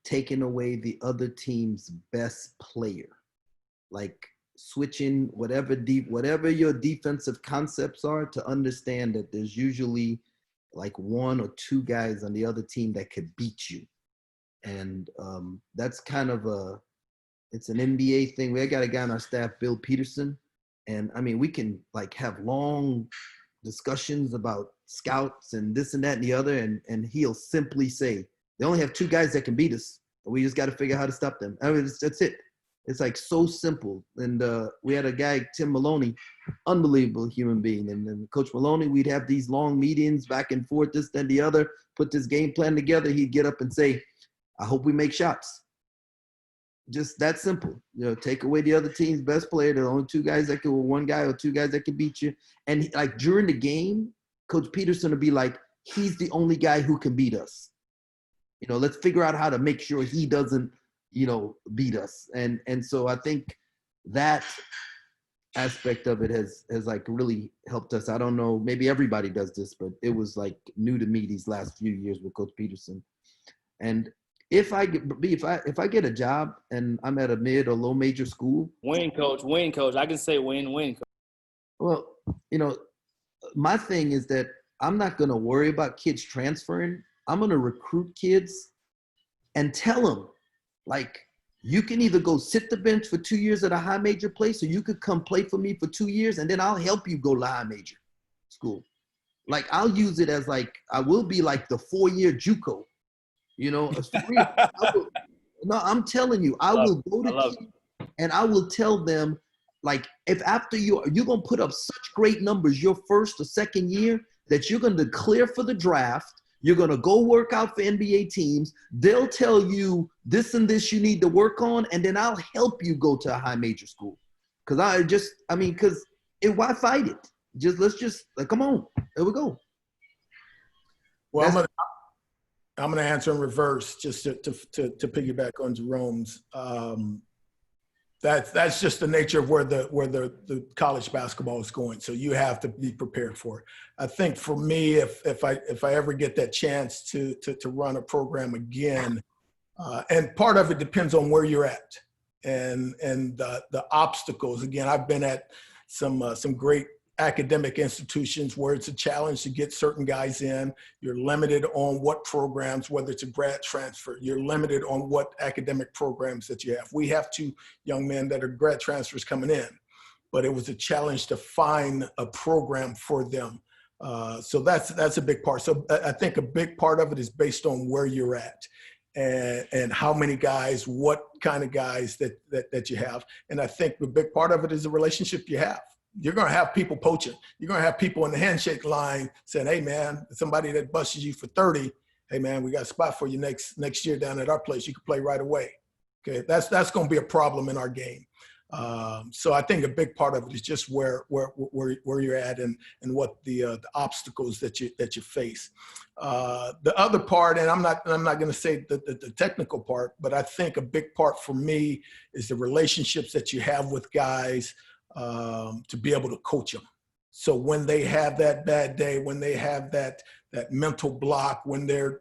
taking away the other team's best player, like switching whatever your defensive concepts are, to understand that there's usually like one or two guys on the other team that could beat you. And that's kind of it's an NBA thing. We got a guy on our staff, Bill Peterson. And I mean, we can like have long discussions about scouts and this and that and the other. And he'll simply say, they only have two guys that can beat us. We just got to figure out how to stop them. I mean, that's it. It's like so simple. And we had a guy, Tim Maloney, unbelievable human being. And then Coach Maloney, we'd have these long meetings back and forth, this, then the other, put this game plan together. He'd get up and say, I hope we make shots. Just that simple. You know, take away the other team's best player. There are only two guys that can, or one guy or two guys that can beat you. And like during the game, Coach Peterson would be like, he's the only guy who can beat us. You know, let's figure out how to make sure he doesn't, you know, beat us. And so I think that aspect of it has like really helped us. I don't know, maybe everybody does this, but it was like new to me these last few years with Coach Peterson. And if I get a job and I'm at a mid or low major school, win, coach. I can say win, coach. Well, you know, my thing is that I'm not going to worry about kids transferring. I'm going to recruit kids and tell them, like, you can either go sit the bench for 2 years at a high major place, or you could come play for me for 2 years, and then I'll help you go to high major school. Like, I'll use it as like, I will be like the 4-year JUCO, you know. No, I'm telling you, I will go to kids and I will tell them, like, if after you're going to put up such great numbers your first or second year that you're going to clear for the draft, you're going to go work out for NBA teams. They'll tell you this and this you need to work on, and then I'll help you go to a high major school. Because why fight it? Let's like, come on. There we go. Well, I'm gonna answer in reverse, just to piggyback on Jerome's. That's just the nature of where the college basketball is going. So you have to be prepared for it. I think for me, if I ever get that chance to run a program again, and part of it depends on where you're at. and the obstacles. Again, I've been at some great academic institutions where it's a challenge to get certain guys in. You're limited on what programs, whether it's a grad transfer, you're limited on what academic programs that you have. We have 2 young men that are grad transfers coming in, but it was a challenge to find a program for them. So that's a big part. So I think a big part of it is based on where you're at and how many guys, what kind of guys that you have. And I think the big part of it is the relationship you have. You're going to have people poaching. You're going to have people in the handshake line saying, hey, man, somebody that busted you for 30, hey, man, we got a spot for you next year down at our place. You can play right away. Okay, that's going to be a problem in our game. So I think a big part of it is just where you're at and what the obstacles that you face. The other part, and I'm not going to say the technical part, but I think a big part for me is the relationships that you have with guys, to be able to coach them. So when they have that bad day, when they have that mental block, when they're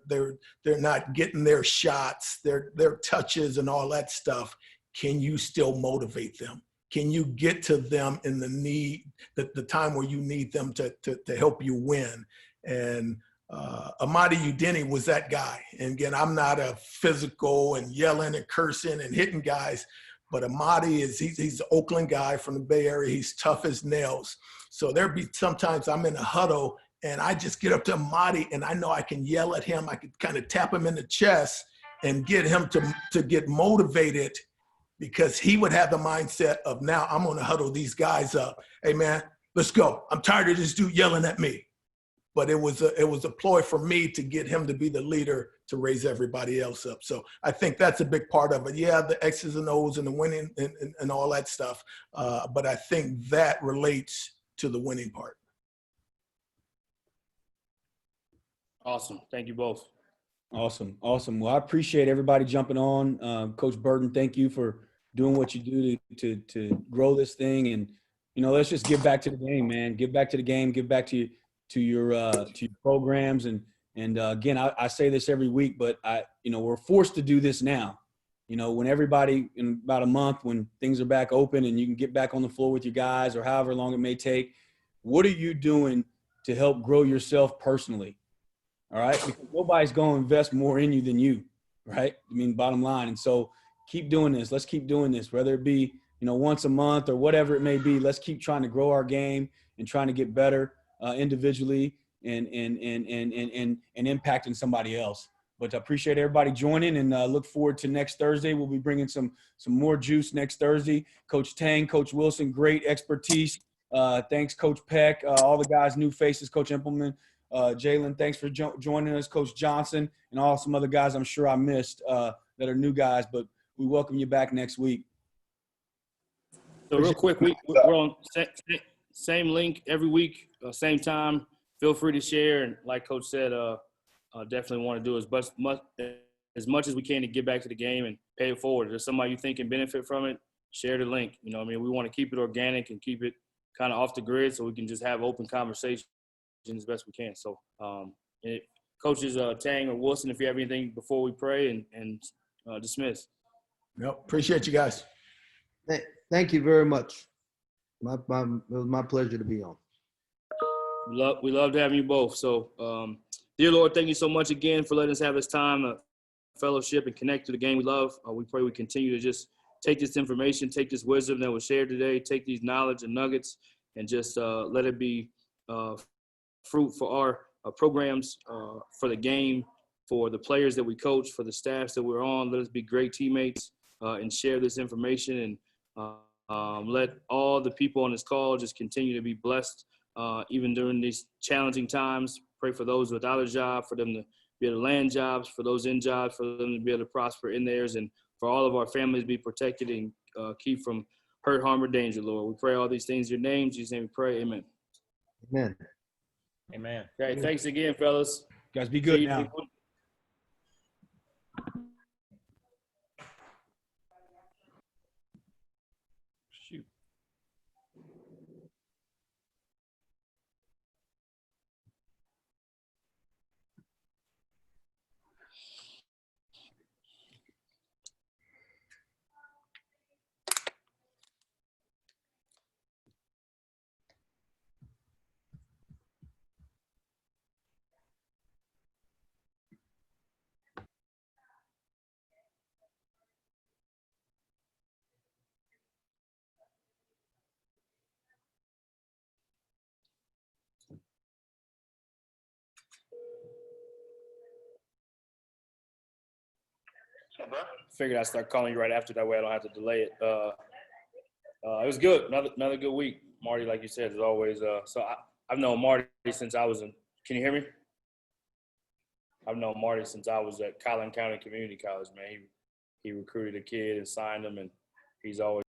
not getting their shots, their touches and all that stuff, can you still motivate them? Can you get to them in the time where you need them to help you win? And Marty Udini was that guy. And again, I'm not a physical and yelling and cursing and hitting guys, but Marty he's an Oakland guy from the Bay Area. He's tough as nails. So there'd be sometimes I'm in a huddle and I just get up to Marty and I know I can yell at him. I could kind of tap him in the chest and get him to get motivated, because he would have the mindset of, now I'm going to huddle these guys up. Hey man, let's go. I'm tired of this dude yelling at me. But it was a ploy for me to get him to be the leader to raise everybody else up. So I think that's a big part of it. Yeah, the X's and O's and the winning and all that stuff. But I think that relates to the winning part. Awesome. Thank you both. Awesome. Well, I appreciate everybody jumping on. Coach Burton, thank you for doing what you do to grow this thing. And, let's just give back to the game, man. Give back to the game. Give back to your programs. And again, I say this every week, but we're forced to do this now. When everybody, in about a month, when things are back open and you can get back on the floor with your guys or however long it may take, what are you doing to help grow yourself personally? All right. Because nobody's going to invest more in you than you. Right. I mean, bottom line. And so keep doing this. Let's keep doing this, whether it be, once a month or whatever it may be. Let's keep trying to grow our game and trying to get better individually and impacting somebody else. But I appreciate everybody joining and look forward to next Thursday. We'll be bringing some more juice next Thursday. Coach Tang, Coach Wilson, great expertise. Thanks, Coach Peck, all the guys, new faces, Coach Impleman. Jalen, thanks for joining us, Coach Johnson, and all some other guys I'm sure I missed that are new guys, but we welcome you back next week. So real quick, we're on same link every week, same time. Feel free to share, and like Coach said, definitely want to do as much as we can to get back to the game and pay it forward. If there's somebody you think can benefit from it, share the link. We want to keep it organic and keep it kind of off the grid so we can just have open conversations as best we can. So, coaches Tang or Wilson, if you have anything before we pray and dismiss. Yep, appreciate you guys. Thank you very much. It was my pleasure to be on. We loved having you both. So, dear Lord, thank you so much again for letting us have this time, fellowship, and connect to the game we love. We pray we continue to just take this information, take this wisdom that was shared today, take these knowledge and nuggets, and just let it be fruit for our programs, for the game, for the players that we coach, for the staffs that we're on. Let us be great teammates and share this information, and let all the people on this call just continue to be blessed even during these challenging times. Pray for those without a job, for them to be able to land jobs, for those in jobs, for them to be able to prosper in theirs, and for all of our families to be protected and keep from hurt, harm, or danger, Lord. We pray all these things in your name. In Jesus' name we pray. Amen. Amen. Amen. Okay, thanks again, fellas. Guys, be good now. Figured I'd start calling you right after, that way I don't have to delay it. It was good. Another good week, Marty. Like you said, as always. So I've known Marty since I was in. Can you hear me? I've known Marty since I was at Collin County Community College. Man, he recruited a kid and signed him, and he's always